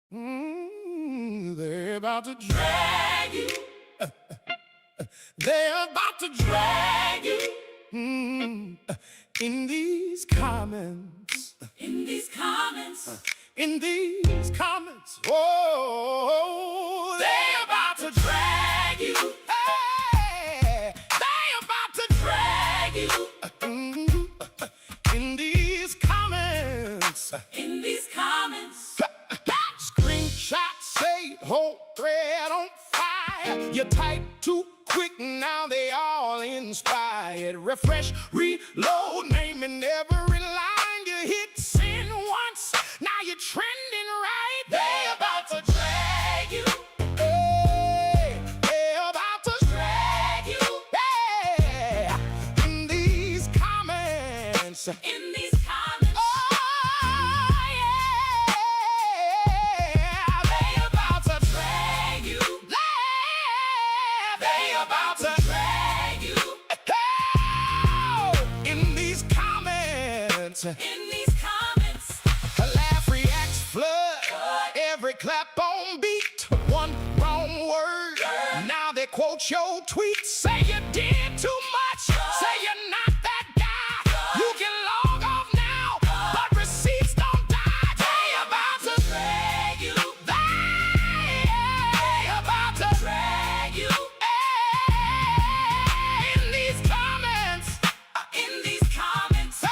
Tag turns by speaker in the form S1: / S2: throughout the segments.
S1: They're about to drag you. They're about to drag you in these comments. In these comments. In these comments. Oh, they're about to drag you. Hey, they're about to drag you in these comments. In these comments. Screenshots say whole thread on fire. You type too quick, now they all inspired. Refresh, reload, naming every line. You hit send once, now you're trending right. They about to drag you. Hey, they're about to drag you. Hey, in these comments. In these comments. In these comments, a laugh reacts flood. Every clap on beat, one wrong word. Now they quote your tweet. Say you did too much. Say you're not that guy. You can log off now, but receipts don't die. They about to drag you. They about to drag you. In these comments. In these comments.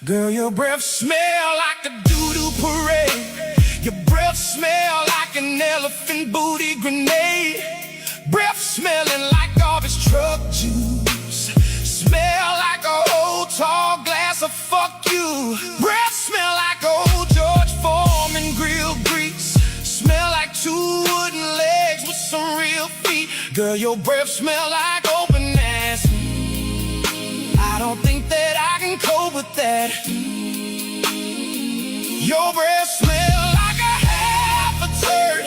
S1: Girl, your breath smell like a doo-doo parade. Your breath smell like an elephant booty grenade. Breath smelling like garbage truck juice. Smell like a whole tall glass of fuck you. Breath smell like old George Foreman grill grease. Smell like two wooden legs with some real feet. Girl, your breath smell like open ass. I don't think that I can cope with that. Your breath smell like a half a turd.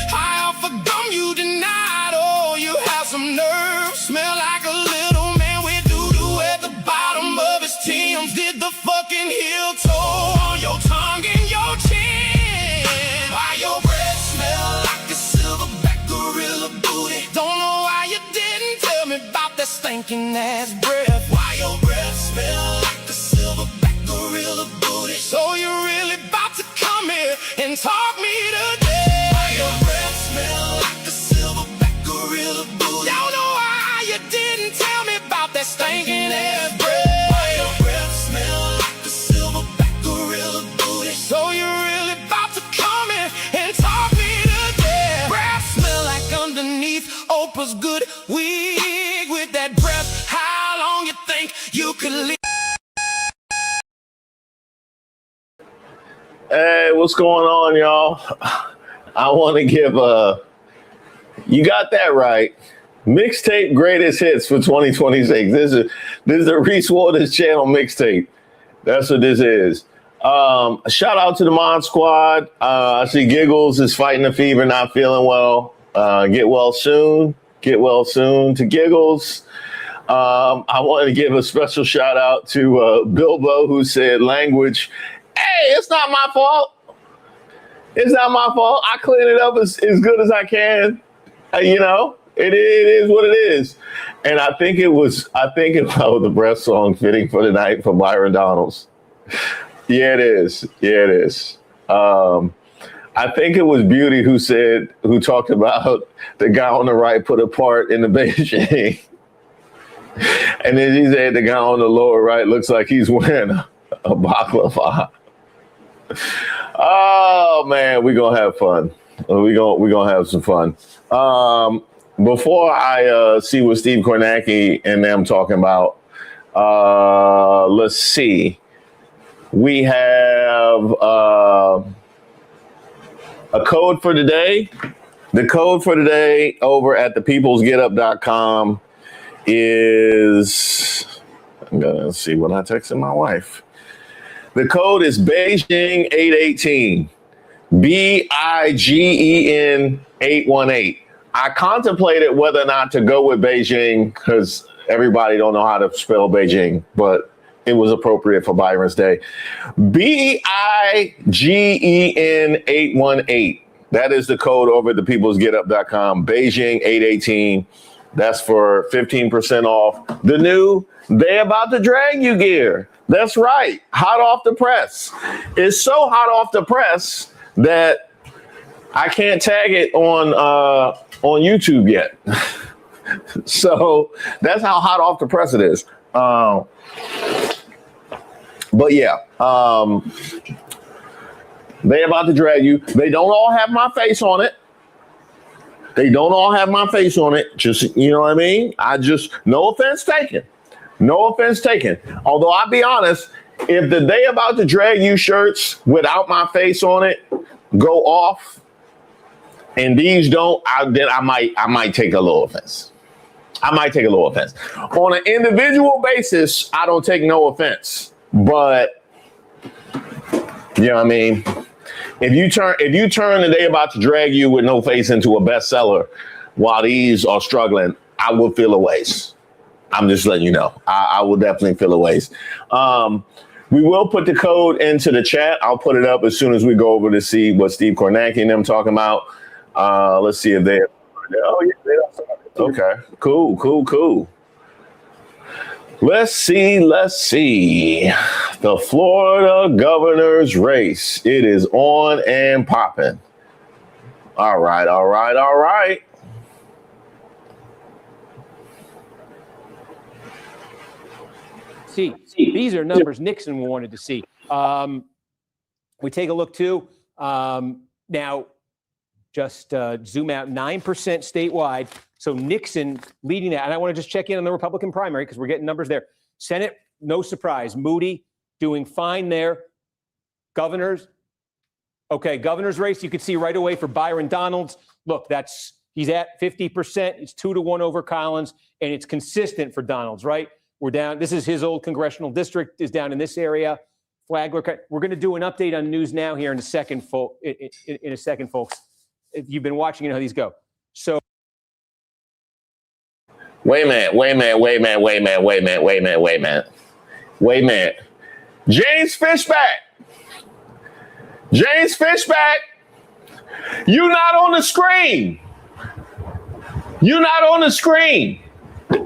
S1: High off a gum you denied. Oh, you have some nerve. Smell like a little man with doo-doo at the bottom of his Tim's. Did the fucking heel toe on your tongue and your chin. Why your breath smell like a silverback gorilla booty? Don't know why you didn't tell me about that stinking ass breath. Why your breath smell like a silverback gorilla booty? So you're really about to come here and talk me to death. Why your breath smell like a silverback gorilla booty? Don't know why you didn't tell me about that stinking ass breath. Why your breath smell like a silverback gorilla booty? So you're really about to come here and talk me to death. Breath smell like underneath Oprah's good wig. With that breath, how long you think you could live?
S2: Hey, what's going on, y'all? I want to give you got that right. Mixtape greatest hits for 2026. This is a Reese Waters channel mixtape. That's what this is. Shout out to the Mod Squad. I see Giggles is fighting the fever, not feeling well. Get well soon. Get well soon to Giggles. I want to give a special shout out to Bilbo, who said language. Hey, it's not my fault. It's not my fault. I clean it up as good as I can. You know, it is what it is. And I think it was the breath song fitting for the night for Byron Donalds. Yeah, it is. Yeah, it is. I think it was Beauty who talked about the guy on the right put a part in the Beijing. And then he said the guy on the lower right looks like he's wearing a baklava. Oh man, we're gonna have fun. We're gonna have some fun. Before I see what Steve Kornacki and them talking about, let's see. We have a code for today The code for today over at thepeoplesgetup.com is, I'm going to see what I texted my wife. The code is Beijing 818, BIGEN 818. I contemplated whether or not to go with Beijing because everybody don't know how to spell Beijing, but it was appropriate for Byron's Day. BIGEN 818. That is the code over at thepeoplesgetup.com. Beijing 818. That's for 15% off the new They About to Drag You gear. That's right. Hot off the press. It's so hot off the press that I can't tag it on YouTube yet. So that's how hot off the press it is. But yeah, They About to Drag You. They don't all have my face on it. They don't all have my face on it. Just, you know what I mean? No offense taken. No offense taken. Although I'll be honest, if the They About to Drag You shirts without my face on it go off and these don't, then I might take a little offense. I might take a little offense. On an individual basis, I don't take no offense. But you know what I mean? If you turn the They About to Drag You with no face into a bestseller while these are struggling, I will feel a ways. I'm just letting you know. I will definitely feel a ways. We will put the code into the chat. I'll put it up as soon as we go over to see what Steve Kornacki and them talking about. Let's see if they're. Oh, yeah, they don't. Okay, cool. Let's see. The Florida governor's race. It is on and popping. All right.
S3: See, these are numbers Nixon wanted to see. We take a look too. Now, just zoom out 9% statewide. So Nixon leading that. And I want to just check in on the Republican primary because we're getting numbers there. Senate, no surprise. Moody doing fine there. Governor's race, you can see right away for Byron Donalds. Look, he's at 50%. It's 2-1 over Collins, and it's consistent for Donalds, right? We're down. This is his old congressional district, is down in this area. Flagler. We're going to do an update on News Now here in a second, folks. If you've been watching, you know how these go. So.
S2: Wait a minute. James Fishback. You not on the screen.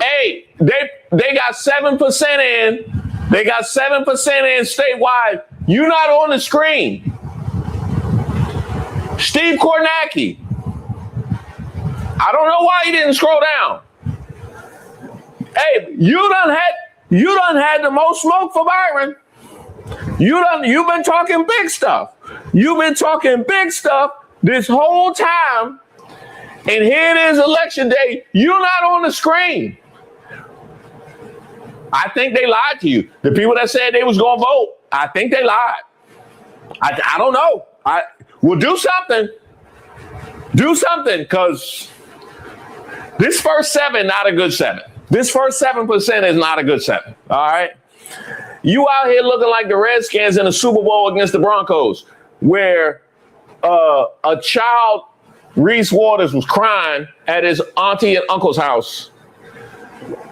S2: Hey, they got 7% in. They got 7% in statewide. You not on the screen. Steve Kornacki. I don't know why he didn't scroll down. Hey, you done had the most smoke for Byron. You've been talking big stuff. You've been talking big stuff this whole time. And here it is, election day. You're not on the screen. I think they lied to you. The people that said they was going to vote, I think they lied. I don't know. We'll do something. Because this first 7, not a good 7. This first 7% is not a good 7. All right. You out here looking like the Redskins in the Super Bowl against the Broncos, where a child, Reese Waters, was crying at his auntie and uncle's house.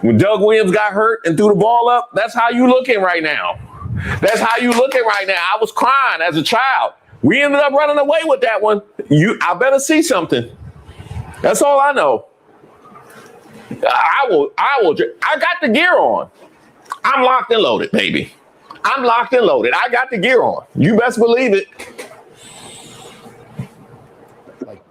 S2: When Doug Williams got hurt and threw the ball up, that's how you looking right now. I was crying as a child. We ended up running away with that one. I better see something. That's all I know. I will. I got the gear on. I'm locked and loaded, baby. I got the gear on. You best believe it.
S3: Like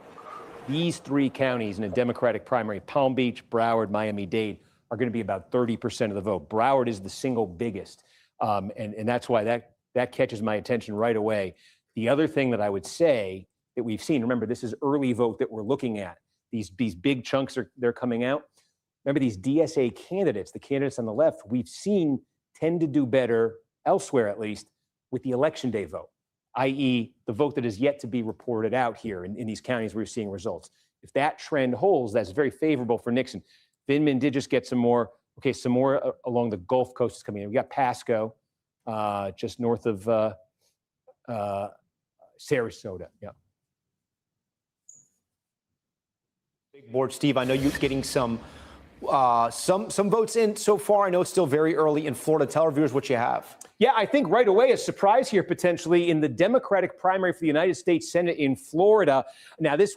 S3: these 3 counties in a Democratic primary, Palm Beach, Broward, Miami-Dade, are going to be about 30% of the vote. Broward is the single biggest. And that's why that catches my attention right away. The other thing that I would say that we've seen, remember, this is early vote that we're looking at. These big chunks they're coming out. Remember, these DSA candidates, the candidates on the left, we've seen tend to do better elsewhere, at least, with the election day vote, i.e. the vote that is yet to be reported out here in these counties where you're seeing results. If that trend holds, that's very favorable for Nixon. Vindman did just get some more. Okay, some more along the Gulf Coast is coming in. We got Pasco, just north of Sarasota. Yeah.
S4: Big board, Steve. I know you're getting some votes in so far. I know it's still very early in Florida. Tell our viewers what you have.
S3: Yeah, I think right away a surprise here potentially in the Democratic primary for the United States Senate in Florida. Now, this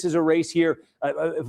S3: is a race here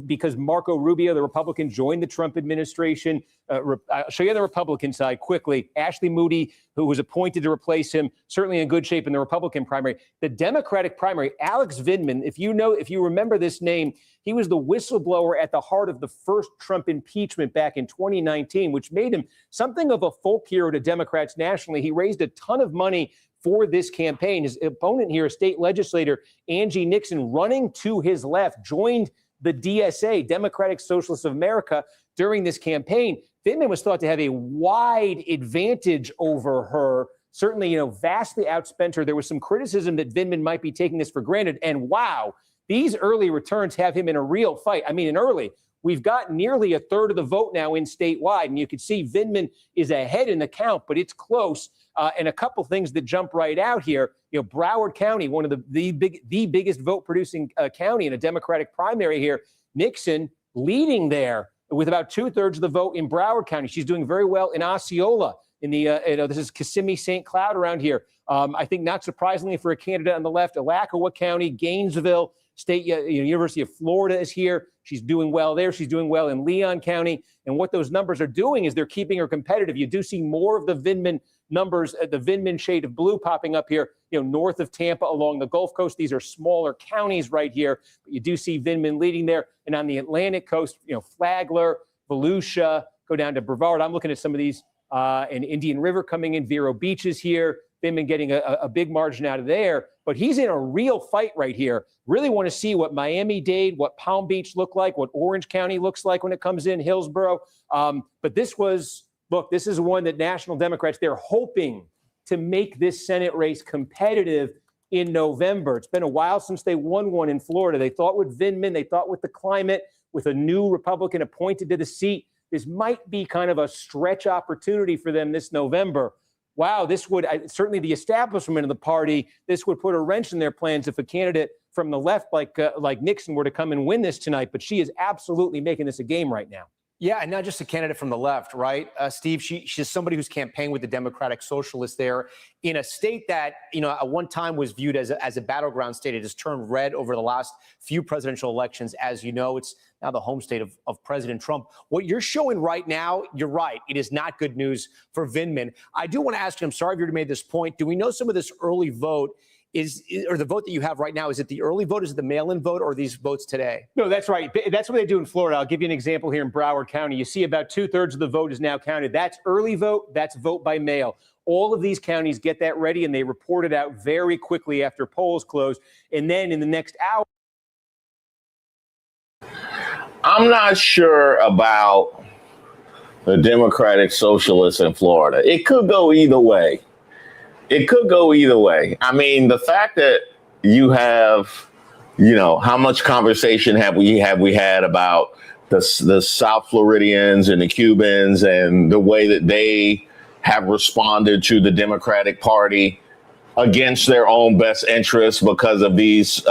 S3: because Marco Rubio, the Republican, joined the Trump administration. I'll show you the Republican side quickly. Ashley Moody, who was appointed to replace him, certainly in good shape in the Republican primary. The Democratic primary, Alex Vindman, if you remember this name, he was the whistleblower at the heart of the first Trump impeachment back in 2019, which made him something of a folk hero to Democrats nationally. He raised a ton of money for this campaign. His opponent here, state legislator Angie Nixon, running to his left, joined the DSA, Democratic Socialists of America, during this campaign. Vindman was thought to have a wide advantage over her. Certainly, vastly outspent her. There was some criticism that Vindman might be taking this for granted. And wow, these early returns have him in a real fight. I mean, in early, we've got nearly a third of the vote now in statewide. And you can see Vindman is ahead in the count, but it's close. And a couple things that jump right out here. Broward County, one of the biggest vote producing county in a Democratic primary here. Nixon leading there with about 2/3 of the vote in Broward County. She's doing very well in Osceola. In the this is Kissimmee, St. Cloud around here. I think not surprisingly for a candidate on the left, Alachua County, Gainesville State, University of Florida is here. She's doing well there. She's doing well in Leon County. And what those numbers are doing is they're keeping her competitive. You do see more of the Vindman numbers, the Vindman shade of blue popping up here, north of Tampa along the Gulf Coast. These are smaller counties right here, but you do see Vindman leading there. And on the Atlantic coast, Flagler, Volusia, go down to Brevard. I'm looking at some of these and Indian River coming in. Vero Beach is here. Vindman getting a big margin out of there. But he's in a real fight right here. Really want to see what Miami-Dade, what Palm Beach look like, what Orange County looks like when it comes in, Hillsborough. But this is one that National Democrats, they're hoping to make this Senate race competitive in November. It's been a while since they won one in Florida. They thought with Vindman, they thought with the climate, with a new Republican appointed to the seat, this might be kind of a stretch opportunity for them this November. Wow, this would certainly the establishment of the party, this would put a wrench in their plans if a candidate from the left like Nixon were to come and win this tonight. But she is absolutely making this a game right now.
S4: Yeah, and not just a candidate from the left, right? Steve, she's somebody who's campaigned with the Democratic Socialists there in a state that, at one time was viewed as a battleground state. It has turned red over the last few presidential elections. As you know, it's now the home state of President Trump. What you're showing right now, you're right. It is not good news for Vindman. I do want to ask you, I'm sorry if you already made this point. Do we know some of this early vote or the vote that you have right now, is it the early vote? Is it the mail-in vote or these votes today?
S3: No, that's right. That's what they do in Florida. I'll give you an example here in Broward County. You see about 2/3 of the vote is now counted. That's early vote. That's vote by mail. All of these counties get that ready and they report it out very quickly after polls close. And then in the next hour.
S2: I'm not sure about the Democratic Socialists in Florida. It could go either way. I mean, the fact that you have, how much conversation have we had about the South Floridians and the Cubans and the way that they have responded to the Democratic Party against their own best interests because of these,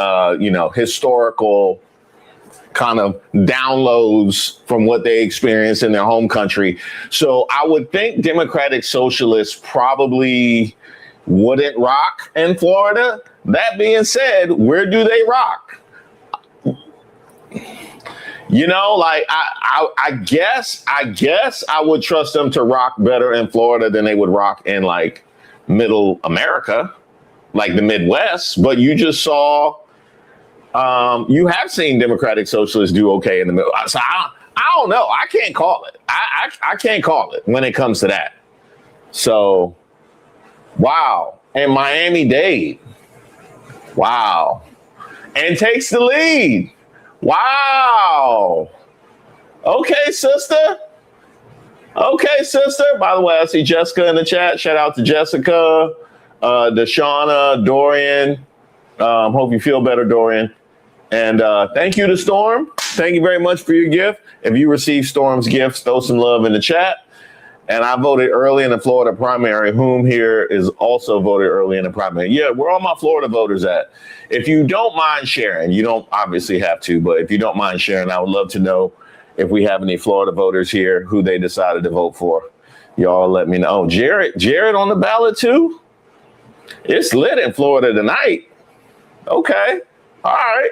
S2: historical kind of downloads from what they experienced in their home country. So I would think Democratic Socialists probably wouldn't rock in Florida. That being said, where do they rock? I guess I would trust them to rock better in Florida than they would rock in like middle America, like the Midwest. But you just saw, you have seen Democratic Socialists do okay in the middle. So I don't know. I can't call it. I can't call it when it comes to that. So, wow. And Miami-Dade. Wow. And takes the lead. Wow. Okay, sister. By the way, I see Jessica in the chat. Shout out to Jessica, Deshauna, Dorian. Hope you feel better, Dorian. And thank you to Storm. Thank you very much for your gift. If you receive Storm's gifts, throw some love in the chat. And I voted early in the Florida primary. Whom here is also voted early in the primary? Yeah, where all my Florida voters at? If you don't mind sharing, you don't obviously have to, but if you don't mind sharing, I would love to know if we have any Florida voters here who they decided to vote for. Y'all let me know. Jared on the ballot too? It's lit in Florida tonight. Okay. All right.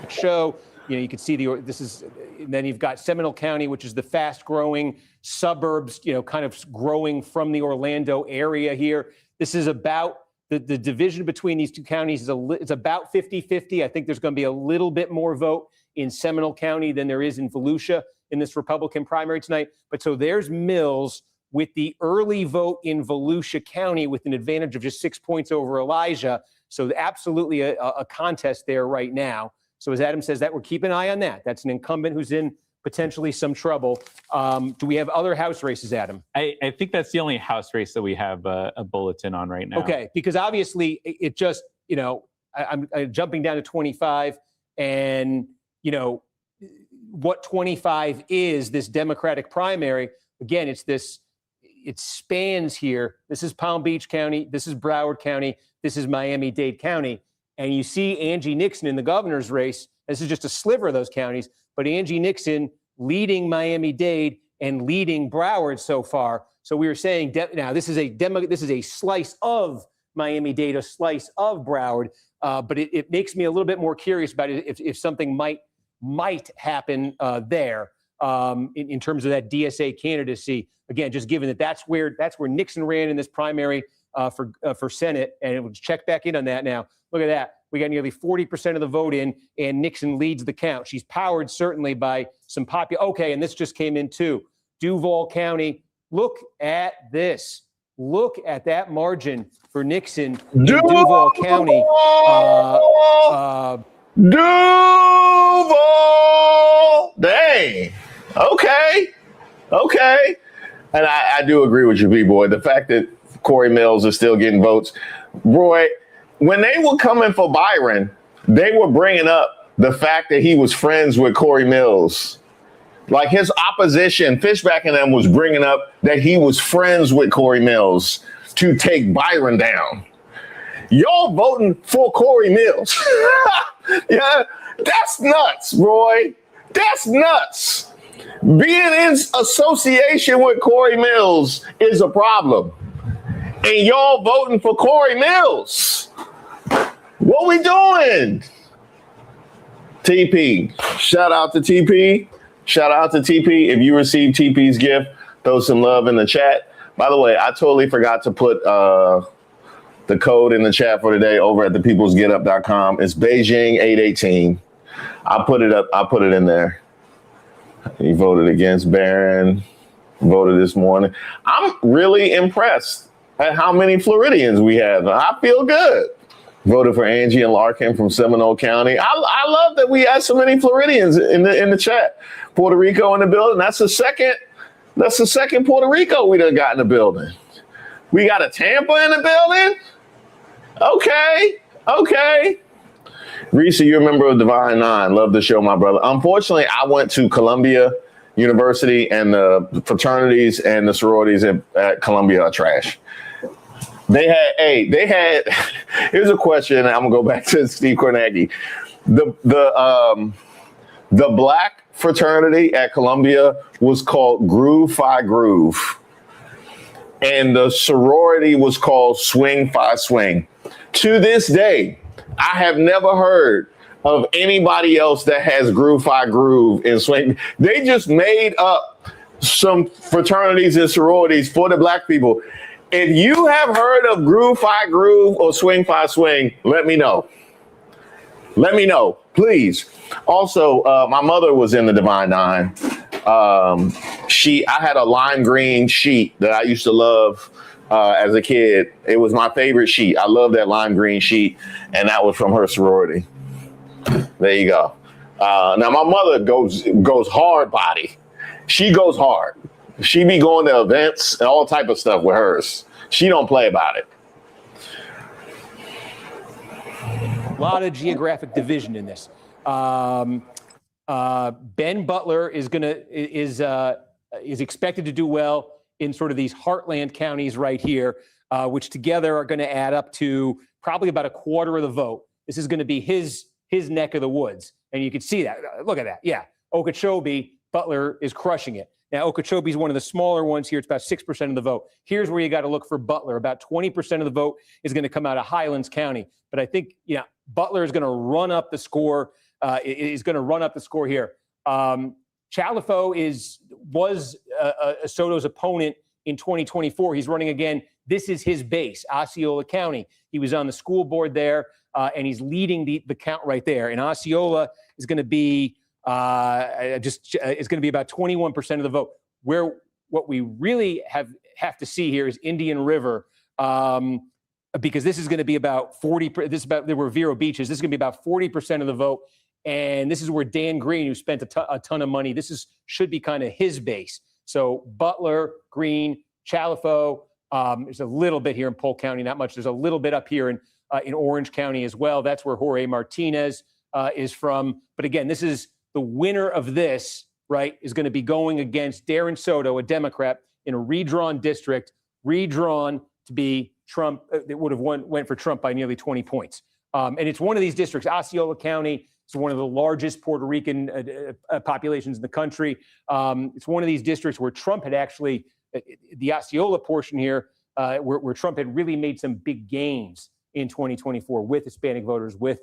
S3: Show, you can see this is, and then you've got Seminole County, which is the fast growing suburbs, kind of growing from the Orlando area here. This is about the division between these two counties it's about 50-50. I think there's going to be a little bit more vote in Seminole County than there is in Volusia in this Republican primary tonight. But so there's Mills with the early vote in Volusia County with an advantage of just 6 points over Elijah. So absolutely a contest there right now. So as Adam says, that we're keeping an eye on that. That's an incumbent who's in potentially some trouble. Do we have other House races, Adam?
S5: I think that's the only House race that we have a bulletin on right now.
S3: Okay, because obviously it just, I'm jumping down to 25, and, what 25 is, this Democratic primary. Again, it spans here. This is Palm Beach County. This is Broward County. This is Miami-Dade County. And you see Angie Nixon in the governor's race. This is just a sliver of those counties, but Angie Nixon leading Miami-Dade and leading Broward so far. So we were saying now this is a slice of Miami-Dade, a slice of Broward, but it makes me a little bit more curious about it if something might happen there in terms of that DSA candidacy. Again, just given that's where Nixon ran in this primary for Senate, and it will check back in on that now. Look at that. We got nearly 40% of the vote in, and Nixon leads the count. She's powered certainly by some popular. Okay, and this just came in too. Duval County. Look at this. Look at that margin for Nixon in Duval County.
S2: Duval. Dang. Okay. And I do agree with you, B-Boy. The fact that Corey Mills is still getting votes. Roy, when they were coming for Byron, they were bringing up the fact that he was friends with Corey Mills. Like his opposition, Fishback and them was bringing up that he was friends with Corey Mills to take Byron down. Y'all voting for Corey Mills. Yeah, that's nuts, Roy. That's nuts. Being in association with Corey Mills is a problem. And y'all voting for Corey Mills. What we doing? TP. Shout out to TP. If you received TP's gift, throw some love in the chat. By the way, I totally forgot to put the code in the chat for today over at thepeoplesgetup.com. It's Beijing 818. I put it in there. He voted against Barron. Voted this morning. I'm really impressed at how many Floridians we have. I feel good. Voted for Angie and Larkin from Seminole County. I love that we had so many Floridians in the chat. Puerto Rico in the building. That's the second Puerto Rico we done got in the building. We got a Tampa in the building. Okay. Reese, you're a member of Divine Nine. Love the show, my brother. Unfortunately, I went to Columbia University, and the fraternities and the sororities at Columbia are trash. They had, here's a question. I'm gonna go back to Steve Kornacki. The black fraternity at Columbia was called Groove Phi Groove. And the sorority was called Swing Phi Swing. To this day, I have never heard of anybody else that has Groove Phi Groove in Swing. They just made up some fraternities and sororities for the black people. If you have heard of Groove Phi Groove or Swing Phi Swing, let me know. Let me know, please. Also, my mother was in the Divine Nine. I had a lime green sheet that I used to love as a kid. It was my favorite sheet. I love that lime green sheet, and that was from her sorority. There you go. Now my mother goes hard body. She goes hard. She be going to events and all type of stuff with hers. She don't play about it.
S3: A lot of geographic division in this. Ben Butler is expected to do well in sort of these heartland counties right here, which together are going to add up to probably about a quarter of the vote. This is going to be his neck of the woods, and you can see that. Look at that. Yeah, Okeechobee, Butler is crushing it. Now, Okeechobee is one of the smaller ones here. It's about 6% of the vote. Here's where you got to look for Butler. About 20% of the vote is going to come out of Highlands County. But I think, Butler is going to run up the score. Is going to run up the score here. Chalifo was Soto's opponent in 2024. He's running again. This is his base, Osceola County. He was on the school board there, and he's leading the count right there. And Osceola is going to be it's going to be about 21% of the vote. What we really have to see here is Indian River, because this is going to be about 40. This is about there were Vero Beaches. This is going to be about 40% of the vote, and this is where Dan Green, who spent a ton of money, should be kind of his base. So Butler, Green, Chalifo. There's a little bit here in Polk County, not much. There's a little bit up here in Orange County as well. That's where Jorge Martinez is from. But again, this is the winner of this, right, is going to be going against Darren Soto, a Democrat, in a redrawn district, redrawn to be Trump. It would have went for Trump by nearly 20 points. And it's one of these districts. Osceola County is one of the largest Puerto Rican populations in the country. It's one of these districts where Trump had actually, the Osceola portion here, where Trump had really made some big gains in 2024 with Hispanic voters, with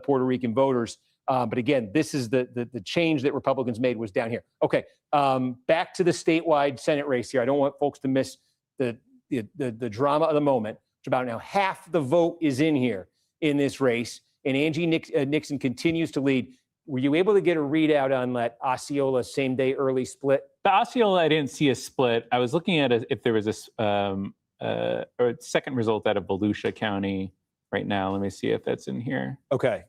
S3: Puerto Rican voters. But again, this is the change that Republicans made was down here. Okay, back to the statewide Senate race here. I don't want folks to miss the drama of the moment. It's about now half the vote is in here in this race, and Angie Nixon continues to lead. Were you able to get a readout on that Osceola same-day early split?
S5: The Osceola, I didn't see a split. I was looking at if there was a second result out of Volusia County right now. Let me see if that's in here.
S3: Okay.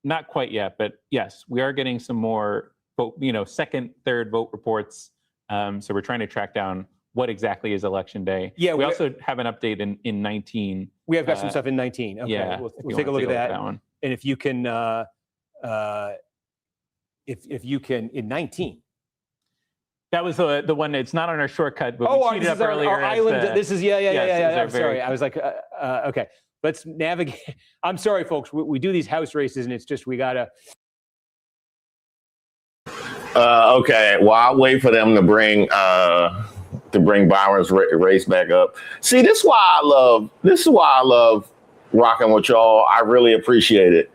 S5: Not quite yet, but yes, we are getting some more vote, second, third vote reports. So we're trying to track down what exactly is election day.
S3: Yeah,
S5: we also have an update in 19.
S3: We have got some stuff in 19. Okay,
S5: yeah,
S3: we'll take a look at that
S5: one.
S3: And if you can, if you can in 19.
S5: That was the one. It's not on our shortcut, but we
S3: this
S5: up
S3: is
S5: earlier.
S3: Our island. This is yeah. I'm sorry.
S5: very-
S3: I was like, okay. Let's navigate. I'm sorry, folks. We do these house races, and it's just we gotta.
S2: Okay. Well, I'll wait for them to bring Byron's race back up. See, this is why I love rocking with y'all. I really appreciate it.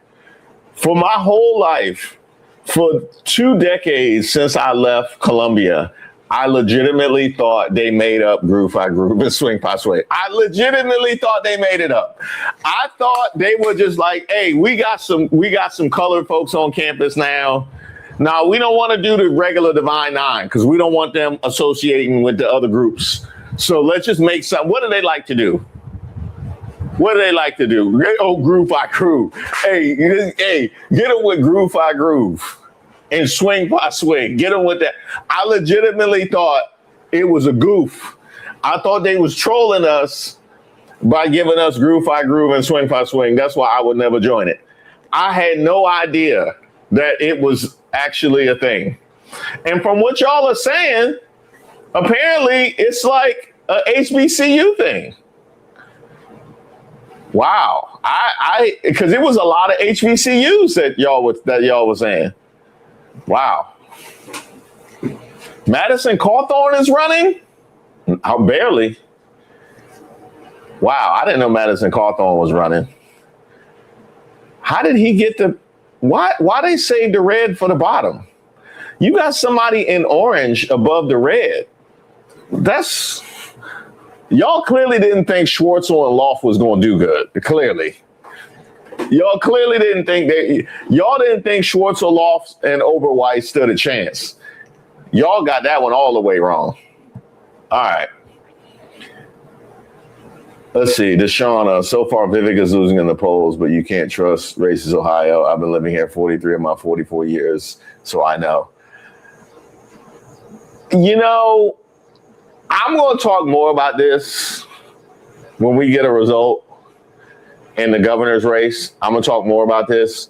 S2: For my whole life, for 2 decades since I left Columbia, I legitimately thought they made up Groove by Groove and Swing by Swing. I legitimately thought they made it up. I thought they were just like, hey, we got some colored folks on campus now. Now, we don't want to do the regular Divine Nine because we don't want them associating with the other groups. So let's just make something. What do they like to do? Oh, Groove by Groove. Hey, get them with Groove by Groove. And Swing by Swing. Get them with that. I legitimately thought it was a goof. I thought they was trolling us by giving us Groove by Groove and Swing by Swing. That's why I would never join it. I had no idea that it was actually a thing. And from what y'all are saying, apparently it's like a HBCU thing. Wow. Because it was a lot of HBCUs that y'all were saying. Wow. Madison Cawthorn is running? Barely. Wow, I didn't know Madison Cawthorn was running. How did he get why they saved the red for the bottom? You got somebody in orange above the red. Y'all clearly didn't think Schwartzel and Loft was going to do good. Clearly. Y'all clearly didn't think Schwartzel, Loft, and Oberweis stood a chance. Y'all got that one all the way wrong. All right. Let's see. Deshaun, so far Vivek is losing in the polls, but you can't trust Races Ohio. I've been living here 43 of my 44 years, so I know. I'm going to talk more about this when we get a result. in the governor's race. I'm going to talk more about this.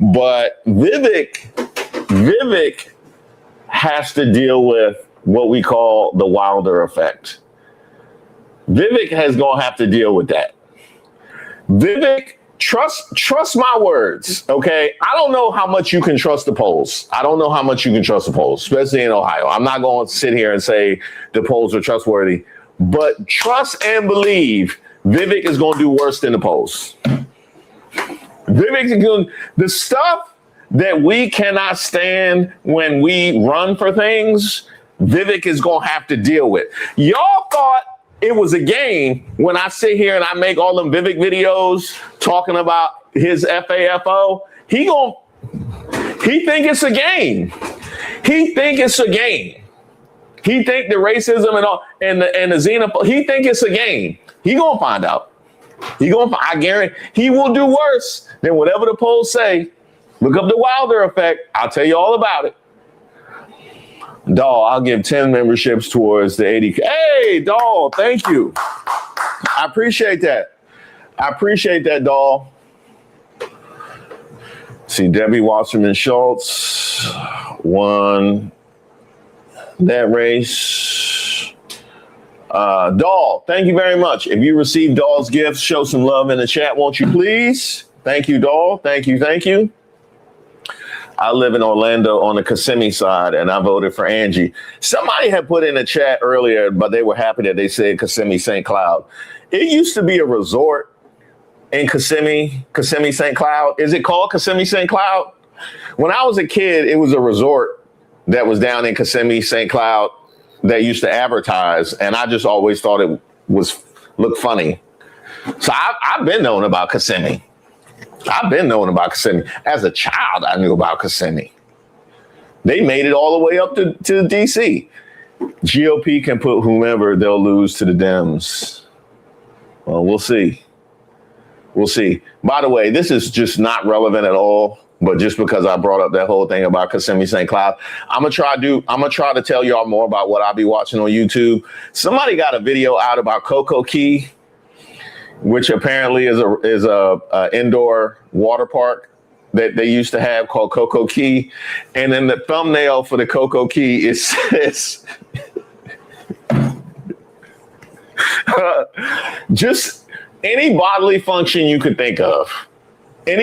S2: But Vivek has to deal with what we call the Wilder effect. Vivek is going to have to deal with that. Vivek, trust my words, okay? I don't know how much you can trust the polls. I don't know how much you can trust the polls, especially in Ohio. I'm not going to sit here and say the polls are trustworthy, but trust and believe Vivek is going to do worse than the polls. Vivek is going the stuff that we cannot stand when we run for things, Vivek is going to have to deal with. Y'all thought it was a game when I sit here and I make all them Vivek videos talking about his FAFO. He think it's a game. He think it's a game. He think the racism and all and the xenophobia. He think it's a game. He gonna find out. I guarantee he will do worse than whatever the polls say. Look up the Wilder effect. I'll tell you all about it. Doll, I'll give 10 memberships towards the 80. Hey, Doll, thank you. I appreciate that. Doll. See, Debbie Wasserman Schultz won that race. Doll, thank you very much. If you received Doll's gifts, show some love in the chat, won't you please? Thank you, Doll. Thank you. I live in Orlando on the Kissimmee side, and I voted for Angie. Somebody had put in a chat earlier, but they were happy that they said Kissimmee St. Cloud. It used to be a resort in Kissimmee St. Cloud. Is it called Kissimmee St. Cloud? When I was a kid, it was a resort that was down in Kissimmee St. Cloud that used to advertise, and I just always thought it looked funny. So I've been knowing about Kissimmee. As a child, I knew about Kissimmee. They made it all the way up to D.C. GOP can put whomever, they'll lose to the Dems. Well, we'll see. By the way, this is just not relevant at all, but just because I brought up that whole thing about Kissimmee St. Cloud, I'm gonna try to tell y'all more about what I'll be watching on YouTube. Somebody got a video out about Cocoa Key, which apparently is a indoor water park that they used to have called Cocoa Key. And then the thumbnail for the Cocoa Key says, just any bodily function you could think of. They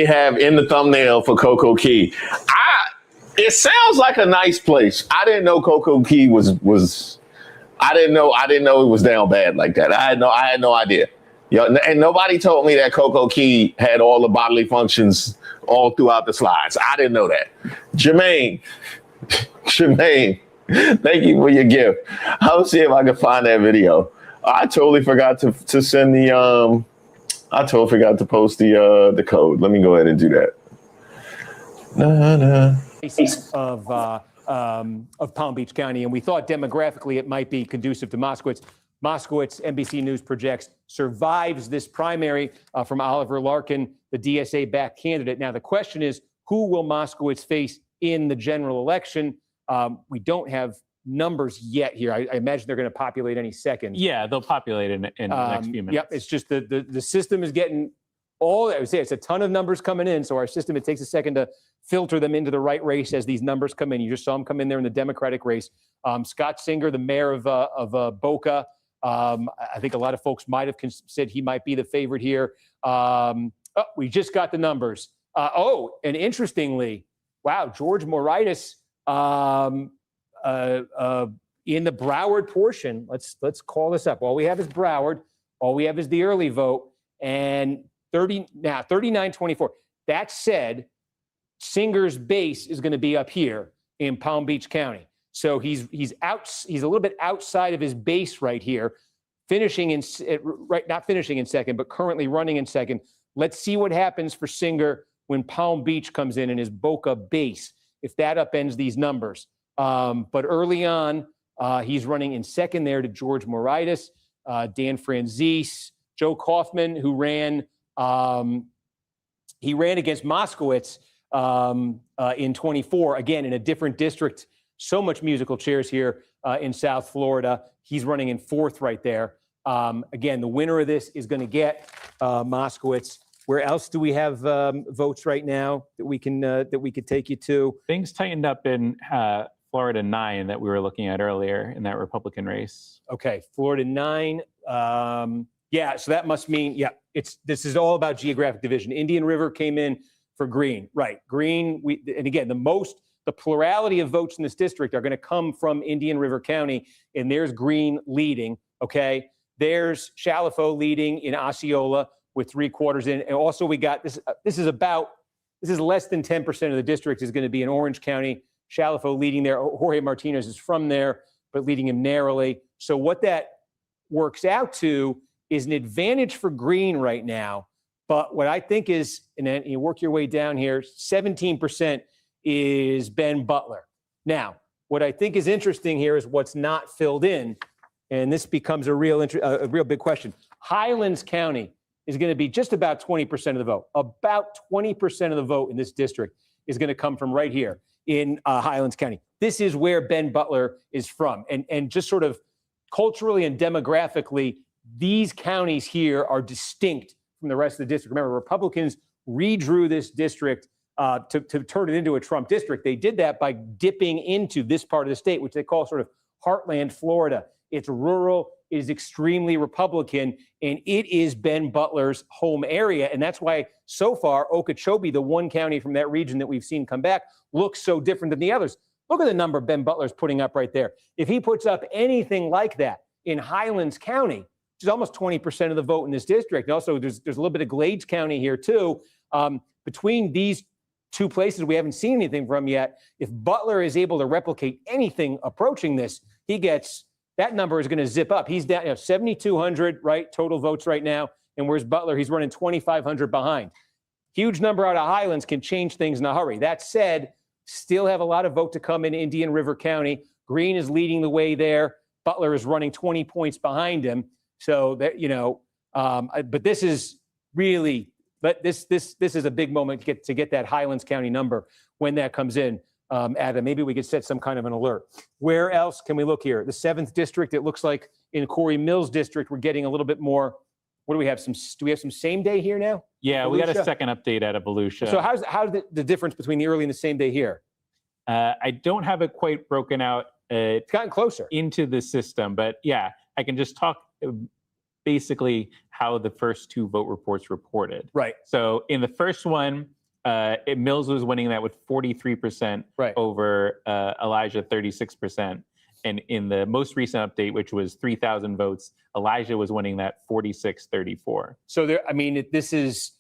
S2: have in the thumbnail for Cocoa Key. It sounds like a nice place. I didn't know Cocoa Key was I didn't know it was down bad like that. I had no idea. And nobody told me that Cocoa Key had all the bodily functions all throughout the slides. I didn't know that. Jermaine, thank you for your gift. I'll see if I can find that video. I totally forgot to send the I totally forgot to post the code. Let me go ahead and do that.
S3: Of Palm Beach County, and we thought demographically it might be conducive to Moskowitz. Moskowitz, NBC News projects, survives this primary from Oliver Larkin, the DSA-backed candidate. Now, the question is, who will Moskowitz face in the general election? We don't have numbers yet here. I imagine they're going to populate any second.
S5: Yeah, they'll populate in the next few minutes.
S3: Yep, it's just the system is getting I would say it's a ton of numbers coming in. So our system, it takes a second to filter them into the right race as these numbers come in. You just saw them come in there in the Democratic race. Scott Singer, the mayor of Boca, I think a lot of folks might have said he might be the favorite here. We just got the numbers. And interestingly, wow, George Moraitis in the Broward portion. Let's call this up. All we have is Broward. All we have is the early vote, and 39-24. That said, Singer's base is going to be up here in Palm Beach County. So he's a little bit outside of his base right here, not finishing in second, but currently running in second. Let's see what happens for Singer when Palm Beach comes in his Boca base, if that upends these numbers. But early on, he's running in second there to George Moraitis, Dan Franzese, Joe Kaufman, who ran against Moskowitz in 24, again, in a different district. So much musical chairs here in South Florida. He's running in fourth right there. Again, the winner of this is going to get Moskowitz. Where else do we have votes right now that we could take you to?
S5: Things tightened up in Florida 9 that we were looking at earlier in that Republican race.
S3: Okay, Florida 9. Yeah, so that must mean, this is all about geographic division. Indian River came in for Green, right? Green, and again, the plurality of votes in this district are going to come from Indian River County, and there's Green leading, okay? There's Shalifo leading in Osceola with 3/4 in. And also we got this is less than 10% of the district is going to be in Orange County. Shalifo leading there. Jorge Martinez is from there, but leading him narrowly. So what that works out to is an advantage for Green right now. But what I think is, and then you work your way down here, 17% is Ben Butler. Now, what I think is interesting here is what's not filled in, and this becomes a real big question. Highlands County is going to be just about 20% of the vote. About 20% of the vote in this district is going to come from right here in Highlands County. This is where Ben Butler is from. And just sort of culturally and demographically, these counties here are distinct from the rest of the district. Remember, Republicans redrew this district to turn it into a Trump district. They did that by dipping into this part of the state, which they call sort of heartland Florida. It's rural, it is extremely Republican, and it is Ben Butler's home area. And that's why so far, Okeechobee, the one county from that region that we've seen come back, looks so different than the others. Look at the number Ben Butler's putting up right there. If he puts up anything like that in Highlands County, which is almost 20% of the vote in this district, and also there's a little bit of Glades County here too, between these two places we haven't seen anything from yet, if Butler is able to replicate anything approaching this, that number is going to zip up. He's down 7,200, right, total votes right now. And where's Butler? He's running 2,500 behind. Huge number out of Highlands can change things in a hurry. That said, still have a lot of vote to come in Indian River County. Green is leading the way there. Butler is running 20 points behind him. So that, but this is really, this is a big moment to get that Highlands County number when that comes in. Adam, maybe we could set some kind of an alert. Where else can we look here? The 7th district, it looks like in Corey Mills district, we're getting a little bit more. What do we have? Do we have some same day here now?
S5: Yeah,
S3: Volusia?
S5: We got a second update out of Volusia.
S3: So how's the difference between the early and the same day here?
S5: I don't have it quite broken out.
S3: It's gotten closer
S5: into the system, but yeah, I can just talk basically how the first two vote reports reported.
S3: Right.
S5: So in the first one, Mills was winning that with 43% over Elijah 36%. And in the most recent update, which was 3,000 votes, Elijah was winning that 46-34.
S3: So this is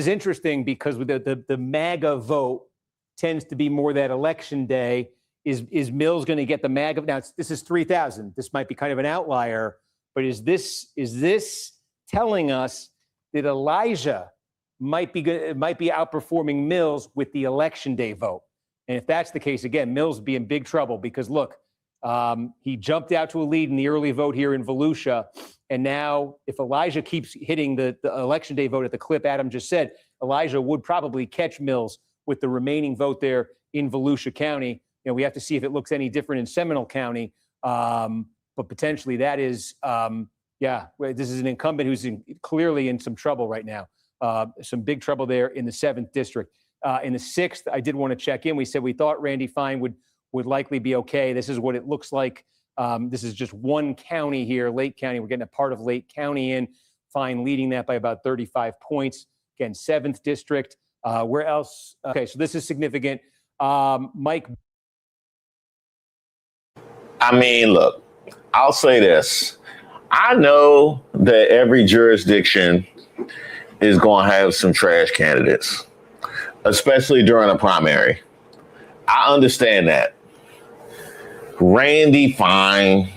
S3: interesting because with the MAGA vote tends to be more that election day. Is Mills going to get the MAGA? Now this is 3,000. This might be kind of an outlier, but is this telling us that Elijah might be outperforming Mills with the election day vote? And if that's the case, again, Mills would be in big trouble because look, he jumped out to a lead in the early vote here in Volusia. And now if Elijah keeps hitting the election day vote at the clip Adam just said, Elijah would probably catch Mills with the remaining vote there in Volusia County. We have to see if it looks any different in Seminole County. But potentially that is, this is an incumbent who's clearly in some trouble right now. Some big trouble there in the 7th district. In the 6th, I did want to check in. We said we thought Randy Fine would likely be okay. This is what it looks like. This is just one county here, Lake County. We're getting a part of Lake County in. Fine leading that by about 35 points. Again, 7th district. Where else? Okay, so this is significant. Mike.
S2: I mean, look, I'll say this. I know that every jurisdiction is going to have some trash candidates, especially during a primary. I understand that. Randy Fine,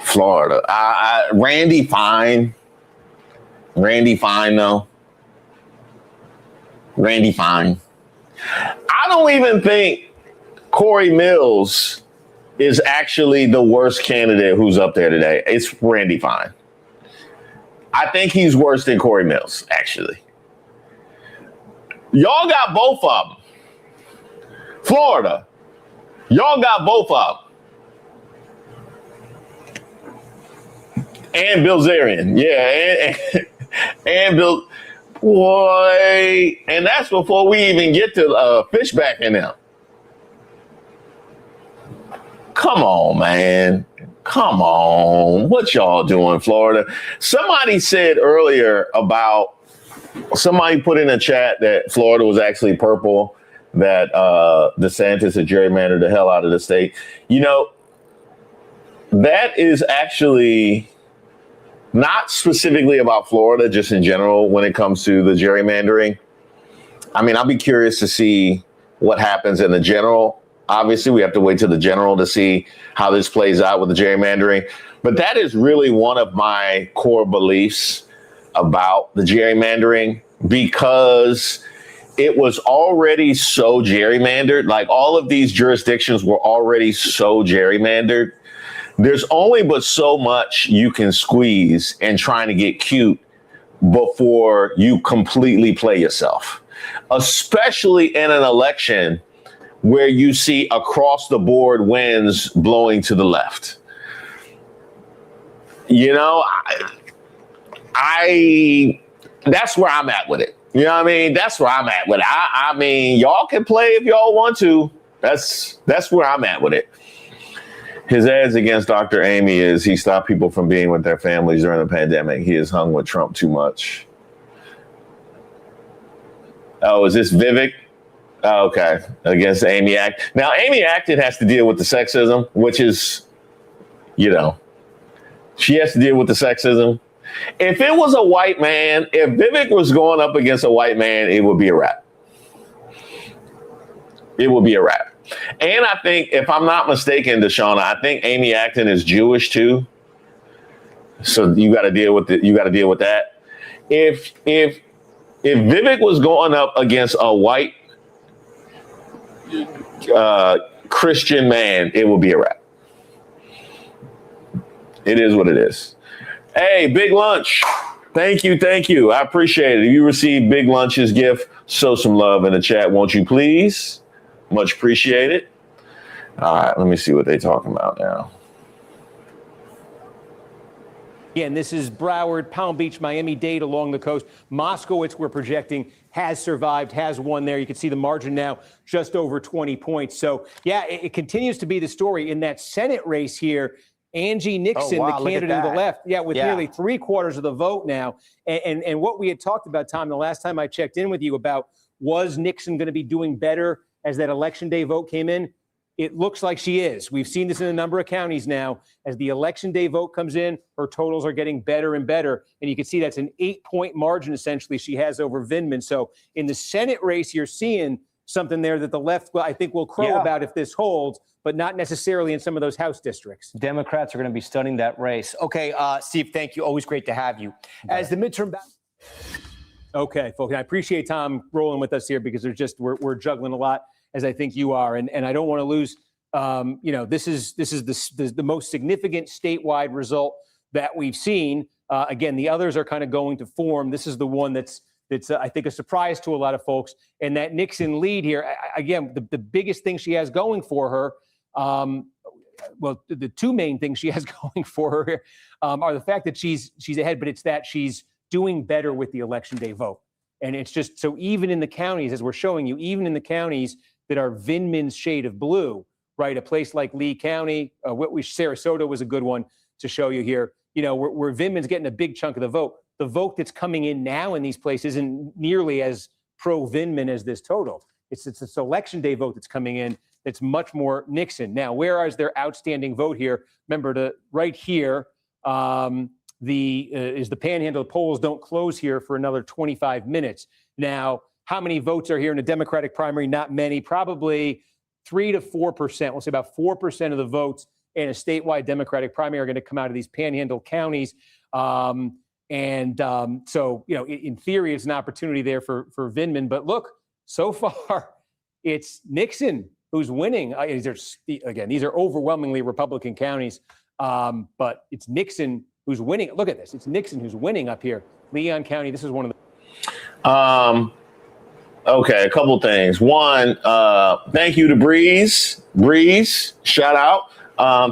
S2: Florida. Randy Fine though. Randy Fine. I don't even think Corey Mills is actually the worst candidate who's up there today. It's Randy Fine. I think he's worse than Corey Mills, actually. Y'all got both of them. Florida, y'all got both of them. And Bilzerian. Yeah. And Bill. Boy. And that's before we even get to Fishback in there. Come on, man. Come on. What y'all doing, Florida? Somebody said earlier somebody put in a chat that Florida was actually purple, that DeSantis had gerrymandered the hell out of the state. You know, that is actually not specifically about Florida, just in general when it comes to the gerrymandering. I mean, I'll be curious to see what happens in the general. Obviously, we have to wait till the general to see how this plays out with the gerrymandering. But that is really one of my core beliefs about the gerrymandering, because it was already so gerrymandered. Like, all of these jurisdictions were already so gerrymandered. There's only but so much you can squeeze in trying to get cute before you completely play yourself, especially in an election where you see across the board winds blowing to the left. You know, I that's where I'm at with it. You know what I mean? That's where I'm at with it. I mean, y'all can play if y'all want to. That's where I'm at with it. His ads against Dr. Amy is he stopped people from being with their families during the pandemic. He has hung with Trump too much. Oh, is this Vivek? Oh, okay. Against Amy Act. Now, Amy Acton has to deal with the sexism, which is, you know, she has to deal with the sexism. If it was a white man, if Vivek was going up against a white man, it would be a wrap. It would be a wrap. And I think, if I'm not mistaken, Deshauna, I think Amy Acton is Jewish too. So you got to deal with that. If Vivek was going up against a white Christian man, it would be a wrap. It is what it is. Hey, Big Lunch. Thank you. I appreciate it. If you received Big Lunch's gift, show some love in the chat, won't you please? Much appreciated. All right, let me see what they're talking about now.
S3: Again, this is Broward, Palm Beach, Miami-Dade along the coast. Moskowitz, we're projecting, has survived, has won there. You can see the margin now just over 20 points. So, yeah, it continues to be the story in that Senate race here. Angie Nixon, the candidate to the left, with nearly 3/4 of the vote now. And what we had talked about, Tom, the last time I checked in with you about, was Nixon going to be doing better as that Election Day vote came in? It looks like she is. We've seen this in a number of counties now. As the Election Day vote comes in, her totals are getting better and better. And you can see that's an 8-point margin, essentially, she has over Vindman. So in the Senate race, you're seeing something there that the left, I think, will crow about if this holds, but not necessarily in some of those House districts.
S4: Democrats are going to be studying that race. Okay, Steve, thank you. Always great to have you. As the midterm
S3: Okay, folks, I appreciate Tom rolling with us here, because we're juggling a lot, as I think you are, and I don't want to lose. This is the most significant statewide result that we've seen. Again, the others are kind of going to form. This is the one that's I think a surprise to a lot of folks, and that Nixon lead here. Again, the biggest thing she has going for her. The two main things she has going for her are the fact that she's ahead, but it's that she's doing better with the Election Day vote. And it's just, so even in the counties, as we're showing you, even in the counties that are Vindman's shade of blue, right? A place like Lee County, Sarasota was a good one to show you here, where Vindman's getting a big chunk of the vote. The vote that's coming in now in these places isn't nearly as pro-Vindman as this total. It's this Election Day vote that's coming in that's much more Nixon. Now, where is their outstanding vote here? Remember, right here, is the panhandle. The polls don't close here for another 25 minutes. Now, how many votes are here in a Democratic primary? Not many, probably 3 to 4%. We'll say about 4% of the votes in a statewide Democratic primary are going to come out of these panhandle counties. So, in theory, it's an opportunity there for Vindman. But look, so far, it's Nixon who's winning. These are overwhelmingly Republican counties, but it's Nixon who's winning. Look at this. It's Nixon who's winning up here. Leon County, this is one of the...
S2: Okay, a couple things. One, thank you to Breeze, shout out.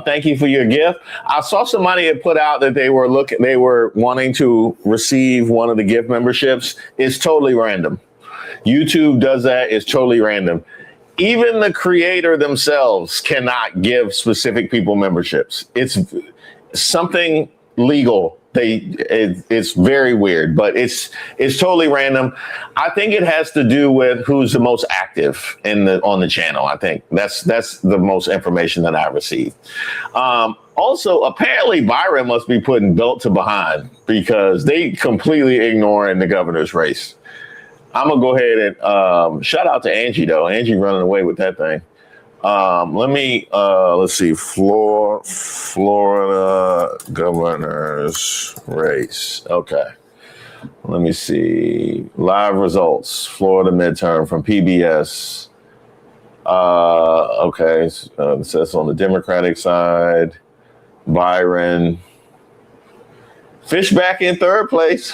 S2: Thank you for your gift. I saw somebody had put out that they were wanting to receive one of the gift memberships. It's totally random. YouTube does that. It's totally random. Even the creator themselves cannot give specific people memberships. It's something legal. It's very weird, but it's totally random. I think it has to do with who's the most active on the channel. I think that's the most information that I received. Also, apparently Byron must be putting belt to behind because they completely ignoring the governor's race. I'm gonna go ahead and shout out to Angie though. Angie running away with that thing. Let's see, Florida governor's race. Okay. Let me see. Live results, Florida midterm from PBS. Okay. It says on the Democratic side, Byron. Fishback in third place.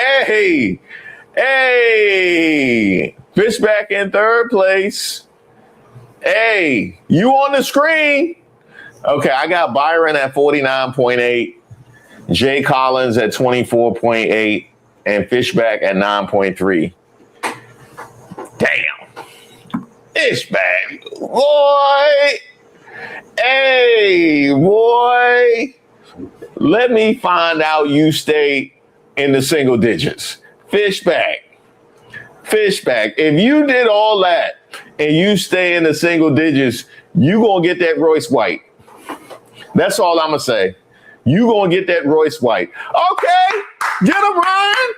S2: Hey. Fishback in third place. Hey, you on the screen. Okay, I got Byron at 49.8, Jay Collins at 24.8, and Fishback at 9.3. Damn. Fishback. Boy. Hey, boy. Let me find out you stay in the single digits. Fishback. If you did all that and you stay in the single digits, you gonna get that Royce White. That's all I'm gonna say. You gonna get that Royce White. Okay, get him, Ryan.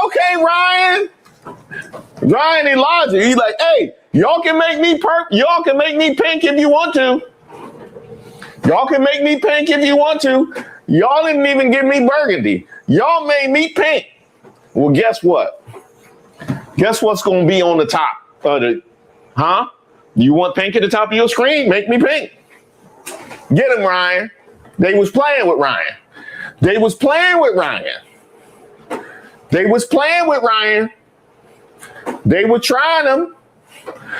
S2: Okay, Ryan Elijah. He's like, hey, y'all can make me y'all can make me pink if you want to. Y'all can make me pink if you want to. Y'all didn't even give me burgundy. Y'all made me pink. Well, guess what? Guess what's going to be on the top of the, You want pink at the top of your screen? Make me pink. Get him, Ryan. They was playing with Ryan. They were trying him.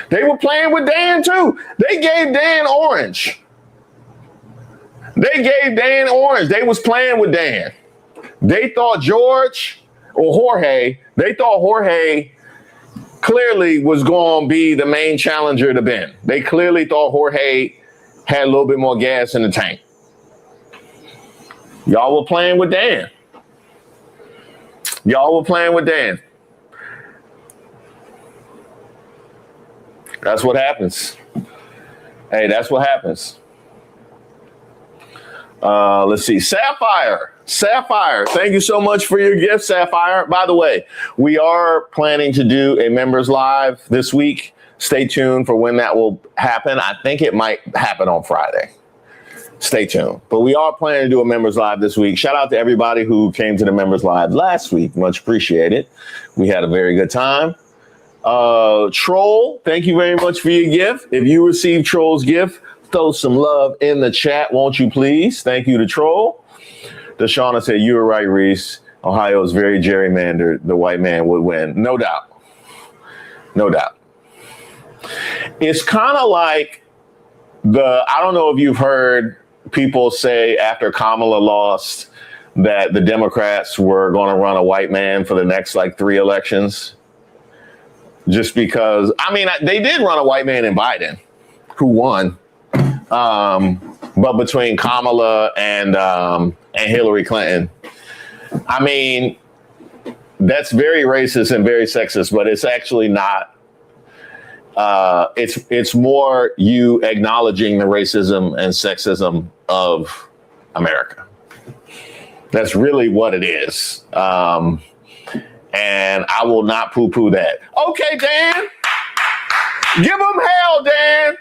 S2: They were playing with Dan, too. They gave Dan orange. They was playing with Dan. They thought Jorge clearly was going to be the main challenger to Ben. They clearly thought Jorge had a little bit more gas in the tank. Y'all were playing with Dan. That's what happens. Hey, that's what happens. Let's see. Sapphire, thank you so much for your gift, Sapphire. By the way, we are planning to do a members live this week. Stay tuned for when that will happen. I think it might happen on Friday. Stay tuned. But we are planning to do a members live this week. Shout out to everybody who came to the members live last week. Much appreciated. We had a very good time. Troll, thank you very much for your gift. If you received Troll's gift, throw some love in the chat, won't you please? Thank you to Troll. Deshauna said, you were right, Reese. Ohio is very gerrymandered. The white man would win. No doubt. It's kind of like I don't know if you've heard people say after Kamala lost that the Democrats were going to run a white man for the next 3 elections. Just because, they did run a white man in Biden, who won. But between Kamala and Hillary Clinton, that's very racist and very sexist, but it's actually not. It's more you acknowledging the racism and sexism of America. That's really what it is. And I will not poo-poo that. Okay, Dan. Give them hell, Dan.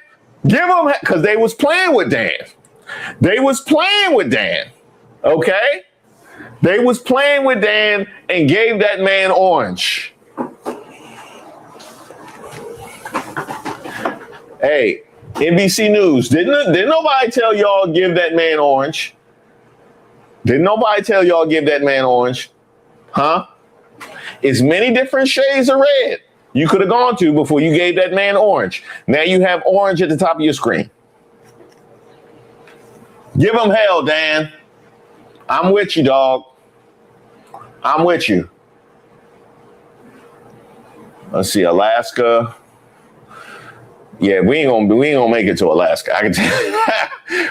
S2: Give them, because they was playing with Dan. Okay? They was playing with Dan and gave that man orange. Hey, NBC News, didn't nobody tell y'all give that man orange? Didn't nobody tell y'all give that man orange? Huh? It's many different shades of red. you could have gone to before you gave that man orange. Now you have orange at the top of your screen. Give him hell, Dan. I'm with you, dog. I'm with you. Let's see, Alaska. Yeah, we ain't gonna make it to Alaska. I can tell you.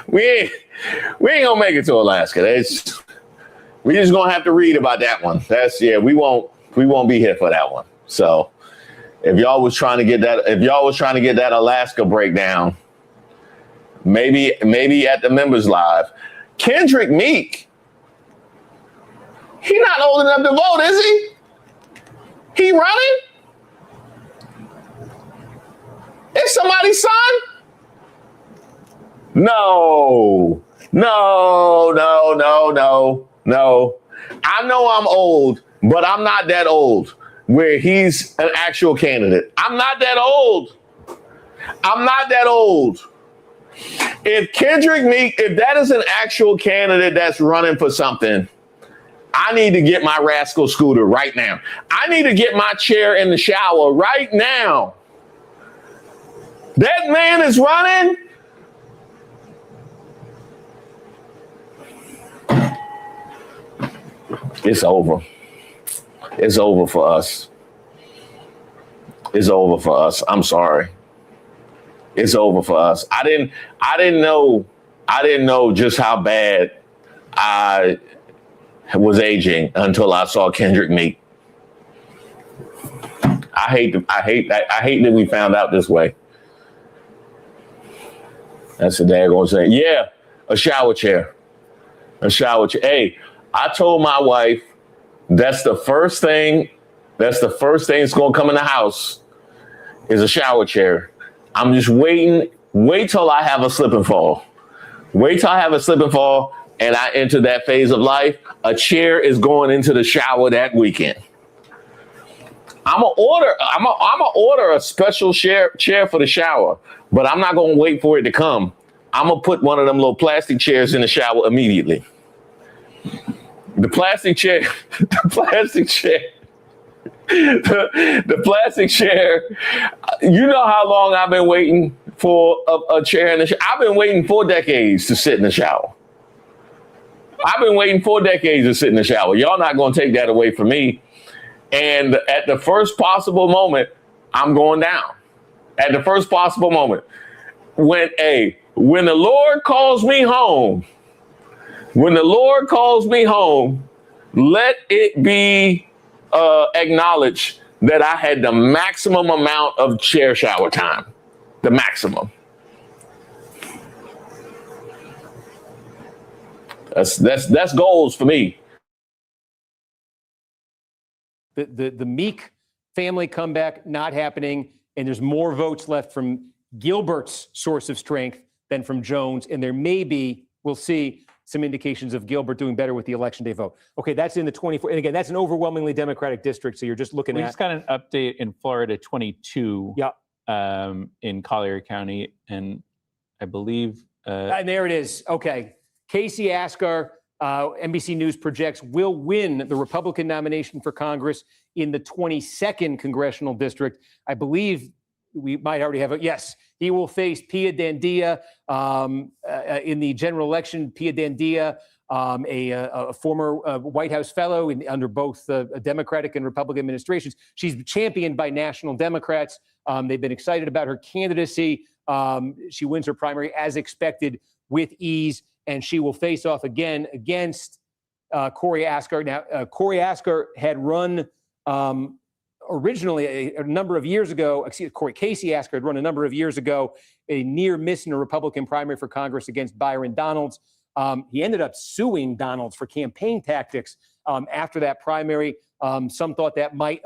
S2: we ain't gonna make it to Alaska. We just gonna have to read about that one. We won't be here for that one. So if y'all was trying to get that Alaska breakdown, maybe at the members live. Kendrick Meek, he not old enough to vote, is he? He running? It's somebody's son? No. I know I'm old, but I'm not that old where he's an actual candidate. I'm not that old. If Kendrick Meek, if that is an actual candidate that's running for something, I need to get my rascal scooter right now. I need to get my chair in the shower right now. That man is running. It's over. It's over for us. It's over for us. I'm sorry. It's over for us. I didn't know just how bad I was aging until I saw Kendrick Meek. I hate that we found out this way. That's the dad gonna say, yeah, a shower chair. Hey, I told my wife that's the first thing that's gonna come in the house is a shower chair. I'm just waiting. Wait till I have a slip and fall. And I enter that phase of life. A chair is going into the shower that weekend. I'm gonna order a special chair for the shower, but I'm not gonna wait for it to come. I'm gonna put one of them little plastic chairs in the shower immediately. The plastic chair. You know how long I've been waiting for a chair in the shower? I've been waiting 4 decades to sit in the shower. Y'all not going to take that away from me. And at the first possible moment, I'm going down. At the first possible moment. When the Lord calls me home, let it be acknowledged that I had the maximum amount of chair shower time. The maximum. That's goals for me.
S3: The Meek family comeback not happening, and there's more votes left from Gilbert's source of strength than from Jones, and there may be, we'll see, some indications of Gilbert doing better with the election day vote. Okay, that's in the 24, and again, that's an overwhelmingly Democratic district, so you're just looking at.
S5: We just got an update in Florida 22 in Collier County, and I believe.
S3: And there it is. Okay. Casey Askar, NBC News projects, will win the Republican nomination for Congress in the 22nd congressional district. I believe we might already have it. Yes, he will face Pia Dandia in the general election. Pia Dandia, a former White House fellow under both Democratic and Republican administrations. She's championed by national Democrats. They've been excited about her candidacy. She wins her primary as expected with ease, and she will face off again against Corey Askar. Now, Corey Askar had run originally a number of years ago. Casey Askar had run a number of years ago, a near miss in a Republican primary for Congress against Byron Donalds. He ended up suing Donalds for campaign tactics after that primary. Some thought that might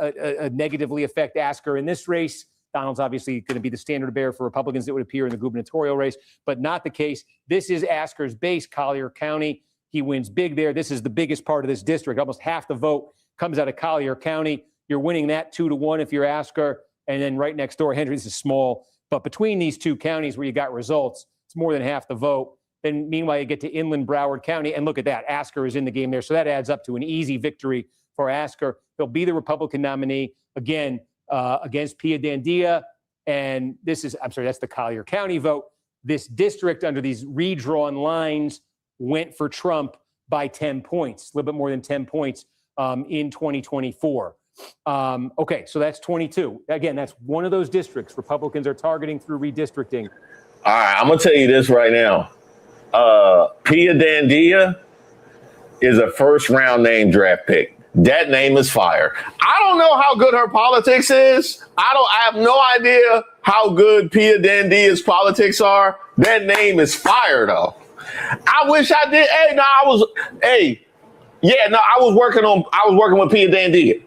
S3: negatively affect Askar in this race. Donald's obviously going to be the standard bearer for Republicans that would appear in the gubernatorial race, but not the case. This is Askar's base, Collier County. He wins big there. This is the biggest part of this district. Almost half the vote comes out of Collier County. You're winning that 2-1 if you're Askar. And then right next door, Hendricks, is small. But between these two counties where you got results, it's more than half the vote. Then meanwhile, you get to Inland Broward County. And look at that. Askar is in the game there. So that adds up to an easy victory for Askar. He'll be the Republican nominee. Again, against Pia Dandia. And this is, I'm sorry, that's the Collier County vote. This district under these redrawn lines went for Trump by 10 points, a little bit more than 10 points in 2024. Okay, so that's 22. Again, that's one of those districts Republicans are targeting through redistricting.
S2: All right, I'm going to tell you this right now. Pia Dandia is a first-round name draft pick. That name is fire. I don't know how good her politics is. I have no idea how good Pia Dandia's politics are. That name is fire, though. I wish I did. I was working with Pia Dandia.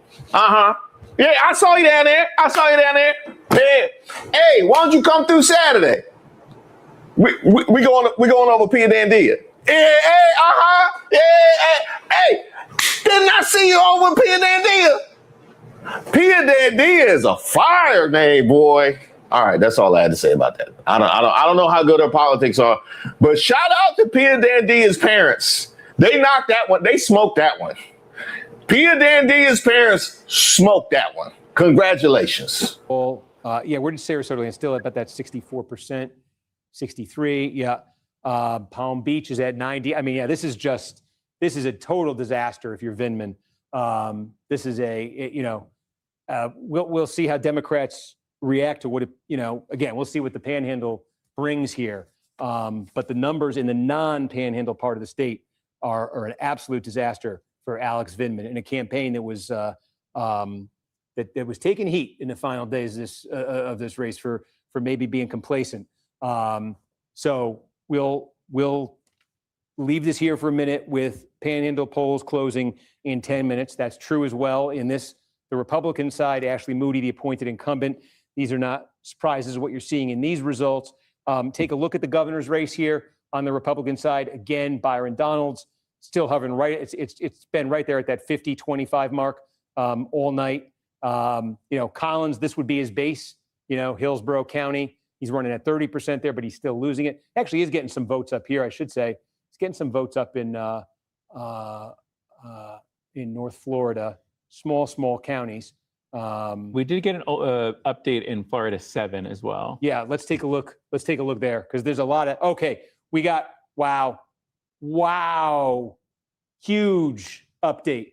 S2: Yeah, I saw you down there. Yeah. Hey, why don't you come through Saturday? We going over Pia Dandia. Yeah, hey, didn't I see you over Pia Dandia? Pia Dandia is a fire name, boy. All right, that's all I had to say about that. I don't know how good her politics are, but shout out to Pia Dandia's parents. They knocked that one. They smoked that one. Pia Dandia's parents smoked that one. Congratulations.
S3: Well, yeah, we're in Sarasota and still about that 64%, 63. Yeah. Palm Beach is at 90. I mean, yeah, this is a total disaster if you're Vindman. This is we'll see how Democrats react to what again, we'll see what the Panhandle brings here. But the numbers in the non-Panhandle part of the state are an absolute disaster for Alex Vindman in a campaign that was that was taking heat in the final days of this race for maybe being complacent. So we'll leave this here for a minute with Panhandle polls closing in 10 minutes. That's true as well in the Republican side. Ashley Moody, the appointed incumbent. These are not surprises of what you're seeing in these results. Take a look at the governor's race here on the Republican side. Again, Byron Donalds still hovering right. It's been right there at that 50-25 mark all night. Collins, this would be his base. Hillsborough County, he's running at 30% there, but he's still losing it. Actually, he's getting some votes up here, I should say. He's getting some votes up in North Florida, small counties.
S5: We did get an update in Florida 7 as well.
S3: Yeah, let's take a look. Let's take a look there because there's a lot of. Okay, we got wow, huge update.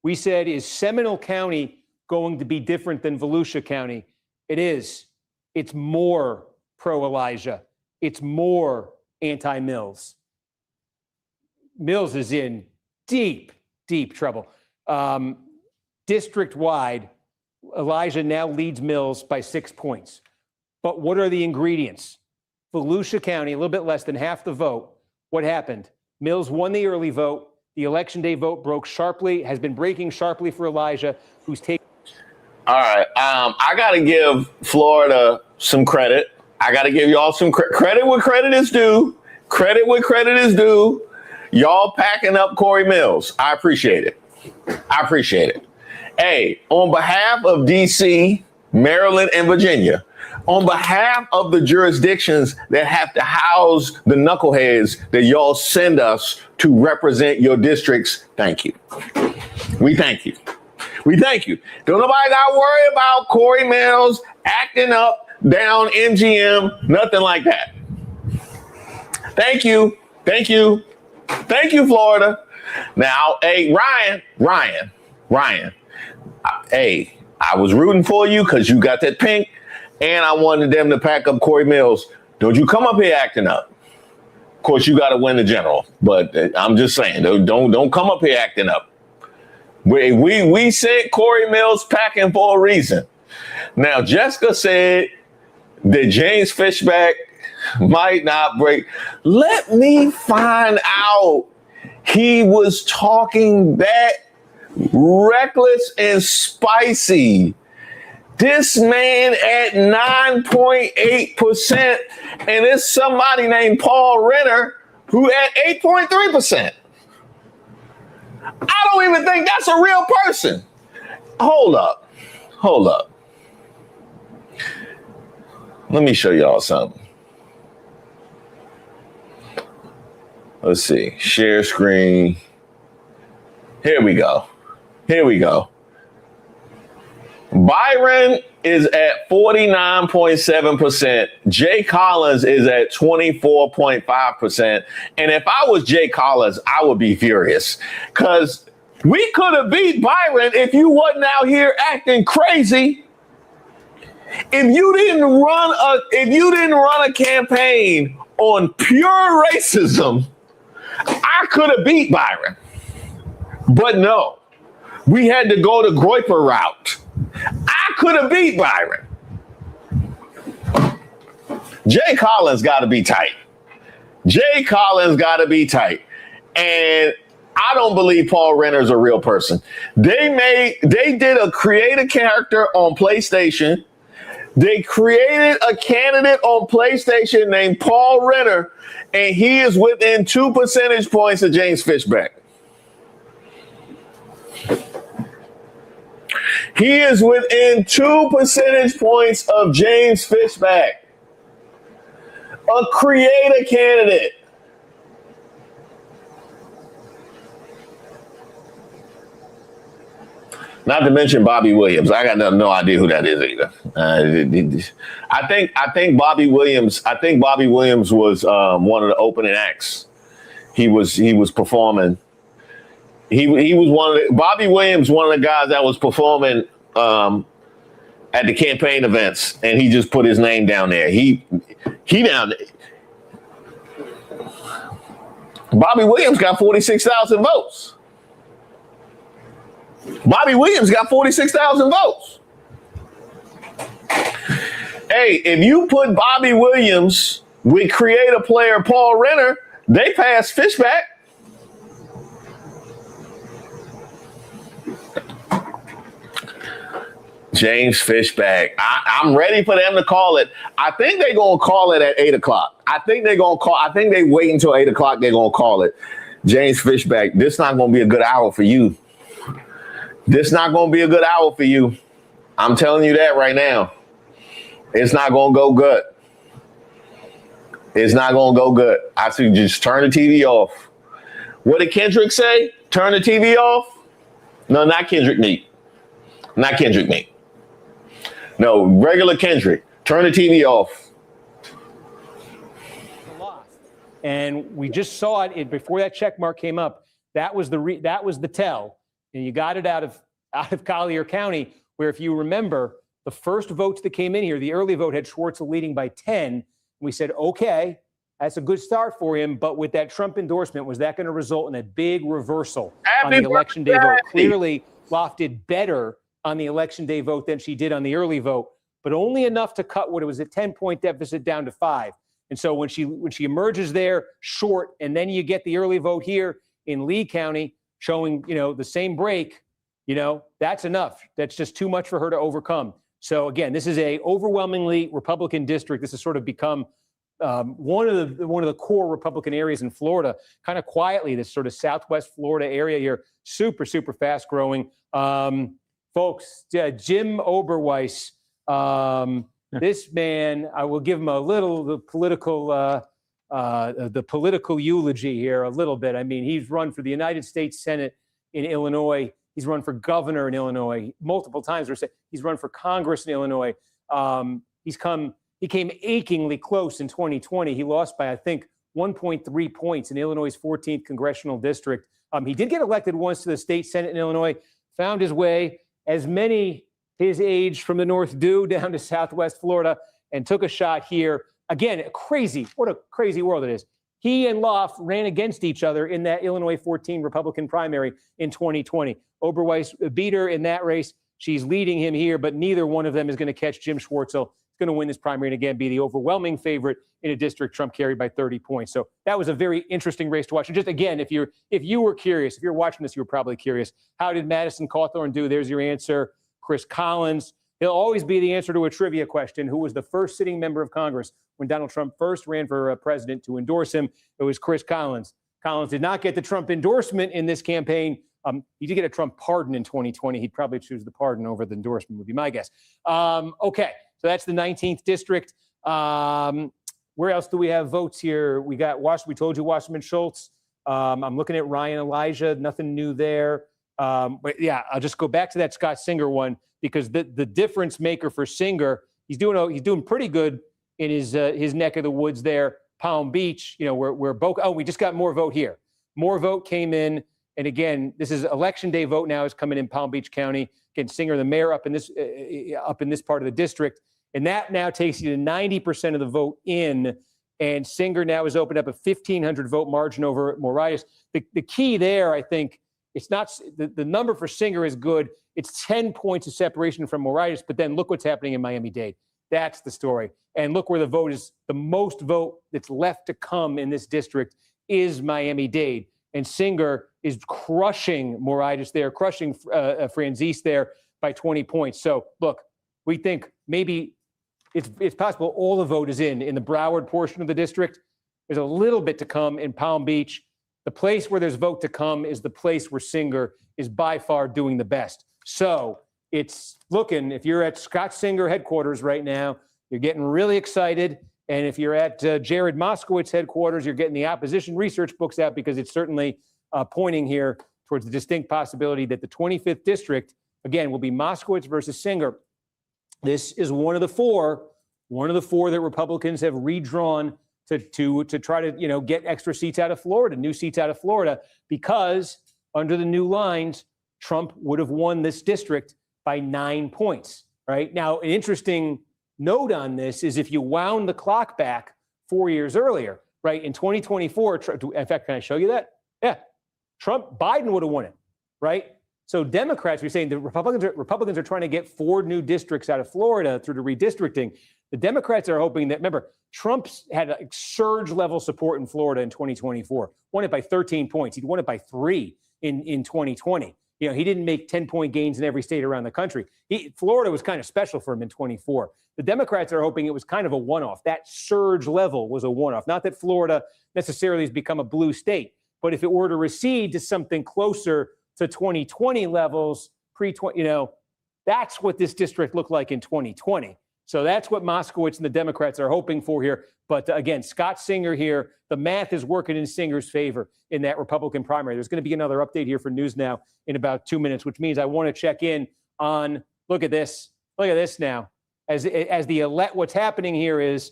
S3: We said, is Seminole County going to be different than Volusia County? It is. It's more pro-Elijah. It's more anti-Mills. Mills is in deep trouble. District-wide, Elijah now leads Mills by 6 points. But what are the ingredients? Volusia County, a little bit less than half the vote. What happened? Mills won the early vote. The election day vote has been breaking sharply for Elijah, who's taking.
S2: All right. I got to give Florida some credit. I got to give y'all some credit where credit is due. Credit where credit is due. Y'all packing up Corey Mills. I appreciate it. Hey, on behalf of D.C., Maryland, and Virginia, on behalf of the jurisdictions that have to house the knuckleheads that y'all send us to represent your districts, thank you. We thank you. Don't nobody got to worry about Corey Mills acting up down MGM, nothing like that. Thank you, Florida. Now, hey, Ryan, hey, I was rooting for you because you got that pink, and I wanted them to pack up Corey Mills. Don't you come up here acting up. Of course, you got to win the general, but I'm just saying, don't come up here acting up. We sent Corey Mills packing for a reason. Now, Jessica said that James Fishback might not break. Let me find out. He was talking that reckless and spicy. This man at 9.8%, and it's somebody named Paul Renner who at 8.3%. I don't even think that's a real person. Hold up. Let me show y'all something. Let's see. Share screen. Here we go. Byron is at 49.7%. Jay Collins is at 24.5%. And if I was Jay Collins, I would be furious because we could have beat Byron if you wasn't out here acting crazy. If you didn't run a campaign on pure racism, I could have beat Byron. But no, we had to go the Groyper route. I could have beat Byron. Jay Collins got to be tight. Jay Collins got to be tight. And I don't believe Paul Renner's a real person. They did create a character on PlayStation. They created a candidate on PlayStation named Paul Renner, and he is within 2 percentage points of James Fishback. He is within 2 percentage points of James Fishback. A creator candidate. Not to mention Bobby Williams. I got no idea who that is either. I think Bobby Williams. I think Bobby Williams was one of the opening acts. He was performing. He was Bobby Williams, one of the guys that was performing at the campaign events, and he just put his name down there. He down there. Bobby Williams got 46,000 votes. Bobby Williams got 46,000 votes. Hey, if you put Bobby Williams with creator player Paul Renner, they pass Fishback. James Fishback. I'm ready for them to call it. I think they're going to call it at 8 o'clock. I think they wait until 8 o'clock. They're going to call it. James Fishback, this not going to be a good hour for you. This not going to be a good hour for you. I'm telling you that right now. It's not going to go good. It's not going to go good. I say just turn the TV off. What did Kendrick say? Turn the TV off? No, not Kendrick Meek. Not Kendrick Meek. No, regular Kendrick. Turn the TV off.
S3: And we just saw it before that check mark came up. That was the tell. And you got it out of Collier County, where if you remember, the first votes that came in here, the early vote had Schwartzel leading by 10. We said, okay, that's a good start for him. But with that Trump endorsement, was that going to result in a big reversal on the election day vote? Clearly, Loft did better on the election day vote than she did on the early vote, but only enough to cut what it was a 10-point deficit down to 5. And so when she emerges there short, and then you get the early vote here in Lee County showing, the same break, that's enough. That's just too much for her to overcome. So again, this is a overwhelmingly Republican district. This has sort of become one of the core Republican areas in Florida, kind of quietly, this sort of Southwest Florida area here, super, super fast growing. Folks, Jim Oberweis, this man, I will give him the political eulogy here a little bit. I mean, he's run for the United States Senate in Illinois. He's run for governor in Illinois multiple times. He's run for Congress in Illinois. He came achingly close in 2020. He lost by, I think, 1.3 points in Illinois' 14th congressional district. He did get elected once to the state Senate in Illinois, found his way, as many his age from the North do, down to Southwest Florida, and took a shot here. Again, what a crazy world it is. He and Loft ran against each other in that Illinois 14 Republican primary in 2020. Oberweis beat her in that race. She's leading him here, but neither one of them is going to catch Jim Schwartzel. He's going to win this primary and again be the overwhelming favorite in a district Trump carried by 30 points. So that was a very interesting race to watch. And just again, if you were curious, if you're watching this, you were probably curious. How did Madison Cawthorn do? There's your answer. Chris Collins. He'll always be the answer to a trivia question. Who was the first sitting member of Congress when Donald Trump first ran for president to endorse him? It was Chris Collins. Collins did not get the Trump endorsement in this campaign. He did get a Trump pardon in 2020. He'd probably choose the pardon over the endorsement, would be my guess. Okay, so that's the 19th district. Where else do we have votes here? We got Washington. We told you Wasserman Schultz. I'm looking at Ryan Elijah. Nothing new there. But yeah, I'll just go back to that Scott Singer one because the difference maker for Singer, he's doing pretty good in his neck of the woods there, Palm Beach. You know, where Boca. Oh, we just got more vote here. More vote came in, and again, this is election day vote now is coming in Palm Beach County. Again, Singer, the mayor, up in this part of the district, and that now takes you to 90% of the vote in. And Singer now has opened up a 1,500 vote margin over Morias. The key there, I think, it's not the number for Singer is good. It's 10 points of separation from Morias, but then look what's happening in Miami-Dade. That's the story. And look where the vote is. The most vote that's left to come in this district is Miami-Dade. And Singer is crushing Morias there, crushing Franzese there by 20 points. So look, we think maybe it's possible all the vote is in the Broward portion of the district. There's a little bit to come in Palm Beach. The place where there's vote to come is the place where Singer is by far doing the best. So it's looking, if you're at Scott Singer headquarters right now, you're getting really excited. And if you're at Jared Moskowitz headquarters, you're getting the opposition research books out because it's certainly pointing here towards the distinct possibility that the 25th district, again, will be Moskowitz versus Singer. This is one of the four that Republicans have redrawn to try to, get extra seats out of Florida, new seats out of Florida, because under the new lines, Trump would have won this district by 9 points, right? Now, an interesting note on this is if you wound the clock back 4 years earlier, right, in 2024, in fact, can I show you that? Yeah, Biden would have won it, right? So Democrats, we're saying the Republicans are trying to get 4 new districts out of Florida through the redistricting. The Democrats are hoping that, remember, Trump's had a surge level support in Florida in 2024, won it by 13 points. He'd won it by 3 in 2020. He didn't make 10-point gains in every state around the country. Florida was kind of special for him in 24. The Democrats are hoping it was kind of a one-off. That surge level was a one-off. Not that Florida necessarily has become a blue state, but if it were to recede to something closer to 2020 levels, that's what this district looked like in 2020. So that's what Moskowitz and the Democrats are hoping for here. But again, Scott Singer here, the math is working in Singer's favor in that Republican primary. There's going to be another update here for News Now in about 2 minutes, which means I want to check in on, look at this now. What's happening here is,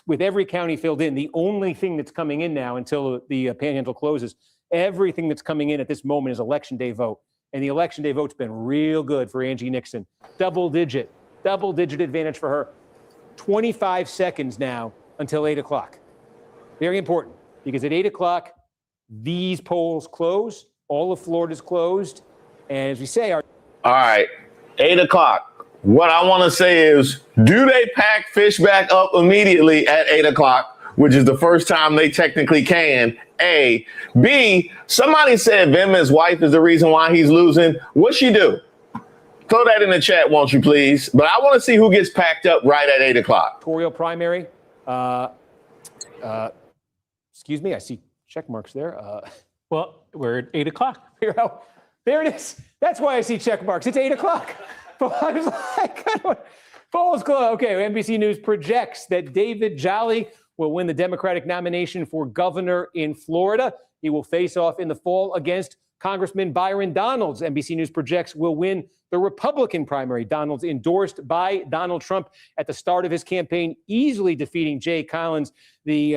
S3: with every county filled in, the only thing that's coming in now until the panhandle closes, everything that's coming in at this moment is election day vote. And the election day vote's been real good for Angie Nixon. Double digit advantage for her. 25 seconds now until 8 o'clock. Very important, because at 8 o'clock, these polls close. All of Florida's closed. And as we say, all
S2: right, 8 o'clock. What I want to say is, do they pack Fish back up immediately at 8 o'clock, which is the first time they technically can? A. B, somebody said Vindman's wife is the reason why he's losing. What'd she do? Throw that in the chat, won't you, please? But I want to see who gets packed up right at 8 o'clock.
S3: Electoral primary. Excuse me, I see check marks there.
S5: Well, we're at 8 o'clock.
S3: There it is. That's why I see check marks. It's 8 o'clock. But I was like, polls close. Okay, NBC News projects that David Jolly will win the Democratic nomination for governor in Florida. He will face off in the fall against Congressman Byron Donalds. NBC News projects will win the Republican primary. Donalds, endorsed by Donald Trump at the start of his campaign, easily defeating Jay Collins, the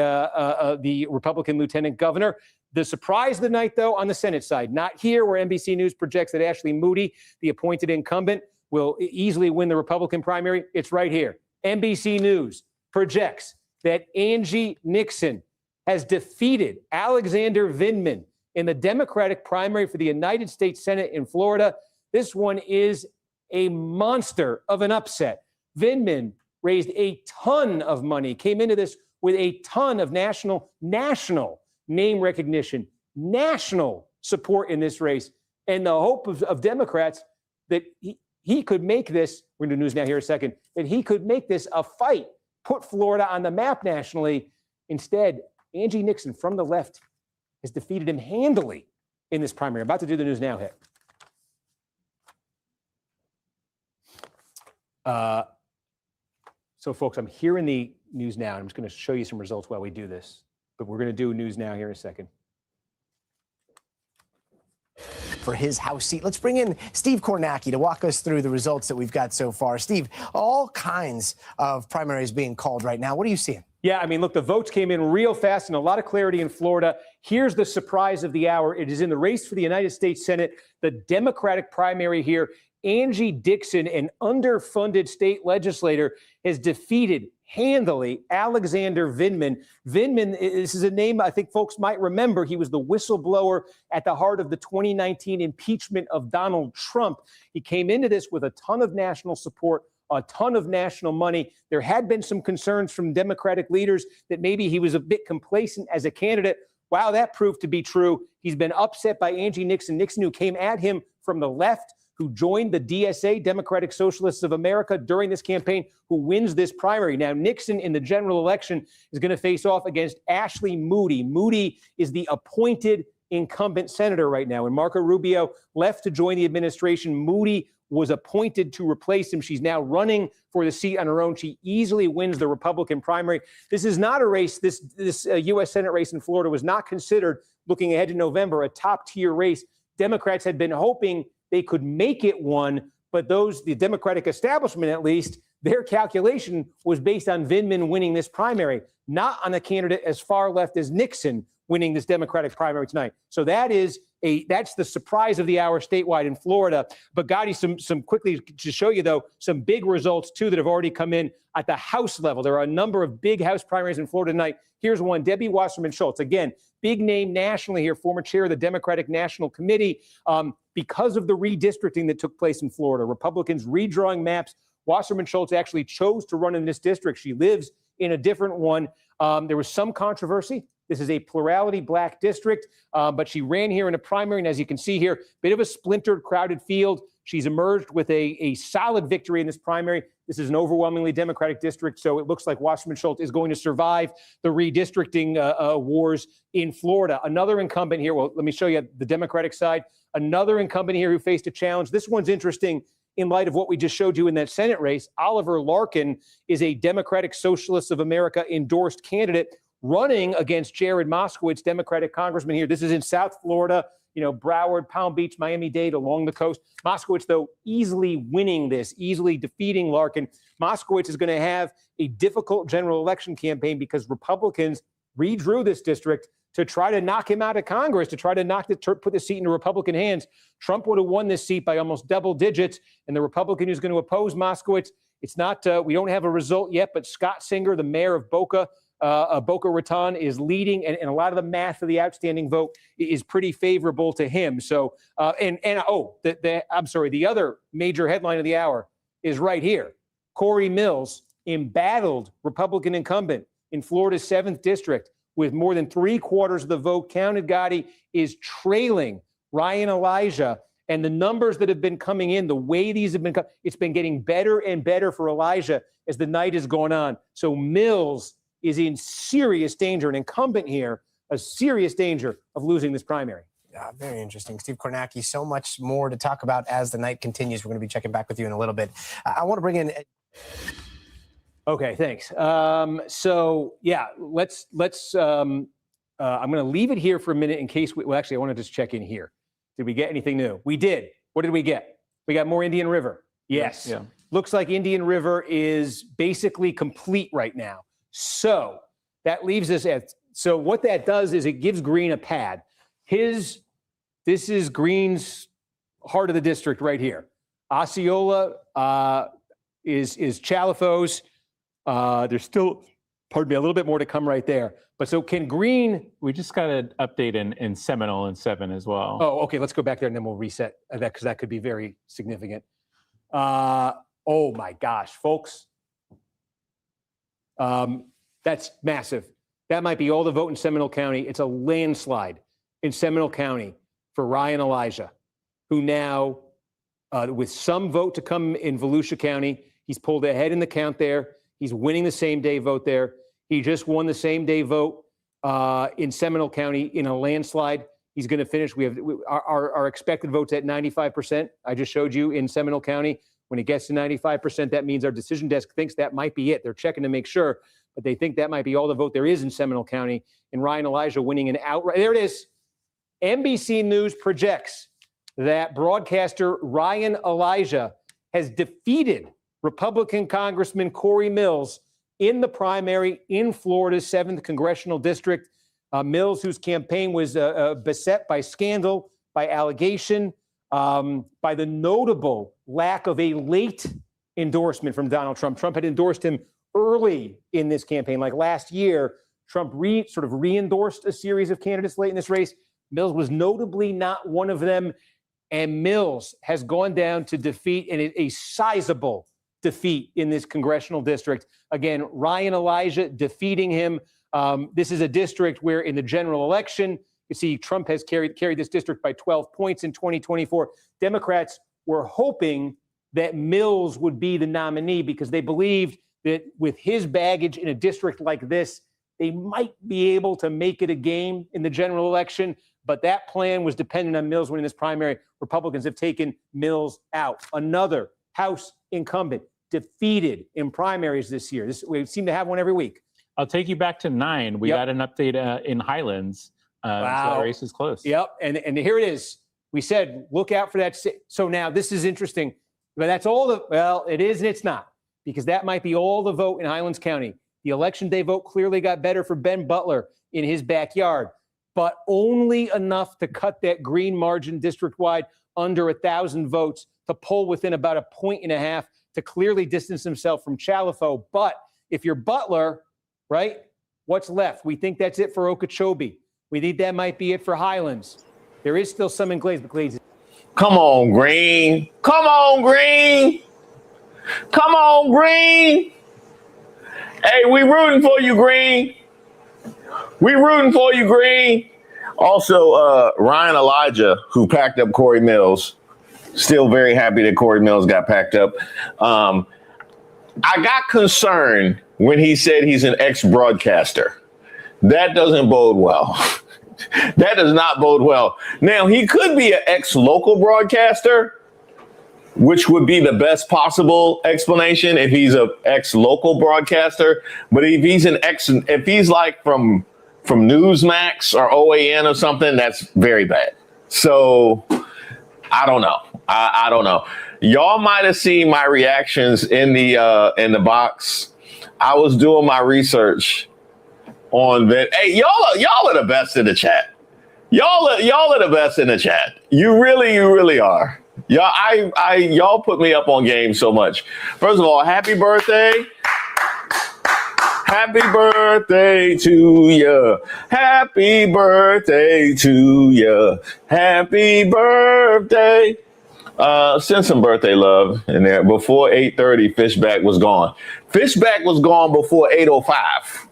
S3: Republican lieutenant governor. The surprise of the night, though, on the Senate side, not here, where NBC News projects that Ashley Moody, the appointed incumbent, will easily win the Republican primary. It's right here. NBC News projects that Angie Nixon has defeated Alexander Vindman in the Democratic primary for the United States Senate in Florida. This one is a monster of an upset. Vindman raised a ton of money, came into this with a ton of national name recognition, national support in this race, and the hope of Democrats that he could make this, we're going to do News Now here in a second, that he could make this a fight, put Florida on the map nationally. Instead, Angie Nixon from the left has defeated him handily in this primary. I'm about to do the News Now hit. So, folks, I'm here in the News Now, and I'm just going to show you some results while we do this. But we're going to do News Now here in a second.
S6: for his House seat. Let's bring in Steve Kornacki to walk us through the results that we've got so far. Steve, all kinds of primaries being called right now. What are you seeing?
S3: Yeah, I mean, look, the votes came in real fast and a lot of clarity in Florida. Here's the surprise of the hour. It is in the race for the United States Senate, the Democratic primary here. Angie Dixon, an underfunded state legislator, has defeated handily Alexander Vindman. Vindman, this is a name I think folks might remember. He was the whistleblower at the heart of the 2019 impeachment of Donald Trump. He came into this with a ton of national support, a ton of national money. There had been some concerns from Democratic leaders that maybe he was a bit complacent as a candidate. Wow, that proved to be true. He's been upset by Angie Nixon, who came at him from the left, who joined the DSA, Democratic Socialists of America, during this campaign, who wins this primary. Now, Nixon in the general election is going to face off against Ashley Moody. Moody is the appointed incumbent senator right now. And Marco Rubio left to join the administration. Moody was appointed to replace him. She's now running for the seat on her own. She easily wins the Republican primary. This is not a race. This U.S. Senate race in Florida was not considered, looking ahead to November, a top-tier race. Democrats had been hoping they could make it one, but the Democratic establishment at least, their calculation was based on Vindman winning this primary, not on a candidate as far left as Nixon winning this Democratic primary tonight. So that's the surprise of the hour statewide in Florida. But Gotti, some quickly to show you, though, some big results, too, that have already come in at the House level. There are a number of big House primaries in Florida tonight. Here's one, Debbie Wasserman Schultz. Again, big name nationally here, former chair of the Democratic National Committee. Because of the redistricting that took place in Florida, Republicans redrawing maps, Wasserman Schultz actually chose to run in this district. She lives in a different one. There was some controversy. This is a plurality black district, but she ran here in a primary, and as you can see here, bit of a splintered, crowded field. She's emerged with a solid victory in this primary. This is an overwhelmingly Democratic district, so it looks like Wasserman Schultz is going to survive the redistricting wars in Florida. Another incumbent here, well, let me show you the Democratic side. Another incumbent here who faced a challenge. This one's interesting in light of what we just showed you in that Senate race. Oliver Larkin is a Democratic Socialists of America endorsed candidate running against Jared Moskowitz, Democratic congressman here. This is in South Florida, Broward, Palm Beach, Miami-Dade, along the coast. Moskowitz, though, easily winning this, easily defeating Larkin. Moskowitz is going to have a difficult general election campaign because Republicans redrew this district to try to knock him out of Congress, to try to put the seat into Republican hands. Trump would have won this seat by almost double digits, and the Republican who's going to oppose Moskowitz, it's not, we don't have a result yet, but Scott Singer, the mayor of Boca Raton, is leading, and a lot of the math of the outstanding vote is pretty favorable to him. So, the other major headline of the hour is right here. Corey Mills, embattled Republican incumbent in Florida's 7th district, with more than 3/4 of the vote counted, Gotti, is trailing Ryan Elijah. And the numbers that have been coming in, the way these have been, it's been getting better and better for Elijah as the night has gone on. So Mills is in serious danger, an incumbent here, a serious danger of losing this primary.
S6: Yeah, very interesting. Steve Kornacki, so much more to talk about as the night continues. We're going to be checking back with you in a little bit. I want to bring in...
S3: Okay, thanks. So yeah, let's. I'm going to leave it here for a minute in case I want to just check in here. Did we get anything new? We did. What did we get? We got more Indian River. Yes. Yeah. Looks like Indian River is basically complete right now. So that leaves us at. So what that does is it gives Green a pad. This is Green's heart of the district right here. Osceola is Chalafo's. There's still, pardon me, a little bit more to come right there. But so can Green...
S5: We just got an update in Seminole and 7 as well.
S3: Oh, okay. Let's go back there and then we'll reset that because that could be very significant. Oh my gosh, folks. That's massive. That might be all the vote in Seminole County. It's a landslide in Seminole County for Ryan Elijah, who now, with some vote to come in Volusia County, he's pulled ahead in the count there. He's winning the same day vote there. He just won the same day vote in Seminole County in a landslide. He's going to finish. Our expected votes at 95%. I just showed you in Seminole County. When it gets to 95%, that means our decision desk thinks that might be it. They're checking to make sure, but they think that might be all the vote there is in Seminole County. And Ryan Elijah winning an outright. There it is. NBC News projects that broadcaster Ryan Elijah has defeated Republican Congressman Corey Mills in the primary in Florida's 7th Congressional District. Mills, whose campaign was beset by scandal, by allegation, by the notable lack of a late endorsement from Donald Trump. Trump had endorsed him early in this campaign, like last year. Trump sort of re-endorsed a series of candidates late in this race. Mills was notably not one of them. And Mills has gone down to defeat, and a sizable defeat in this congressional district. Again, Ryan Elijah defeating him. This is a district where in the general election, you see Trump has carried this district by 12 points in 2024. Democrats were hoping that Mills would be the nominee because they believed that with his baggage in a district like this, they might be able to make it a game in the general election. But that plan was dependent on Mills winning this primary. Republicans have taken Mills out. Another House incumbent defeated in primaries this year. We seem to have one every week.
S5: I'll take you back to 9. We got an update in Highlands.
S3: Wow.
S5: So that race is close.
S3: Yep. And here it is. We said, look out for that. So now this is interesting. But that's all it is and it's not. Because that might be all the vote in Highlands County. The election day vote clearly got better for Ben Butler in his backyard, but only enough to cut that green margin district-wide under 1,000 votes to pull within about 1.5 points to clearly distance himself from Chalifo. But if you're Butler, right, what's left? We think that's it for Okeechobee. We think that might be it for Highlands. There is still some in Glades, but Glades.
S2: Come on, Green. Come on, Green. Come on, Green. Hey, we rooting for you, Green. We rooting for you, Green. Also, Ryan Elijah, who packed up Corey Mills, still very happy that Corey Mills got packed up. I got concerned when he said he's an ex-broadcaster. That doesn't bode well. That does not bode well. Now, he could be an ex-local broadcaster, which would be the best possible explanation if he's an ex-local broadcaster. But if he's like from Newsmax or OAN or something, that's very bad. So I don't know. I don't know. Y'all might have seen my reactions in the box. I was doing my research on that. Hey, y'all are the best in the chat. Y'all are the best in the chat. You really are. Y'all put me up on game so much. First of all, happy birthday. Happy birthday to you. Happy birthday to you. Happy birthday. Send some birthday love in there. Before 8:30, Fishback was gone. Fishback was gone before 8:05.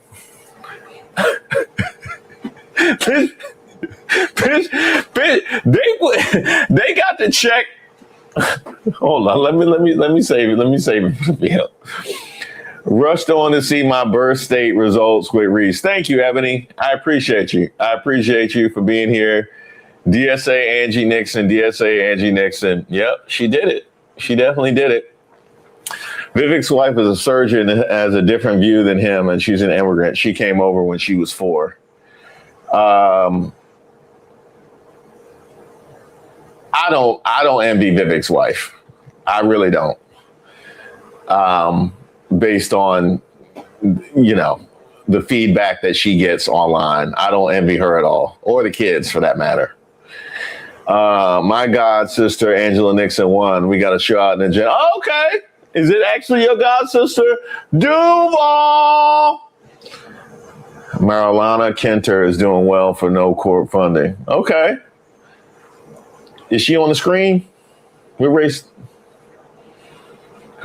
S2: They got to check. Hold on, let me save it. Let me save it for the Rushed on to see my birth state results with Reese. Thank you, Ebony. I appreciate you. I appreciate you for being here. DSA Angie Nixon, DSA Angie Nixon. Yep, she did it. She definitely did it. Vivek's wife is a surgeon, has a different view than him, and she's an immigrant. She came over when she was 4. I don't envy Vivek's wife. I really don't. Based on, the feedback that she gets online, I don't envy her at all, or the kids for that matter. My god sister Angela Nixon won. We got a show out in the gym. Oh, okay. Is it actually your god sister? Duval. Marilana Kenter is doing well for no court funding. Okay. Is she on the screen? Who's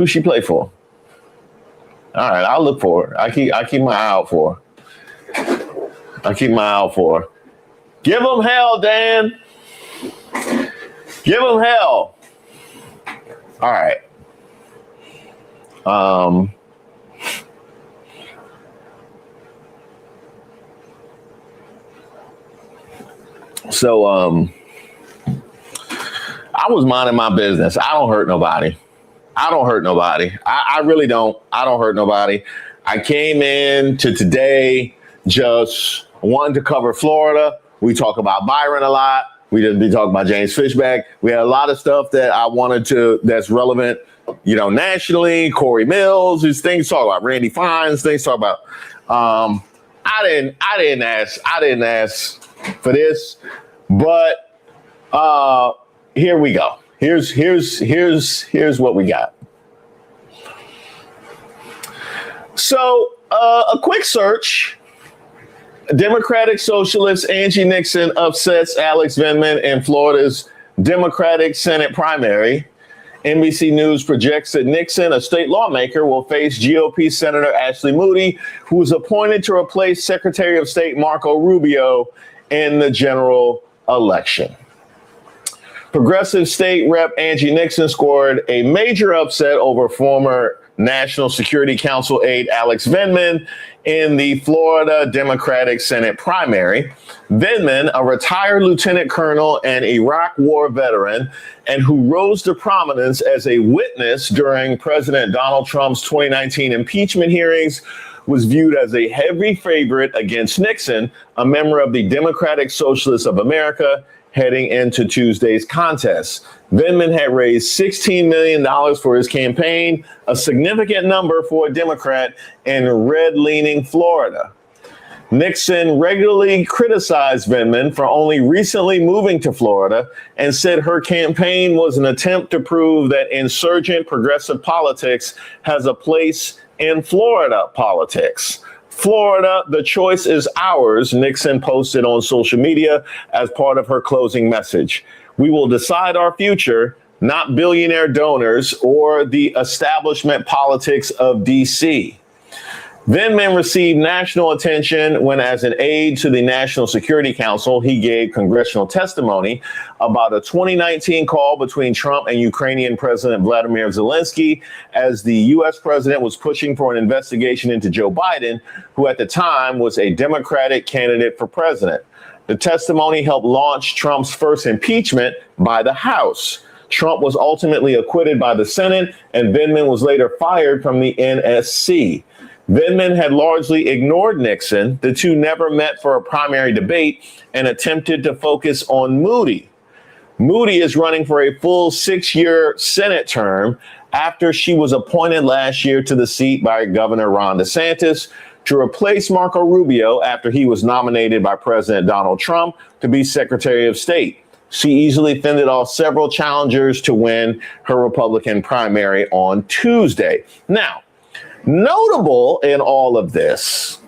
S2: she play for? All right, I'll look for her. I keep my eye out for her. Give them hell, Dan. Give them hell. All right. So I was minding my business. I don't hurt nobody. I really don't. I don't hurt nobody. I came in to today just wanting to cover Florida. We talk about Byron a lot. We just be talking about James Fishback. We had a lot of stuff that I wanted that's relevant, nationally. Corey Mills, these things talk about Randy Fines, things talk about. I didn't ask for this, but here we go. Here's what we got. So a quick search. Democratic Socialist Angie Nixon upsets Alex Vindman in Florida's Democratic Senate primary. NBC News projects that Nixon, a state lawmaker, will face GOP Senator Ashley Moody, who was appointed to replace Secretary of State Marco Rubio in the general election. Progressive State Rep Angie Nixon scored a major upset over former National Security Council aide Alex Vindman in the Florida Democratic Senate primary. Vindman, a retired lieutenant colonel and Iraq War veteran, and who rose to prominence as a witness during President Donald Trump's 2019 impeachment hearings, was viewed as a heavy favorite against Nixon, a member of the Democratic Socialists of America, heading into Tuesday's contest. Vindman had raised $16 million for his campaign, a significant number for a Democrat in red-leaning Florida. Nixon regularly criticized Vindman for only recently moving to Florida and said her campaign was an attempt to prove that insurgent progressive politics has a place in Florida politics. Florida, the choice is ours, Nixon posted on social media as part of her closing message. We will decide our future, not billionaire donors or the establishment politics of D.C. Vindman received national attention when, as an aide to the National Security Council, he gave congressional testimony about a 2019 call between Trump and Ukrainian President Vladimir Zelensky as the U.S. president was pushing for an investigation into Joe Biden, who at the time was a Democratic candidate for president. The testimony helped launch Trump's first impeachment by the House. Trump was ultimately acquitted by the Senate, and Vindman was later fired from the NSC. Vindman had largely ignored Nixon. The two never met for a primary debate and attempted to focus on Moody. Moody is running for a full 6-year Senate term after she was appointed last year to the seat by Governor Ron DeSantis to replace Marco Rubio after he was nominated by President Donald Trump to be Secretary of State. She easily fended off several challengers to win her Republican primary on Tuesday. Now, notable in all of this,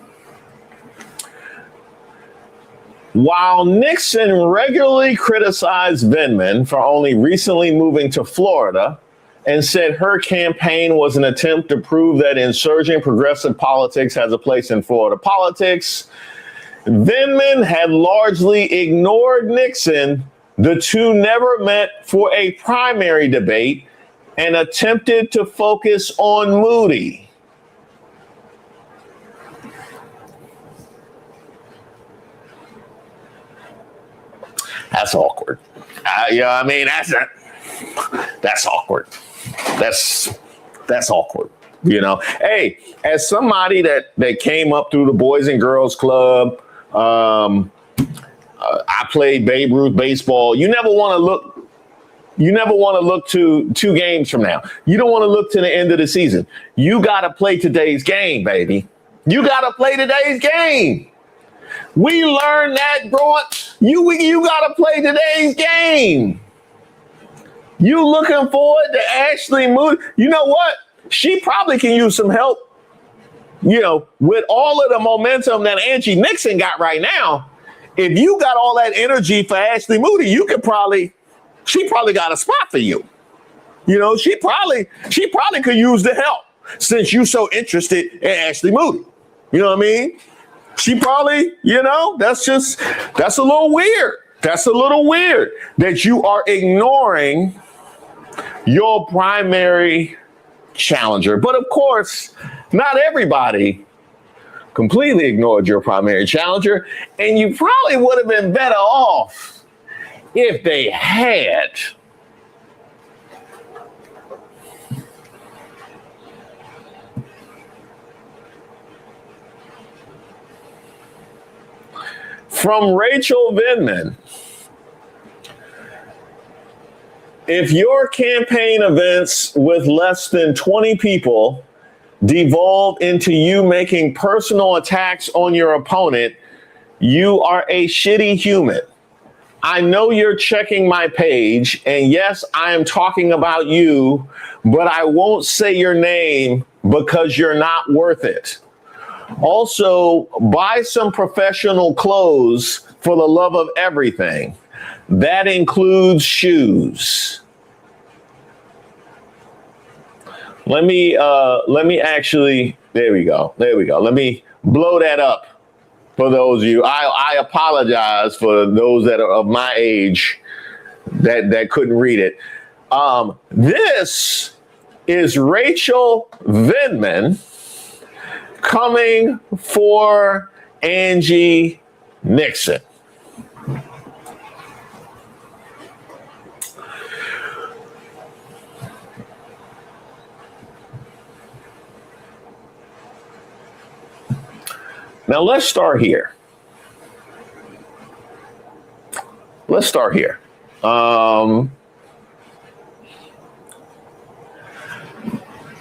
S2: while Nixon regularly criticized Vindman for only recently moving to Florida and said her campaign was an attempt to prove that insurgent progressive politics has a place in Florida politics, Vindman had largely ignored Nixon. The two never met for a primary debate and attempted to focus on Moody. That's awkward. That's awkward. That's awkward. Hey, as somebody that came up through the Boys and Girls Club, I played Babe Ruth baseball. You never want to look to 2 games from now. You don't want to look to the end of the season. You got to play today's game, baby. You got to play today's game. We learned that growing. You got to play today's game. You looking forward to Ashley Moody? You know what? She probably can use some help, with all of the momentum that Angie Nixon got right now. If you got all that energy for Ashley Moody, she probably got a spot for you. She probably could use the help since you're so interested in Ashley Moody. You know what I mean? She probably, that's a little weird. That's a little weird that you are ignoring your primary challenger. But of course, not everybody completely ignored your primary challenger, and you probably would have been better off if they had. From Rachel Vindman, If your campaign events with less than 20 people devolve into you making personal attacks on your opponent, you are a shitty human. I know you're checking my page, and yes, I am talking about you, but I won't say your name because you're not worth it. Also, buy some professional clothes for the love of everything. That includes shoes. Let me actually, there we go. Let me blow that up for those of you. I apologize for those that are of my age that couldn't read it. This is Rachel Vindman coming for Angie Nixon. Now let's start here.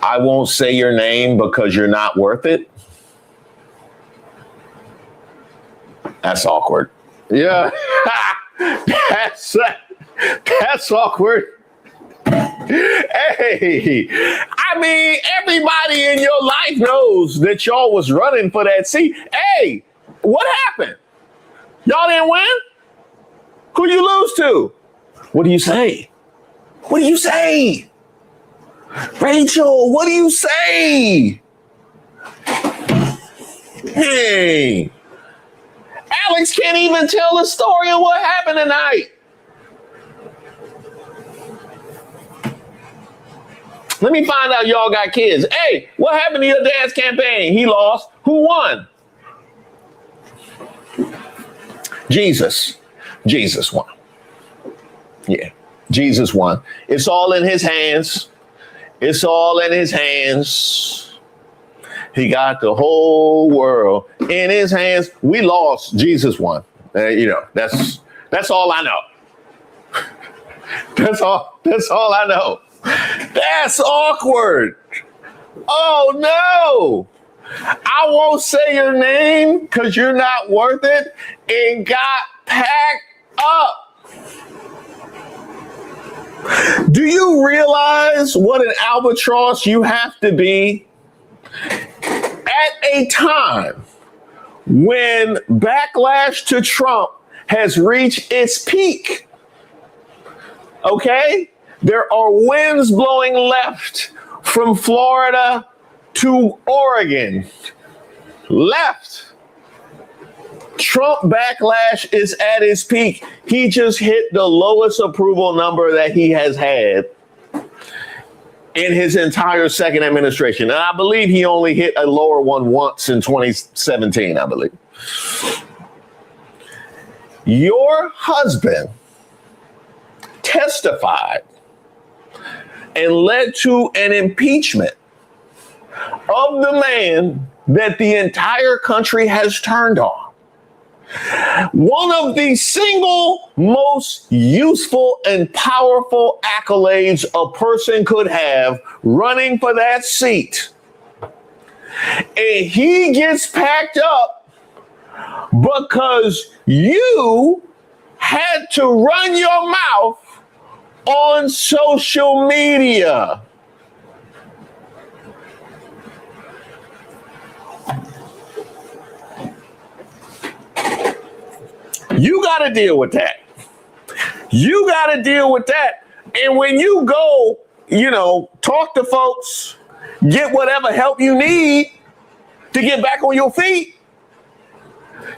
S2: I won't say your name because you're not worth it. That's awkward. Yeah, that's awkward. Hey, I mean, everybody in your life knows that y'all was running for that seat. Hey, what happened? Y'all didn't win? Who you lose to? What do you say? What do you say? Rachel, what do you say? Hey, Alex can't even tell the story of what happened tonight. Let me find out y'all got kids. Hey, what happened to your dad's campaign? He lost. Who won? Jesus. Jesus won. Yeah, Jesus won. It's all in his hands. It's all in his hands. He got the whole world in his hands. We lost. Jesus won. That's all I know. That's all I know. That's awkward. Oh no. I won't say your name because you're not worth it, and got packed up. Do you realize what an albatross you have to be at a time when backlash to Trump has reached its peak? Okay? There are winds blowing left from Florida to Oregon. Left. Trump backlash is at its peak. He just hit the lowest approval number that he has had in his entire second administration. And I believe he only hit a lower one once in 2017, I believe. Your husband testified and led to an impeachment of the man that the entire country has turned on. One of the single most useful and powerful accolades a person could have running for that seat. And he gets packed up because you had to run your mouth on social media. You got to deal with that. You got to deal with that. And when you go, talk to folks, get whatever help you need to get back on your feet,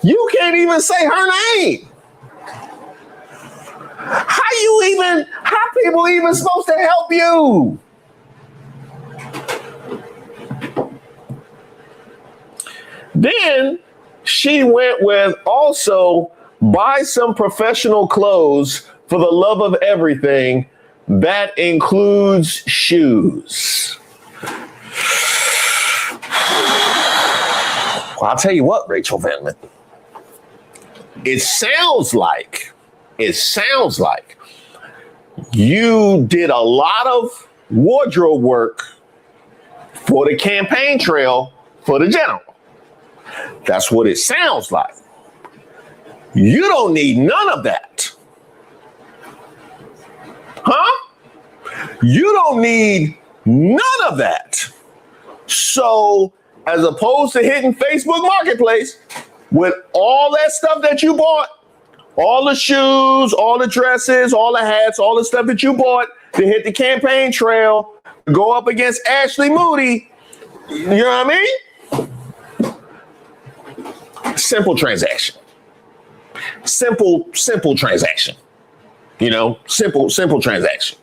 S2: you can't even say her name. How people even supposed to help you? Then she went with also buy some professional clothes for the love of everything. That includes shoes. Well, I'll tell you what, Rachel Vindman. It sounds like you did a lot of wardrobe work for the campaign trail for the general. That's what it sounds like. You don't need none of that. Huh? You don't need none of that. So, as opposed to hitting Facebook Marketplace with all that stuff that you bought, all the shoes, all the dresses, all the hats, all the stuff that you bought to hit the campaign trail, go up against Ashley Moody, you know what I mean? Simple transaction. Simple transaction. You know, simple transaction.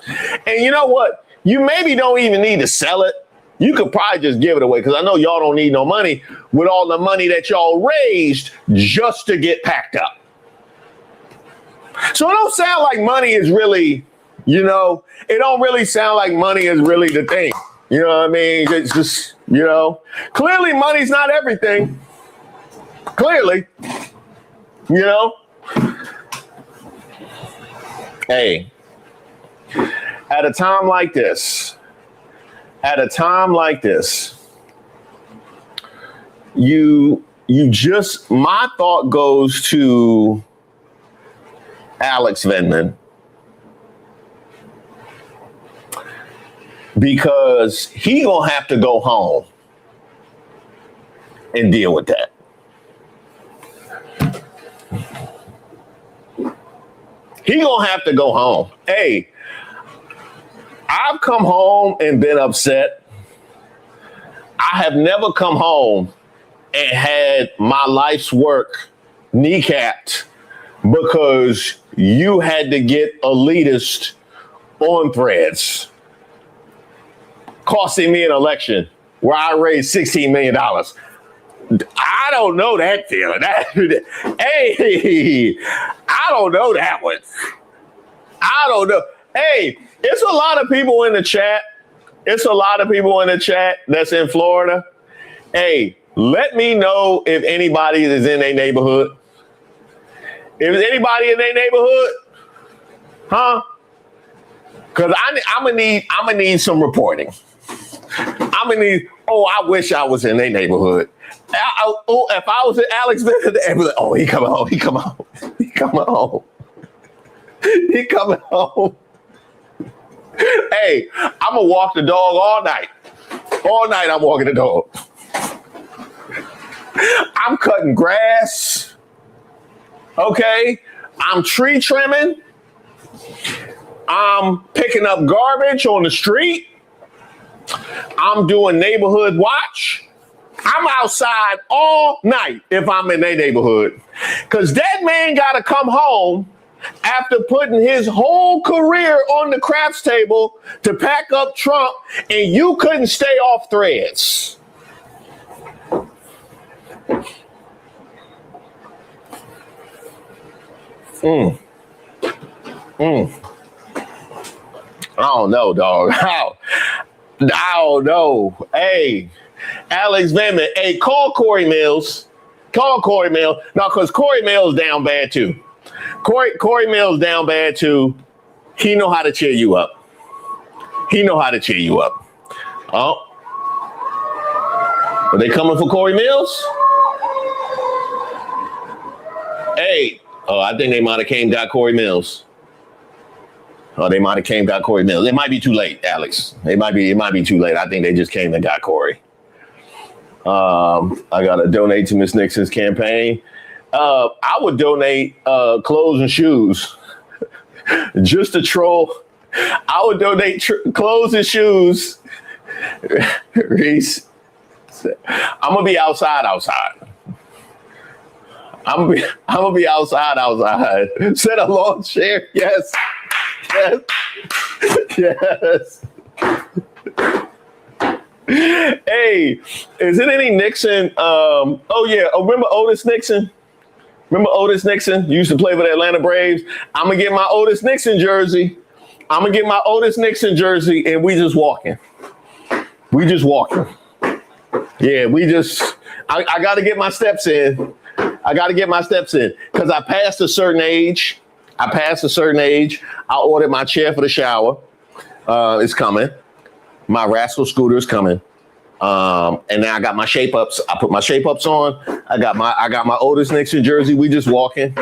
S2: And you know what? You maybe don't even need to sell it. You could probably just give it away, because I know y'all don't need no money with all the money that y'all raised just to get packed up. So it don't sound like money is really, you know, it don't really sound like money is really the thing. You know what I mean? It's just, you know, clearly money's not everything. Clearly, you know. Hey, at a time like this, you just, my thought goes to Alex Vindman, because he gonna have to go home and deal with that. He gonna have to go home. Hey, I've come home and been upset. I have never come home and had my life's work kneecapped because you had to get elitist on Threads, costing me an election where I raised $16 million. I don't know that feeling. Hey, I don't know that one. I don't know. Hey, it's a lot of people in the chat. It's a lot of people in the chat that's in Florida. Hey, let me know if anybody is in their neighborhood. If there's anybody in their neighborhood, huh? Because I'm gonna need some reporting. I'm gonna need. Oh, I wish I was in their neighborhood. If I was at Alex Vindman, they'd be like, oh, he coming home. He coming home. He coming home. He coming home. Hey, I'm gonna walk the dog all night. All night I'm walking the dog. I'm cutting grass. Okay. I'm tree trimming. I'm picking up garbage on the street. I'm doing neighborhood watch. I'm outside all night if I'm in their neighborhood. Because that man got to come home after putting his whole career on the craps table to pack up Trump, and you couldn't stay off Threads. I don't know, dog. I don't know. Hey, Alex Vindman. Hey, call Corey Mills. Call Corey Mills. No, because Corey Mills down bad too. Corey Mills down bad too. He know how to cheer you up. He know how to cheer you up. Oh. Are they coming for Corey Mills? Hey. Oh, I think they might have came got Corey Mills. Oh, they might have came got Corey Mills. It might be too late, Alex. It might be too late. I think they just came and got Corey. I gotta donate to Miss Nixon's campaign. I would donate clothes and shoes just to troll. I would donate clothes and shoes. Reese, I'm gonna be outside. I'm gonna be outside. Set a lawn chair. Yes. Hey, is it any Nixon? Oh yeah. Oh, remember Otis Nixon? Remember Otis Nixon? You used to play for the Atlanta Braves. I'm gonna get my Otis Nixon jersey. And we just walking. Yeah, I got to get my steps in. Because I passed a certain age. I passed a certain age. I ordered my chair for the shower. It's coming. My Rascal scooter is coming. And now I got my shape ups. I put my shape ups on. I got my Otis Nixon jersey. We just walking.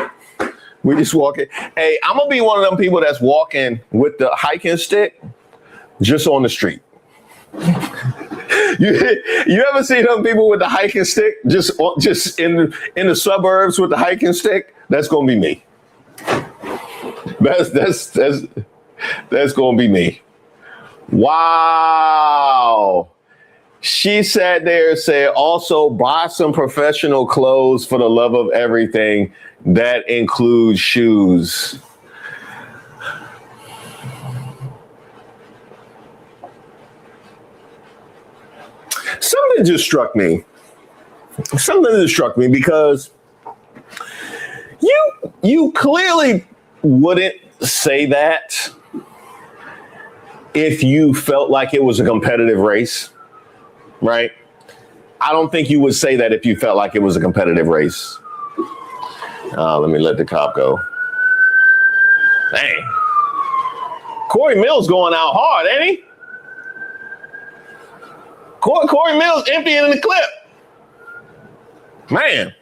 S2: Hey, I'm gonna be one of them people that's walking with the hiking stick just on the street. You ever see them people with the hiking stick just in the suburbs with the hiking stick? That's gonna be me. That's gonna be me. Wow. She sat there and said, also buy some professional clothes for the love of everything. That includes shoes. Something just struck me because you clearly wouldn't say that if you felt like it was a competitive race. Right? I don't think you would say that if you felt like it was a competitive race. Let me let the cop go. Dang. Corey Mills going out hard, ain't he? Corey Mills emptying in the clip. Man.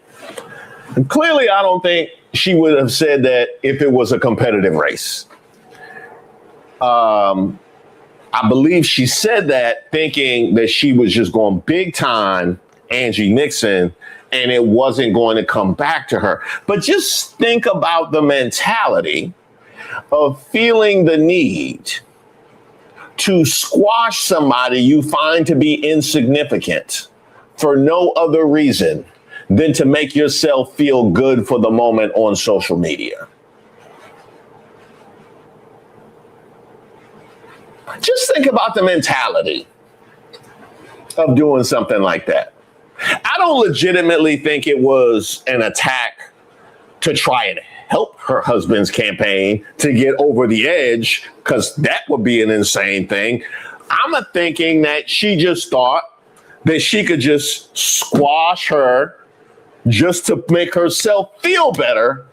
S2: And clearly, I don't think she would have said that if it was a competitive race. I believe she said that thinking that she was just going big time Angie Nixon and it wasn't going to come back to her. But just think about the mentality of feeling the need to squash somebody you find to be insignificant for no other reason than to make yourself feel good for the moment on social media. Just think about the mentality of doing something like that. I don't legitimately think it was an attack to try and help her husband's campaign to get over the edge, because that would be an insane thing. I'm thinking that she just thought that she could just squash her just to make herself feel better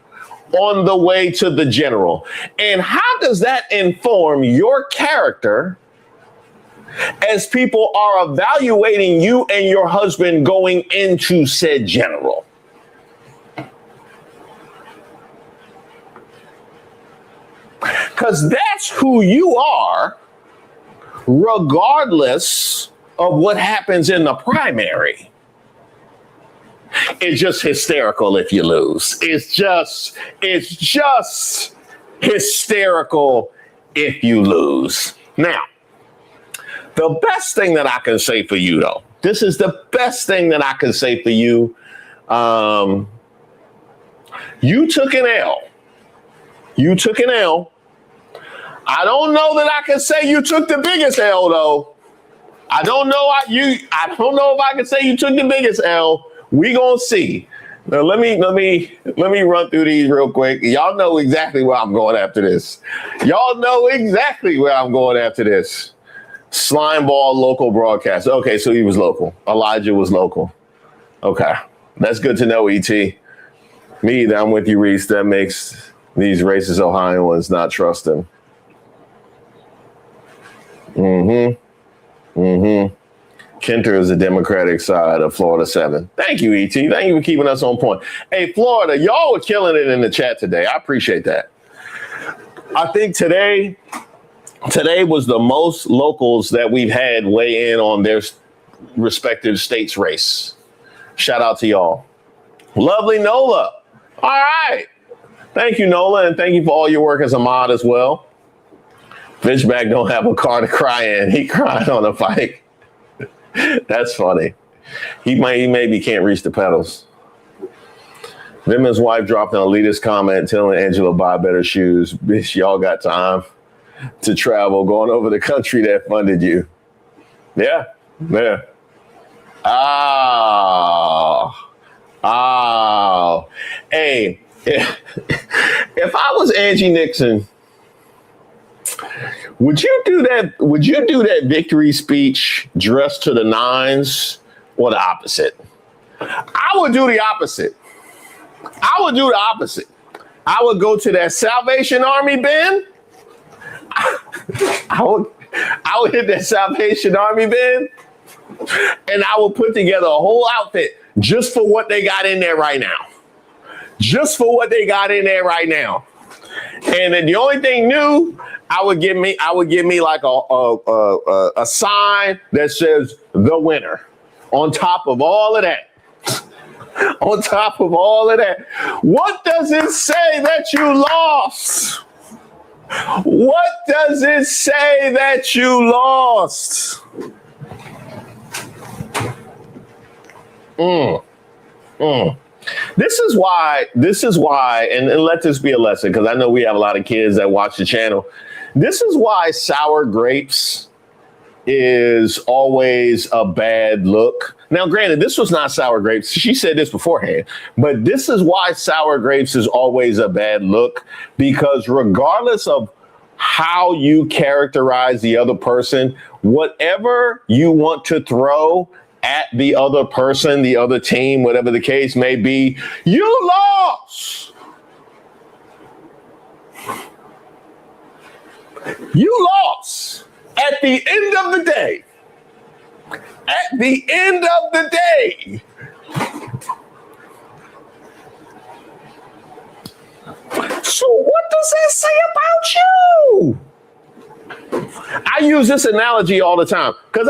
S2: on the way to the general. And how does that inform your character as people are evaluating you and your husband going into said general? Because that's who you are, regardless of what happens in the primary. It's just hysterical if you lose. It's just hysterical if you lose. Now, the best thing that I can say for you, though, this is the best thing that I can say for you. You took an L. I don't know that I can say you took the biggest L, though. I don't know if I can say you took the biggest L. We gonna see. Now let me run through these real quick. Y'all know exactly where I'm going after this. Slimeball local broadcast. Okay, so he was local. Elijah was local. Okay, that's good to know, ET. Me either. I'm with you, Reese. That makes these racist Ohioans not trust him. Kenter is the Democratic side of Florida 7. Thank you, ET. Thank you for keeping us on point. Hey, Florida, y'all were killing it in the chat today. I appreciate that. I think today was the most locals that we've had weigh in on their respective states' race. Shout out to y'all. Lovely Nola. All right. Thank you, Nola, and thank you for all your work as a mod as well. Fishback don't have a car to cry in. He cried on a bike. That's funny. He maybe can't reach the pedals. Vimmen's wife dropped an elitist comment telling Angela buy better shoes. Bitch, y'all got time to travel going over the country that funded you. Yeah. Oh. Hey, if I was Angie Nixon, would you do that victory speech dressed to the nines or the opposite? I would do the opposite. I would go to that Salvation Army bin. I would hit that Salvation Army bin, and I would put together a whole outfit just for what they got in there right now. Just for what they got in there right now. And then the only thing new, I would give me like a sign that says the winner on top of all of that. On top of all of that. What does it say that you lost? What does it say that you lost? This is why, and let this be a lesson, because I know we have a lot of kids that watch the channel. This is why sour grapes is always a bad look. Now, granted, this was not sour grapes. She said this beforehand, but this is why sour grapes is always a bad look, because regardless of how you characterize the other person, whatever you want to throw at the other person, the other team, whatever the case may be, you lost. You lost at the end of the day. At the end of the day. So what does that say about you? I use this analogy all the time because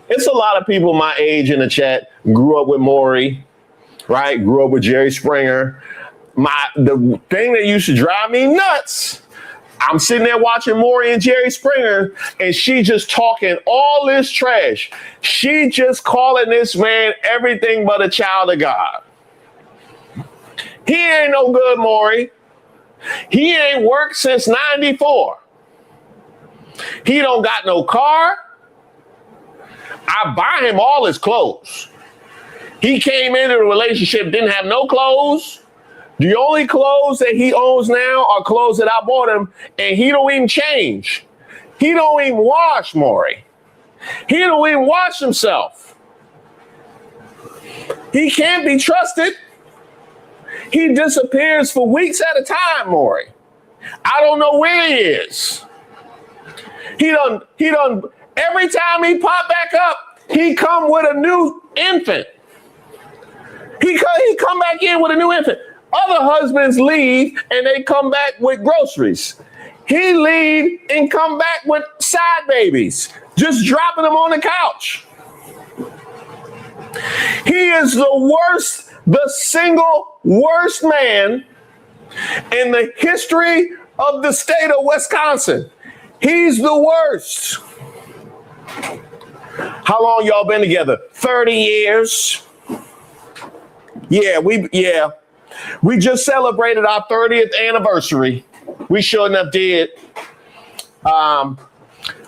S2: it's a lot of people my age in the chat grew up with Maury, right? Grew up with Jerry Springer. The thing that used to drive me nuts, I'm sitting there watching Maury and Jerry Springer, and she just talking all this trash. She just calling this man everything but a child of God. He ain't no good, Maury. He ain't worked since 94. He don't got no car. I buy him all his clothes. He came into the relationship, didn't have no clothes. The only clothes that he owns now are clothes that I bought him, and he don't even change. He don't even wash, Maury. He don't even wash himself. He can't be trusted. He disappears for weeks at a time, Maury. I don't know where he is. He done, every time he pop back up, he come with a new infant. He come back in with a new infant. Other husbands leave and they come back with groceries. He leave and come back with side babies, just dropping them on the couch. He is the worst, the single worst man in the history of the state of Wisconsin. He's the worst. How long y'all been together? 30 years. We just celebrated our 30th anniversary. We sure enough did. Our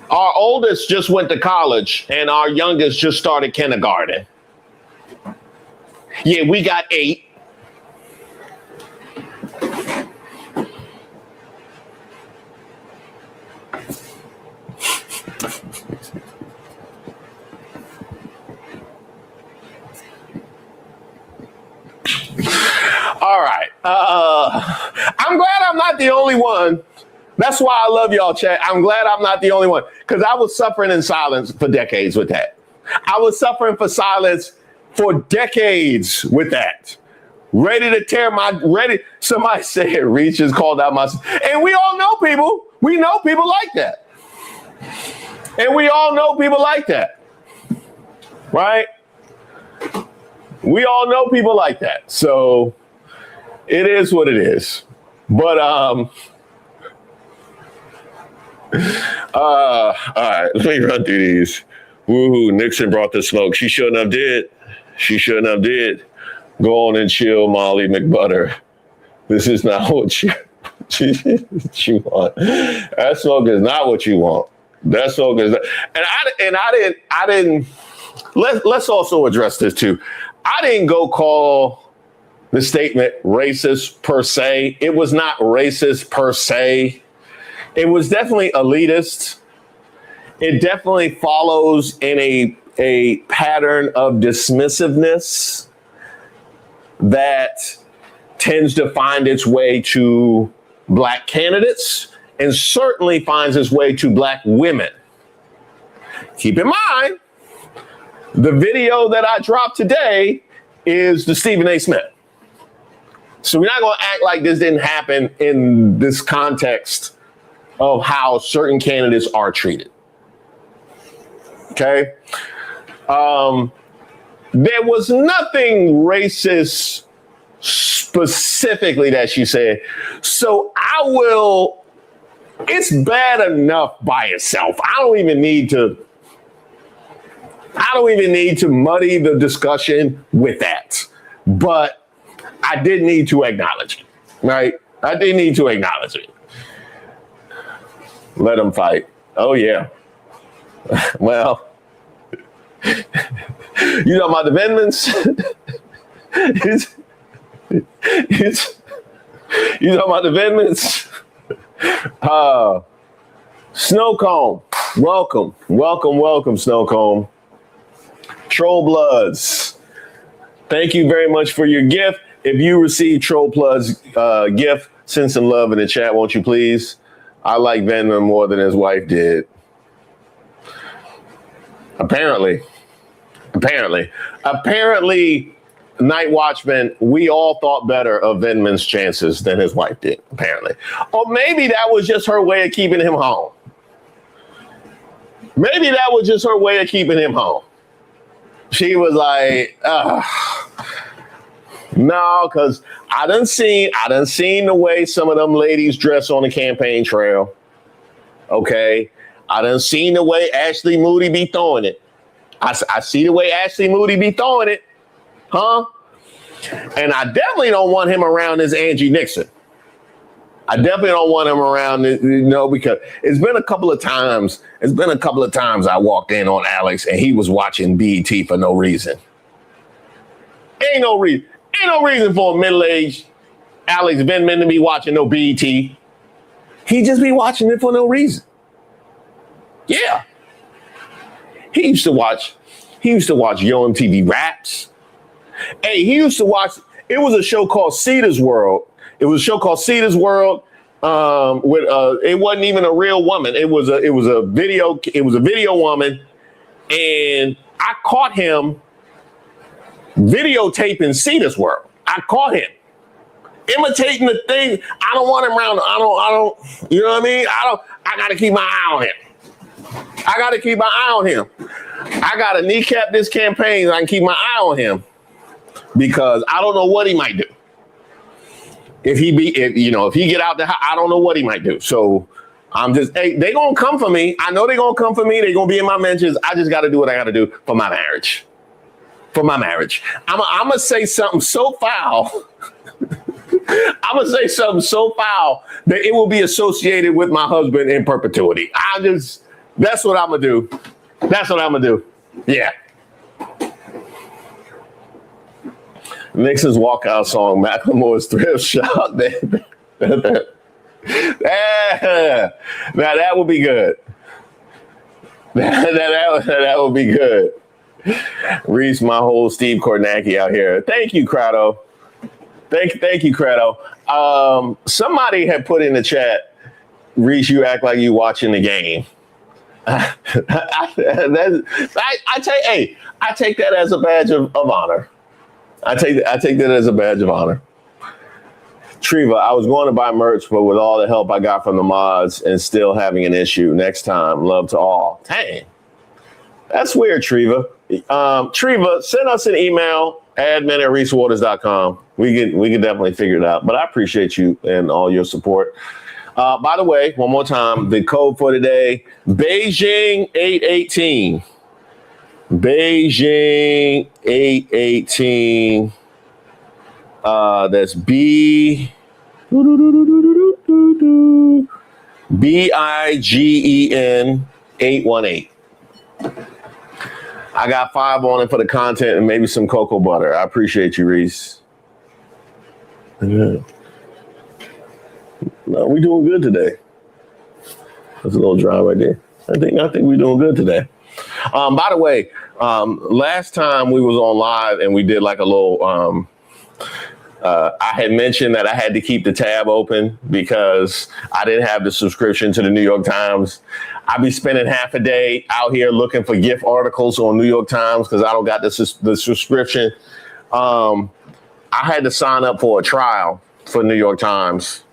S2: oldest just went to college and our youngest just started kindergarten. Yeah, we got 8. All right. I'm glad I'm not the only one. That's why I love y'all, chat. I'm glad I'm not the only one, because I was suffering in silence for decades with that. I was suffering for silence for decades with that. Ready to tear somebody said Reese just called out my, and we all know people. We know people like that. And we all know people like that. Right? We all know people like that. So it is what it is. But all right, let me run through these. Woohoo, Nixon brought the smoke. She shouldn't have did. She shouldn't have did. Go on and chill, Molly McButter. This is not what you want. That smoke is not what you want. That smoke is not. And I didn't. Let's also address this too. I didn't go call the statement racist per se. It was not racist per se. It was definitely elitist. It definitely follows in a pattern of dismissiveness that tends to find its way to black candidates and certainly finds its way to black women. Keep in mind, the video that I dropped today is the Stephen A. Smith. So we're not going to act like this didn't happen in this context of how certain candidates are treated. Okay? There was nothing racist specifically that she said. So it's bad enough by itself. I don't even need to muddy the discussion with that. But I did need to acknowledge it, right? I did need to acknowledge it. Let them fight. Oh, yeah. Well, you know about the Vindmans? You know about the Vindmans? Snowcomb, welcome, Snowcomb. Troll Bloods, thank you very much for your gift. If you receive Troll Bloods gift, send some love in the chat, won't you please? I like Venom more than his wife did. Apparently, Night Watchman, we all thought better of Venman's chances than his wife did, apparently. Or maybe that was just her way of keeping him home. She was like, no, because I done seen the way some of them ladies dress on the campaign trail. Okay. I done seen the way Ashley Moody be throwing it. I see the way Ashley Moody be throwing it. Huh? And I definitely don't want him around this Angie Nixon. I definitely don't want him around, because it's been a couple of times I walked in on Alex and he was watching BET for no reason. Ain't no reason for a middle-aged Alex Vindman to be watching no BET. He just be watching it for no reason. Yeah. He used to watch Yo MTV Raps. Hey, he used to watch, it was a show called Cedar's World. It wasn't even a real woman. It was a video woman. And I caught him videotaping Cedar's World. I caught him imitating the thing. I don't want him around. I don't, you know what I mean? I got to keep my eye on him. I got to kneecap this campaign so I can keep my eye on him because I don't know what he might do. If he get out there, I don't know what he might do. So I'm just, they gonna come for me. I know they gonna come for me. They gonna be in my mentions. I just got to do what I got to do for my marriage. I'm gonna say something so foul. That it will be associated with my husband in perpetuity. That's what I'm gonna do. Yeah. Nixon's walkout song, Macklemore's Thrift Shop. Now that would be good. That would be good. Reese, my whole Steve Kornacki out here. Thank you, Crado. Thank you, Crado. Somebody had put in the chat, Reese, you act like you watching the game. I take that as a badge of honor. I take that as a badge of honor. Treva, I was going to buy merch, but with all the help I got from the mods and still having an issue. Next time, love to all. Dang, that's weird, Treva. Treva, send us an email, admin@reesewaters.com. We can definitely figure it out. But I appreciate you and all your support. By the way, one more time, the code for today, Beijing 818. Beijing 818. That's BIGEN 818. I got 5 on it for the content and maybe some cocoa butter. I appreciate you, Reese. Yeah. No, we doing good today. That's a little dry right there. I think we're doing good today. By the way, last time we was on live and we did like a little I had mentioned that I had to keep the tab open because I didn't have the subscription to the New York Times. I'd be spending half a day out here looking for GIF articles on New York Times because I don't got the subscription. I had to sign up for a trial for New York Times.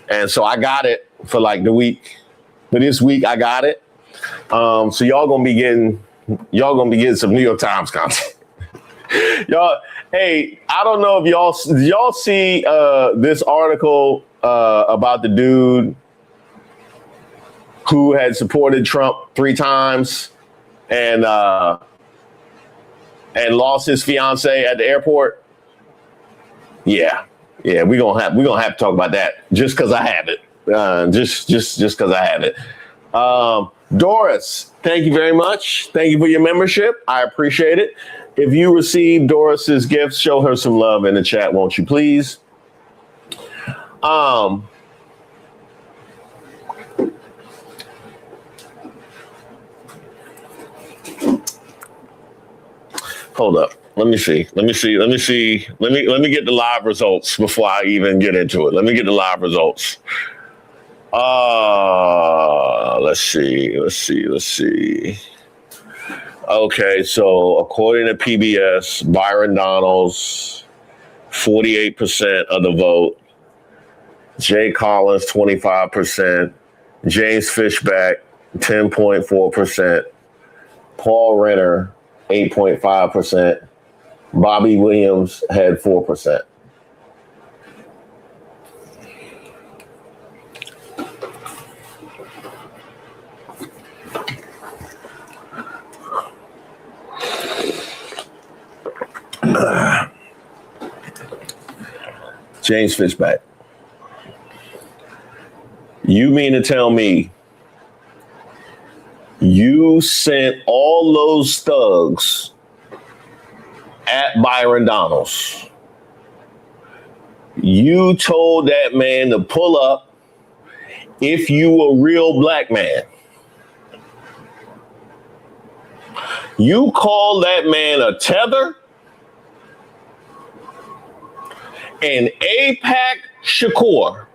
S2: And so I got it for like the week. For this week, I got it. So y'all gonna be getting some New York Times content. Y'all, hey, I don't know if y'all see this article about the dude who had supported Trump 3 times and lost his fiance at the airport. Yeah, we're gonna have to talk about that just because I have it. Just because I have it. Doris, thank you very much. Thank you for your membership. I appreciate it. If you receive Doris's gifts, show her some love in the chat, won't you please? Hold up. Let me see. Let me get the live results before I even get into it. Let me get the live results. Let's see. Okay, so according to PBS, Byron Donalds, 48% of the vote. Jay Collins, 25%. James Fishback, 10.4%. Paul Renner, 8.5%. Bobby Williams had 4%. James Fishback. You mean to tell me you sent all those thugs at Byron Donalds? You told that man to pull up if you a real black man. You called that man a tether, an AIPAC Shakur.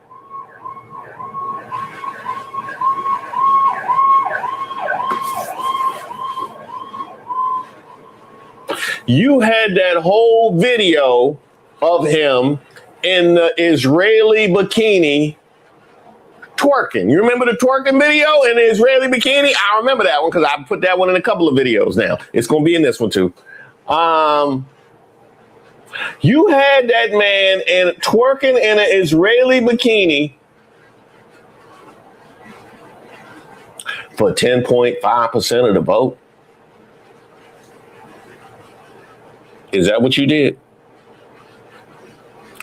S2: You had that whole video of him in the Israeli bikini twerking. You remember the twerking video in the Israeli bikini? I remember that one because I put that one in a couple of videos now. It's going to be in this one too. You had that man twerking in an Israeli bikini for 10.5% of the vote. Is that what you did?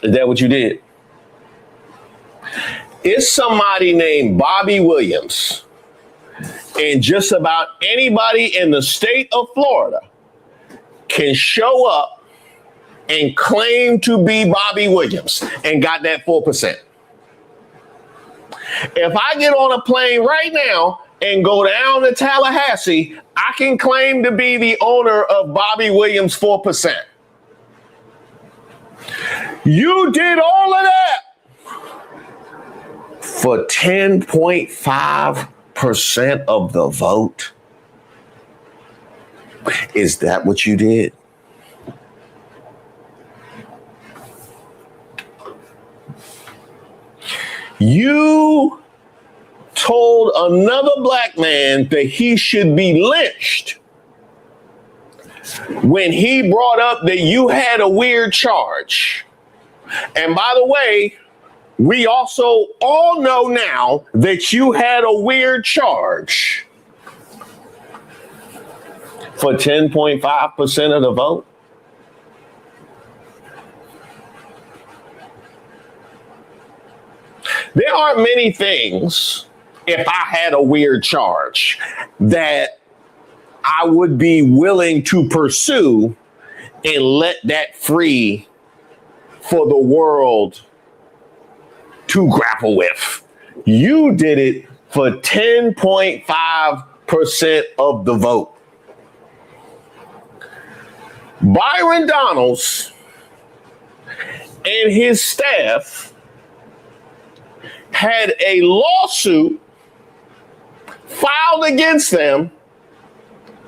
S2: Is that what you did? It's somebody named Bobby Williams, and just about anybody in the state of Florida can show up and claim to be Bobby Williams and got that 4%. If I get on a plane right now and go down to Tallahassee, I can claim to be the owner of Bobby Williams 4%. You did all of that for 10.5% of the vote. Is that what you did? You told another black man that he should be lynched when he brought up that you had a weird charge. And by the way, we also all know now that you had a weird charge for 10.5% of the vote. There aren't many things, if I had a weird charge, that I would be willing to pursue and let that free for the world to grapple with. You did it for 10.5% of the vote. Byron Donalds and his staff had a lawsuit filed against them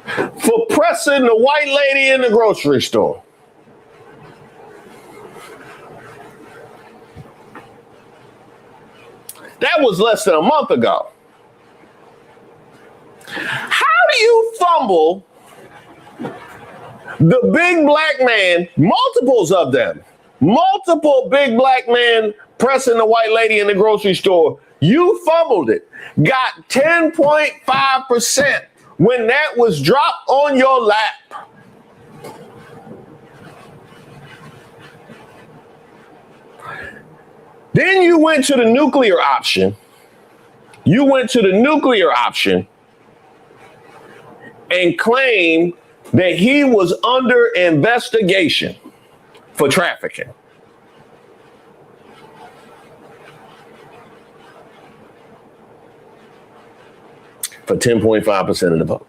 S2: for pressing the white lady in the grocery store. That was less than a month ago. How do you fumble the big black man, multiples of them, multiple big black men pressing the white lady in the grocery store? You fumbled it, got 10.5% when that was dropped on your lap. Then you went to the nuclear option. You went to the nuclear option and claimed that he was under investigation for trafficking. For 10.5% of the vote.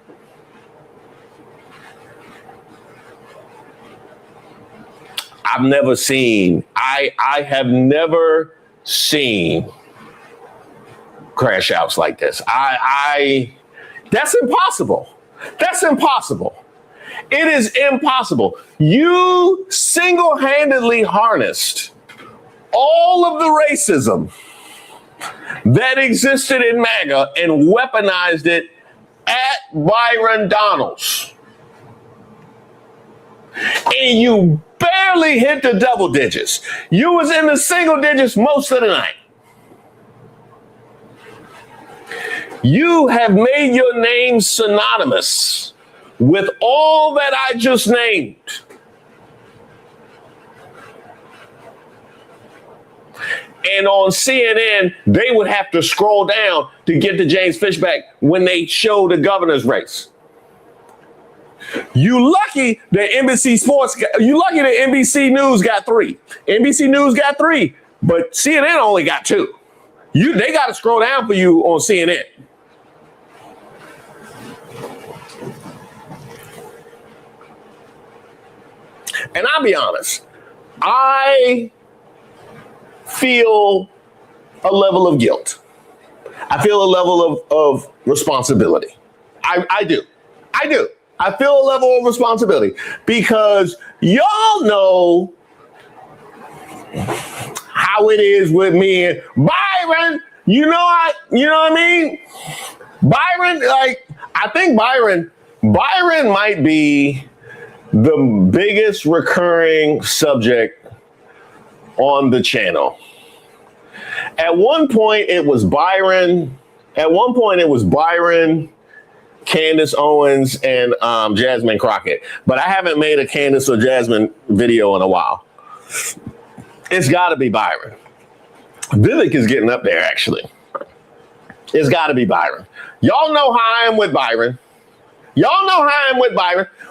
S2: I've never seen, I have never seen crash outs like this. That's impossible. That's impossible. It is impossible. You single-handedly harnessed all of the racism that existed in MAGA and weaponized it at Byron Donalds. And you barely hit the double digits. You was in the single digits most of the night. You have made your name synonymous with all that I just named. And on CNN, they would have to scroll down to get to James Fishback when they show the governor's race. You lucky that NBC News got 3. NBC News got 3, but CNN only got 2. They got to scroll down for you on CNN. And I'll be honest, I feel a level of guilt. I feel a level of responsibility. I do. I feel a level of responsibility because y'all know how it is with me and Byron. You know what I mean? Byron, I think Byron might be the biggest recurring subject on the channel. At one point it was Byron, Candace Owens, and Jasmine Crockett. But I haven't made a Candace or Jasmine video in a while. It's gotta be Byron. Vivek is getting up there, actually. It's gotta be Byron. Y'all know how I am with Byron.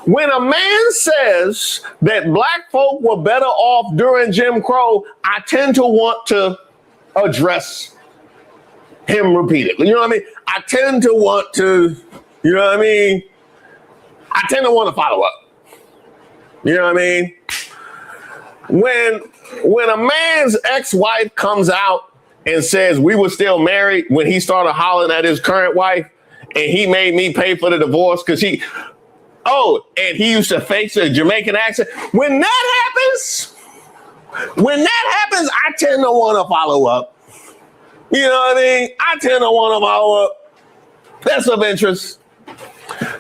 S2: When a man says that black folk were better off during Jim Crow, I tend to want to address him repeatedly. You know what I mean? I tend to want to follow up. You know what I mean? When a man's ex-wife comes out and says we were still married when he started hollering at his current wife and he made me pay for the divorce because he used to face a Jamaican accent. When that happens, I tend to want to follow up. You know what I mean? I tend to want to follow up. That's of interest.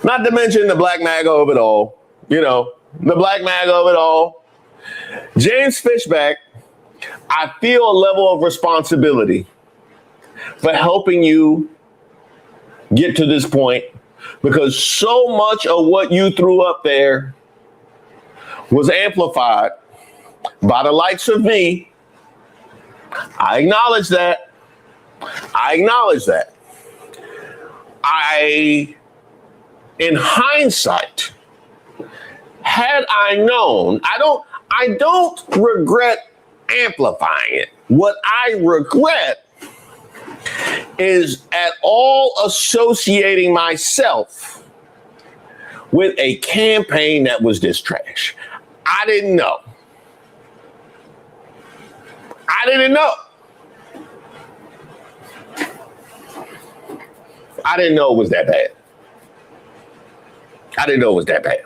S2: Not to mention the black MAGA of it all. James Fishback, I feel a level of responsibility for helping you get to this point because so much of what you threw up there was amplified by the likes of me. I acknowledge that. In hindsight, had I known, I don't regret amplifying it. What I regret is at all associating myself with a campaign that was this trash. I didn't know. I didn't know. I didn't know it was that bad. I didn't know it was that bad.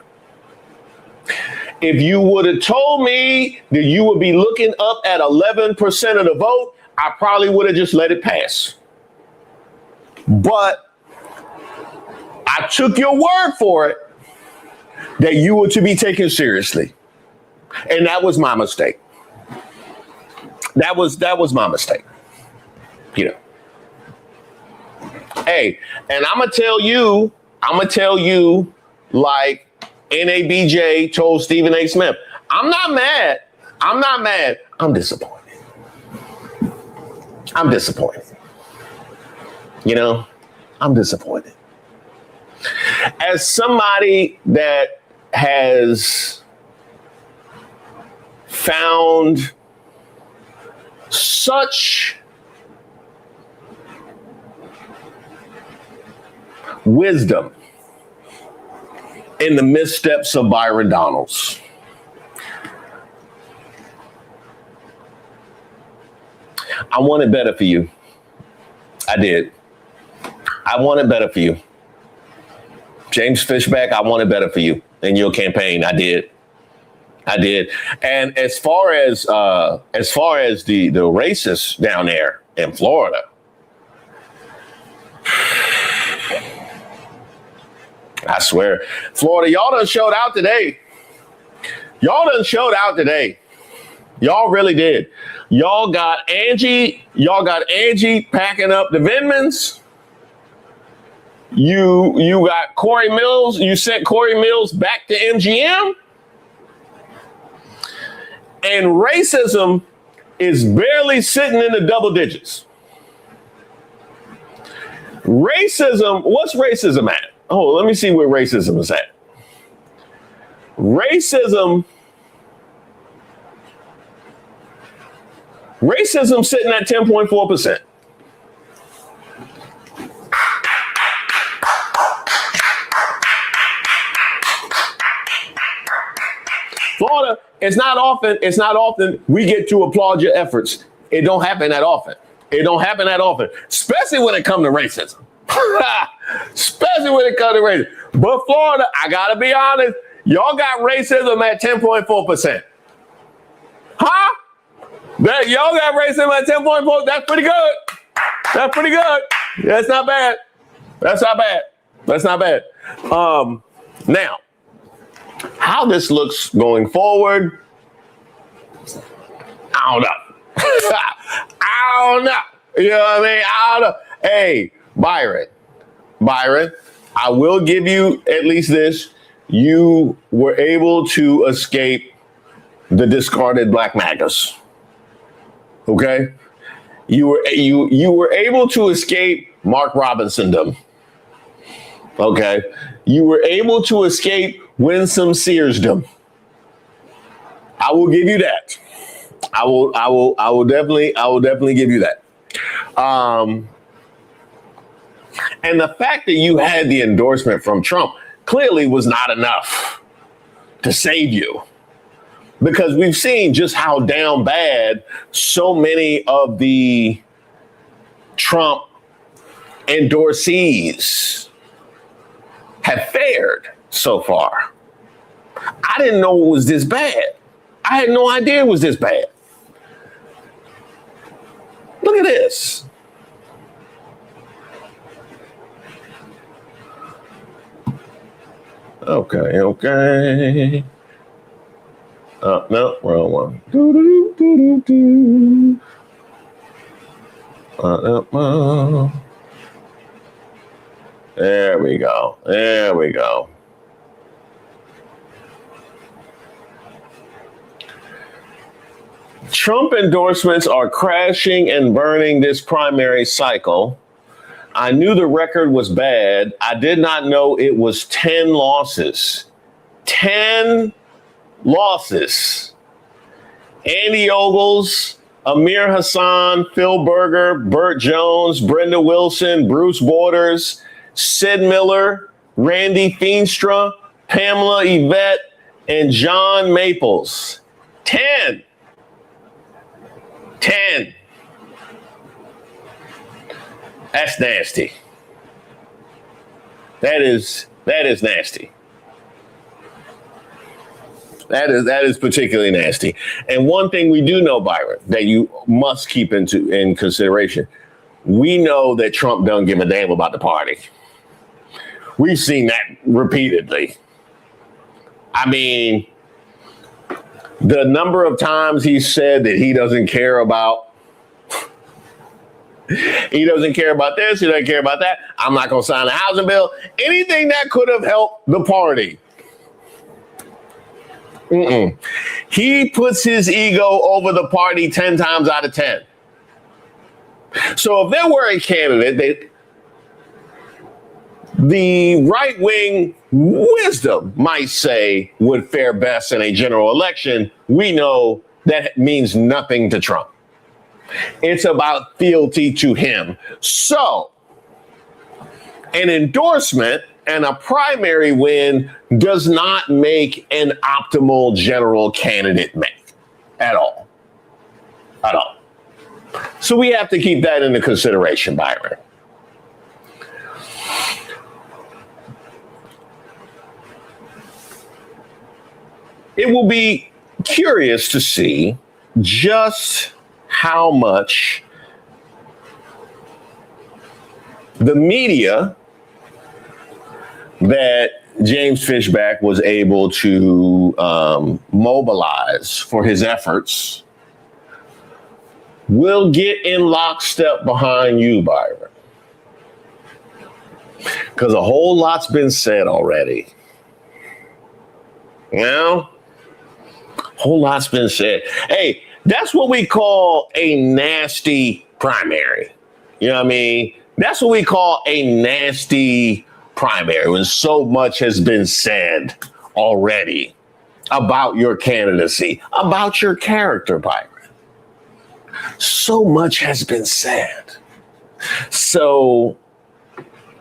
S2: If you would have told me that you would be looking up at 11% of the vote, I probably would have just let it pass. But I took your word for it that you were to be taken seriously. And that was my mistake. That was my mistake. You know. Hey, and I'm gonna tell you like NABJ told Stephen A. Smith, I'm not mad. I'm disappointed. You know, I'm disappointed. As somebody that has found such wisdom in the missteps of Byron Donalds, I wanted better for you. I did. I wanted better for you. James Fishback, I wanted better for you in your campaign. I did. And as far as the racists down there in Florida, I swear, Florida, y'all done showed out today. Y'all really did. Y'all got Angie packing up the Vindmans. You got Corey Mills. You sent Corey Mills back to MGM. And racism is barely sitting in the double digits. What's racism at? Oh, let me see where racism is at. Racism sitting at 10.4%. Florida, it's not often we get to applaud your efforts. It don't happen that often. Especially when it comes to racism. But Florida, I gotta be honest, y'all got racism at 10.4%. Huh? Y'all got racism at 10.4%. That's pretty good. That's not bad. Now, how this looks going forward, I don't know. You know what I mean? I don't know. Hey, Byron, I will give you at least this. You were able to escape the discarded Black MAGAs. Okay? You were able to escape Mark Robinsondom. Okay? You were able to escape Winsome Searsdom. I will give you that. I will definitely give you that. And the fact that you had the endorsement from Trump clearly was not enough to save you, because we've seen just how down bad so many of the Trump endorsees have fared so far. I didn't know it was this bad. I had no idea it was this bad. Look at this. Okay. No, wrong one. There we go. Trump endorsements are crashing and burning this primary cycle. I knew the record was bad. I did not know it was 10 losses. 10 losses. Andy Ogles, Amir Hassan, Phil Berger, Burt Jones, Brenda Wilson, Bruce Borders, Sid Miller, Randy Feenstra, Pamela Yvette, and John Maples. 10. 10. That's nasty. That is nasty. That is particularly nasty. And one thing we do know, Byron, that you must keep in consideration. We know that Trump doesn't give a damn about the party. We've seen that repeatedly. I mean, the number of times he said that he doesn't care about this, he doesn't care about that. I'm not going to sign a housing bill. Anything that could have helped the party. He puts his ego over the party 10 times out of 10. So if there were a candidate, the right-wing wisdom might say would fare best in a general election, we know that means nothing to Trump. It's about fealty to him. So an endorsement and a primary win does not make an optimal general candidate make at all. At all. So we have to keep that into consideration, Byron. It will be curious to see just how much the media that James Fishback was able to mobilize for his efforts will get in lockstep behind you, Byron. Because a whole lot's been said already. You know? A whole lot's been said. Hey, that's what we call a nasty primary. You know what I mean? That's what we call a nasty primary, when so much has been said already about your candidacy, about your character, Byron. So much has been said. So,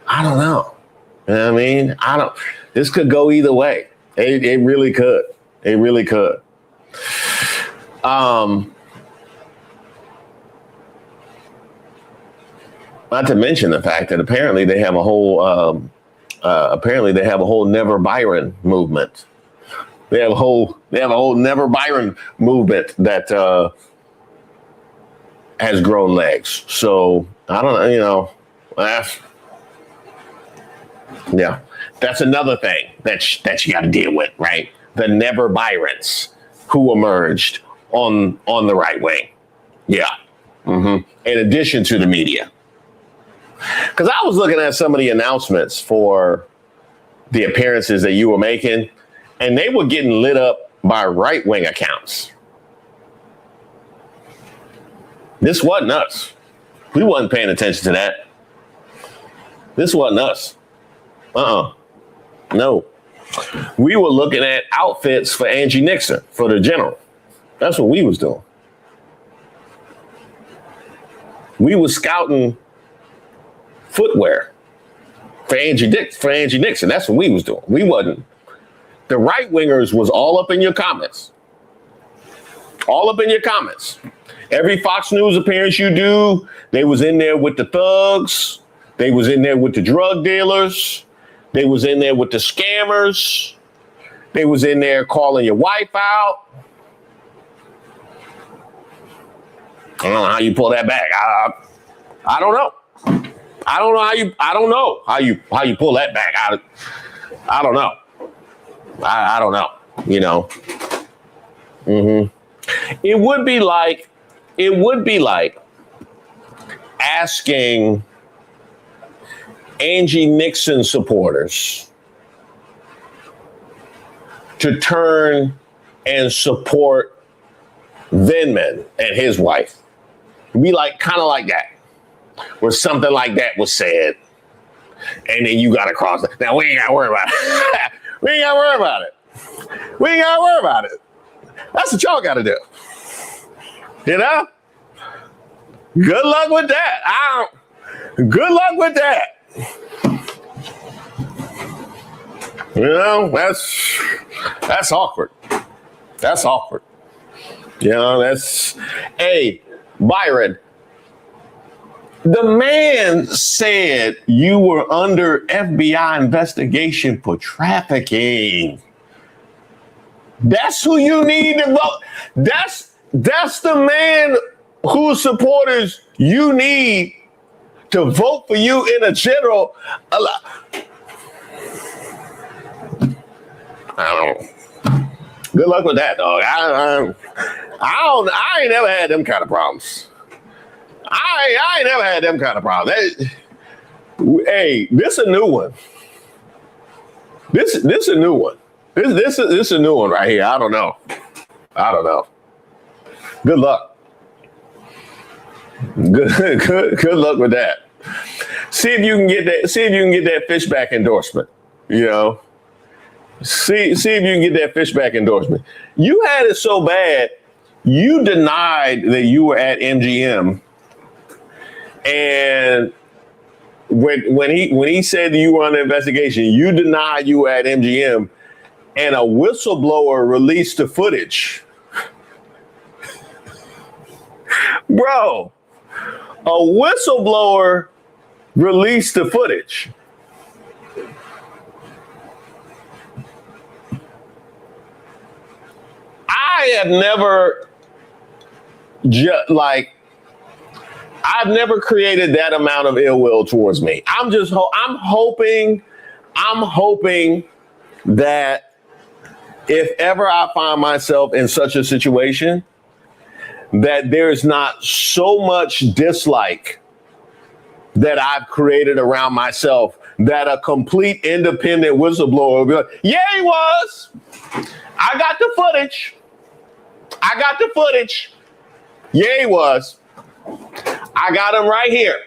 S2: I don't know. You know what I mean? This could go either way. It really could. It really could. Not to mention the fact that apparently they have a whole Never Byron movement. They have a whole Never Byron movement that has grown legs. So I don't know, you know, that's another thing that you got to deal with, right? The Never Byrons who emerged on the right wing. Yeah. In addition to the media. Because I was looking at some of the announcements for the appearances that you were making, and they were getting lit up by right-wing accounts. This wasn't us. We wasn't paying attention to that. This wasn't us. No. We were looking at outfits for Angie Nixon, for the general. That's what we was doing. We were scouting footwear for Angie Nixon. That's what we was doing. We wasn't. The right wingers was all up in your comments. All up in your comments. Every Fox News appearance you do, they was in there with the thugs. They was in there with the drug dealers. They was in there with the scammers. They was in there calling your wife out. I don't know how you pull that back. I don't know. I don't know how you pull that back. I don't know. I don't know, you know. It would be like asking Angie Nixon supporters to turn and support Vindman and his wife. It'd be like kind of like that, where something like that was said, and then you got to cross it. Now we ain't got to worry about it. We ain't got to worry about it. We ain't got to worry about it. That's what y'all got to do. You know? Good luck with that. Good luck with that. You know, that's awkward. That's awkward. You know, hey, Byron, the man said you were under FBI investigation for trafficking. That's who you need to vote. That's the man whose supporters you need to vote for you in a general. I don't know. Good luck with that, dog. I ain't never had them kind of problems. I ain't never had them kind of problems. Hey, this a new one. This a new one. This a new one right here. I don't know. Good luck. Good luck with that. See if you can get that Fishback endorsement. You know. See if you can get that Fishback endorsement. You had it so bad, you denied that you were at MGM, and when he said that you were under investigation, you denied you were at MGM, and a whistleblower released the footage. Bro, a whistleblower released the footage. I have never I've never created that amount of ill will towards me. I'm hoping that if ever I find myself in such a situation, that there's not so much dislike that I've created around myself that a complete independent whistleblower will be like, yeah, he was. I got the footage. Yeah, he was. I got him right here.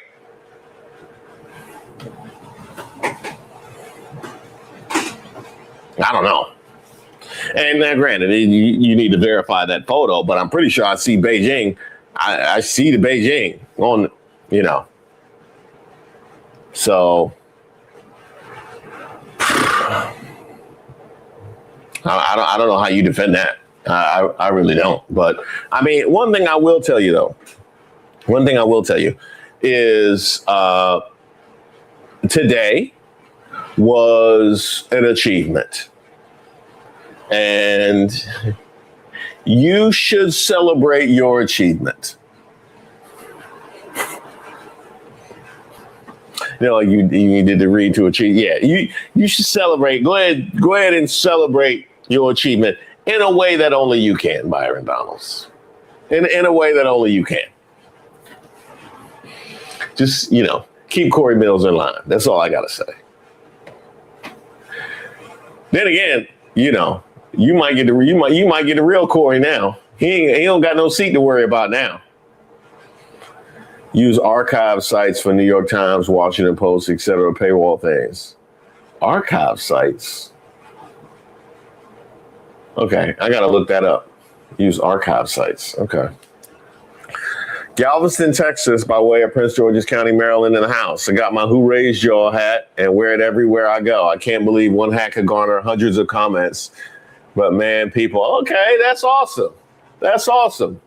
S2: I don't know. And now, granted, you need to verify that photo, but I'm pretty sure I see Beijing. I see the Beijing on, you know. So I don't know how you defend that. I really don't. But I mean, one thing I will tell you is today was an achievement. And you should celebrate your achievement. You know, you needed to read to achieve. Yeah, you should celebrate. Go ahead and celebrate your achievement in a way that only you can, Byron Donalds. In a way that only you can. Just, you know, keep Corey Mills in line. That's all I gotta say. Then again, you know, you might get the real Corey now. He don't got no seat to worry about now. Use archive sites for New York Times, Washington Post, etc. Paywall things. Archive sites. Okay, I gotta look that up. Use archive sites. Okay. Galveston, Texas, by way of Prince George's County, Maryland, in the house. I got my Who Raised Y'all hat and wear it everywhere I go. I can't believe one hat could garner hundreds of comments. But man, people, okay, that's awesome. That's awesome.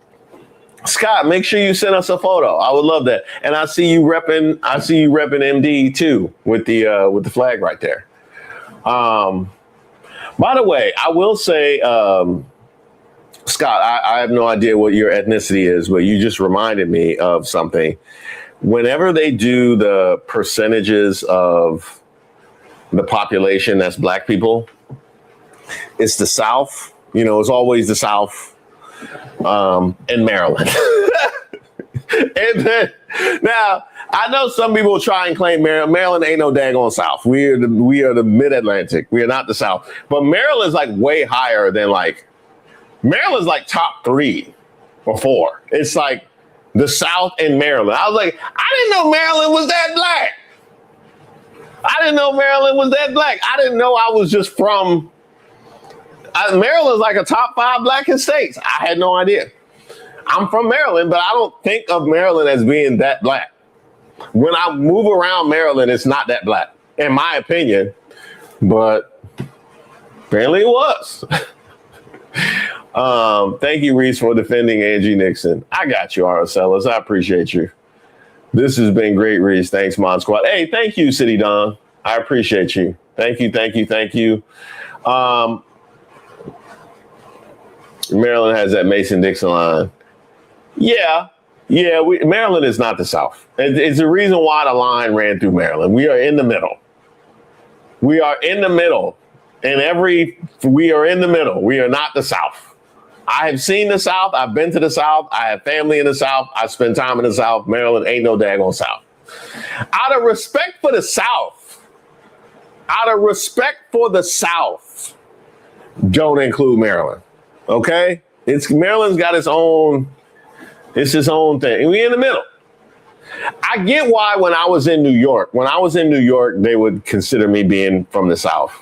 S2: Scott, make sure you send us a photo. I would love that. And I see you repping MD too with the flag right there. By the way, I will say, Scott, I have no idea what your ethnicity is, but you just reminded me of something. Whenever they do the percentages of the population that's black people, it's the South. You know, it's always the South and Maryland. And then, now, I know some people try and claim Maryland. Maryland ain't no daggone South. We are the Mid-Atlantic. We are not the South. But Maryland's like way higher than Maryland's like top 3 or 4. It's like the South and Maryland. I was like, I didn't know Maryland was that black. I didn't know I was just from. Maryland's like a top 5 blackest states. I had no idea. I'm from Maryland, but I don't think of Maryland as being that black. When I move around Maryland, it's not that black, in my opinion. But apparently it was. Thank you, Reese, for defending Angie Nixon. I got you, Aracelis. I appreciate you. This has been great, Reese. Thanks, Mod Squad. Hey, thank you, City Don. I appreciate you. Thank you, thank you, thank you. Maryland has that Mason-Dixon line. Yeah, Maryland is not the South. It's the reason why the line ran through Maryland. We are in the middle. We are in the middle. We are in the middle. We are not the South. I have seen the South. I've been to the South. I have family in the South. I spend time in the South. Maryland ain't no daggone South. Out of respect for the South, don't include Maryland. Okay? Maryland's got its own thing. And we in the middle. I get why when I was in New York, they would consider me being from the South.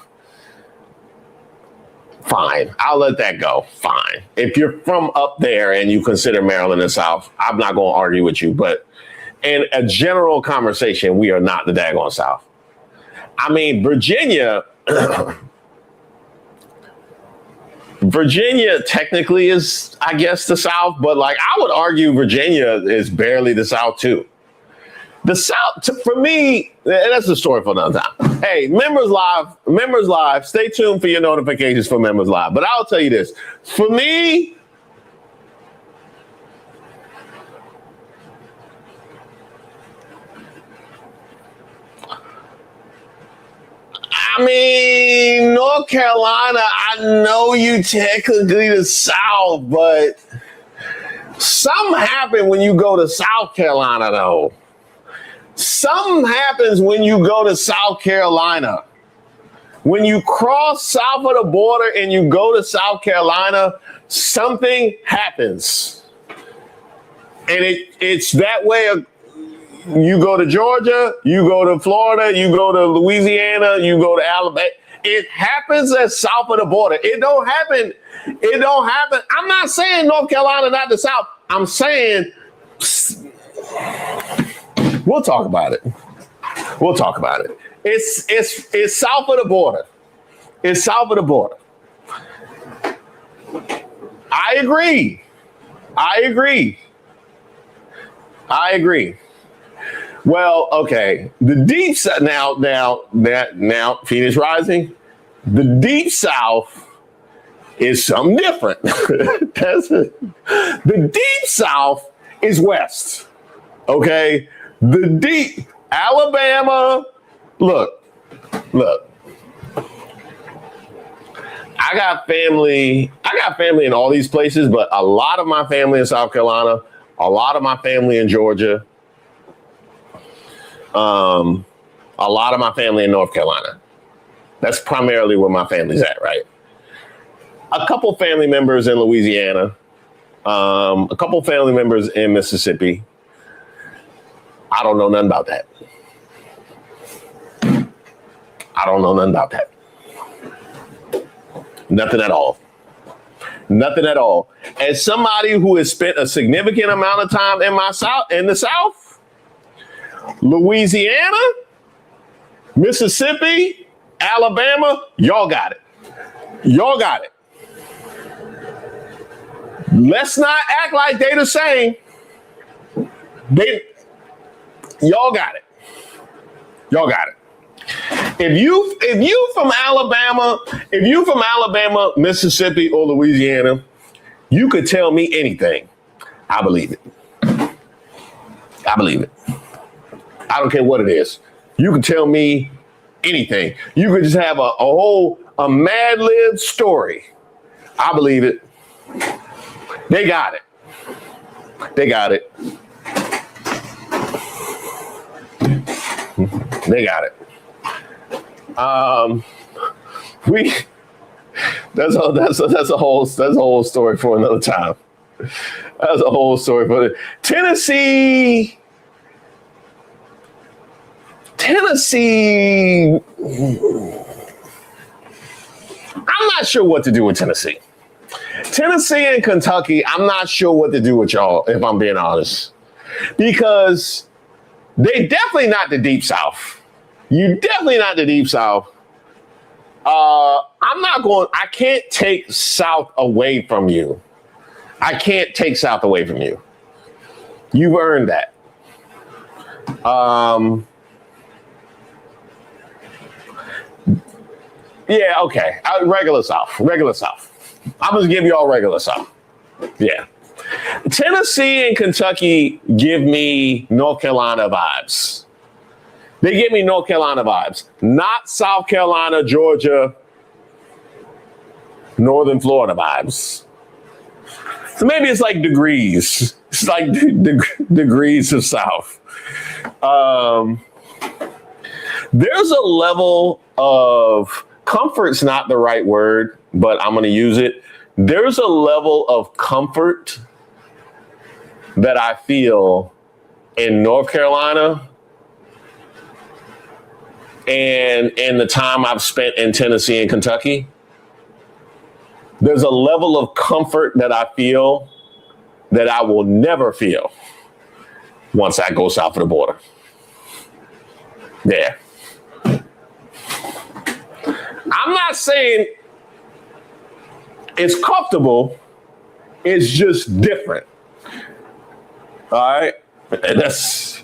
S2: Fine. I'll let that go. Fine. If you're from up there and you consider Maryland the South, I'm not going to argue with you. But in a general conversation, we are not the daggone South. I mean, Virginia technically is, I guess, the South. But like, I would argue Virginia is barely the South, too. The South, for me, that's a story for another time. Hey, Members Live, stay tuned for your notifications for Members Live. But I'll tell you this, for me, I mean, North Carolina, I know you technically the South, but something happened when you go to South Carolina, though. Something happens when you go to South Carolina. When you cross south of the border and you go to South Carolina, something happens. And it's that way. You go to Georgia, you go to Florida, you go to Louisiana, you go to Alabama. It happens at south of the border. It don't happen. I'm not saying North Carolina, not the South. I'm saying we'll talk about it. It's south of the border. It's south of the border. I agree. Well, okay. The deep south now Phoenix Rising. The deep south is something different. The deep south is west. Okay. The deep Alabama. Look. I got family in all these places, but a lot of my family in South Carolina, a lot of my family in Georgia, a lot of my family in North Carolina. That's primarily where my family's at, right? A couple family members in Louisiana, a couple family members in Mississippi. I don't know nothing about that. Nothing at all. As somebody who has spent a significant amount of time in the South, Louisiana, Mississippi, Alabama, y'all got it. Let's not act like they the same. Y'all got it. If you from Alabama, Mississippi, or Louisiana, you could tell me anything. I believe it. I don't care what it is. You can tell me anything. You could just have a Mad Lib story. I believe it. They got it. They got it. That's a whole story for another time. That's a whole story for Tennessee. I'm not sure what to do with Tennessee. Tennessee and Kentucky, I'm not sure what to do with y'all, if I'm being honest. Because they definitely not the Deep South. You definitely not the Deep South. I can't take South away from you. I can't take South away from you. You've earned that. Yeah, okay. Regular South. I'm going to give you all regular South. Yeah. Tennessee and Kentucky give me North Carolina vibes. They give me North Carolina vibes. Not South Carolina, Georgia, Northern Florida vibes. So maybe it's like degrees. It's like degrees of South. There's a level of comfort's not the right word, but I'm going to use it. There's a level of comfort that I feel in North Carolina and in the time I've spent in Tennessee and Kentucky. There's a level of comfort that I feel that I will never feel once I go south of the border. Yeah. I'm not saying it's comfortable. It's just different. All right. That's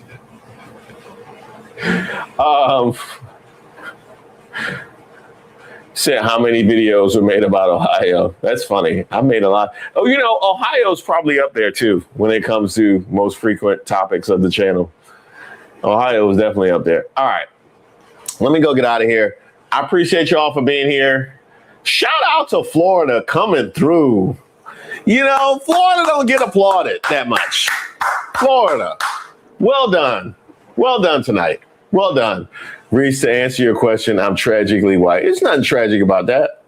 S2: said how many videos were made about Ohio. That's funny. I made a lot. Oh, you know, Ohio's probably up there too when it comes to most frequent topics of the channel. Ohio is definitely up there. All right. Let me go get out of here. I appreciate y'all for being here. Shout out to Florida coming through. You know, Florida don't get applauded that much. Florida. Well done. Well done tonight. Well done. Reese, to answer your question, I'm tragically white. There's nothing tragic about that.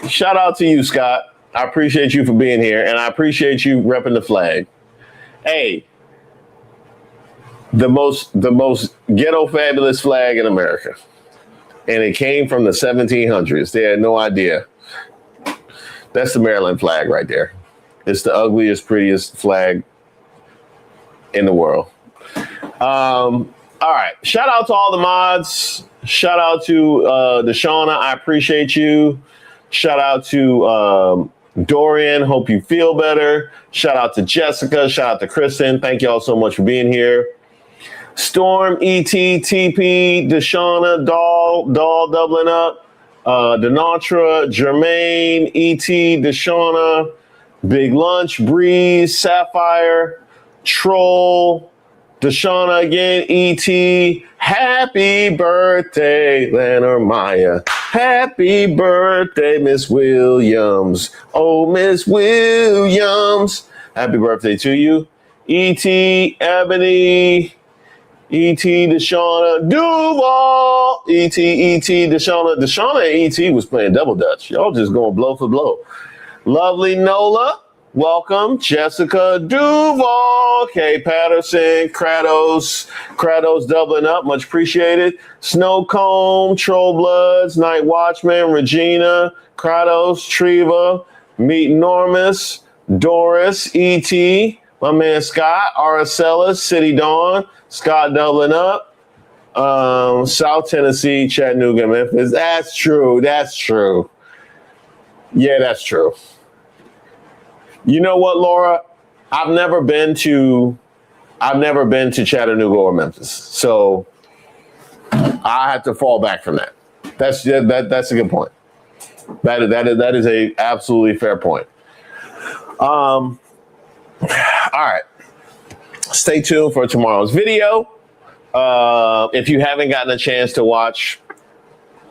S2: Shout out to you, Scott. I appreciate you for being here, and I appreciate you repping the flag. Hey, the most ghetto fabulous flag in America. And it came from the 1700s. They had no idea. That's the Maryland flag right there. It's the ugliest, prettiest flag in the world. All right. Shout out to all the mods. Shout out to Deshauna. I appreciate you. Shout out to Dorian. Hope you feel better. Shout out to Jessica. Shout out to Kristen. Thank you all so much for being here. Storm, E.T., TP, Deshauna, Doll doubling up, Denatra, Jermaine, E.T., Deshauna, Big Lunch, Breeze, Sapphire, Troll, Deshauna again, E.T., happy birthday, Leonard Maya. Happy birthday, Miss Williams. Oh, Miss Williams. Happy birthday to you. E.T., Ebony, E.T., Deshauna, Duval, E.T., Deshauna. Deshauna and E.T. was playing double dutch. Y'all just going blow for blow. Lovely Nola, welcome. Jessica, Duval, Kay Patterson, Kratos doubling up, much appreciated. Snowcomb, Troll Bloods, Night Watchman, Regina, Kratos, Treva, Meet Normus, Doris, E.T., my man Scott, Araceli, City Dawn, Scott doubling up, South Tennessee, Chattanooga, Memphis. That's true. That's true. Yeah, that's true. You know what, Laura? I've never been to Chattanooga or Memphis, so I have to fall back from that. That's a good point. That is a absolutely fair point. All right. Stay tuned for tomorrow's video. If you haven't gotten a chance to watch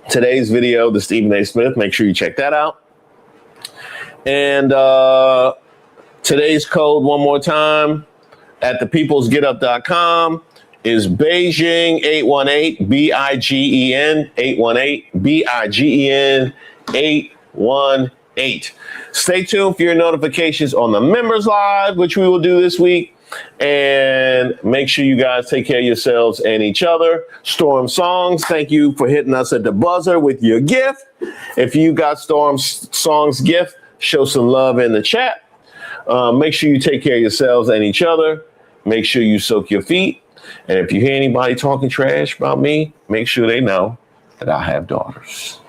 S2: today's video, the Stephen A. Smith, make sure you check that out. And today's code, one more time, at thepeoplesgetup.com is Beijing 818, BIGEN 818, BIGEN 818. Stay tuned for your notifications on the Members Live, which we will do this week. And make sure you guys take care of yourselves and each other. Storm Songs, thank you for hitting us at the buzzer with your gift. If you got Storm Songs gift, show some love in the chat. Make sure you take care of yourselves and each other. Make sure you soak your feet. And if you hear anybody talking trash about me, make sure they know that I have daughters.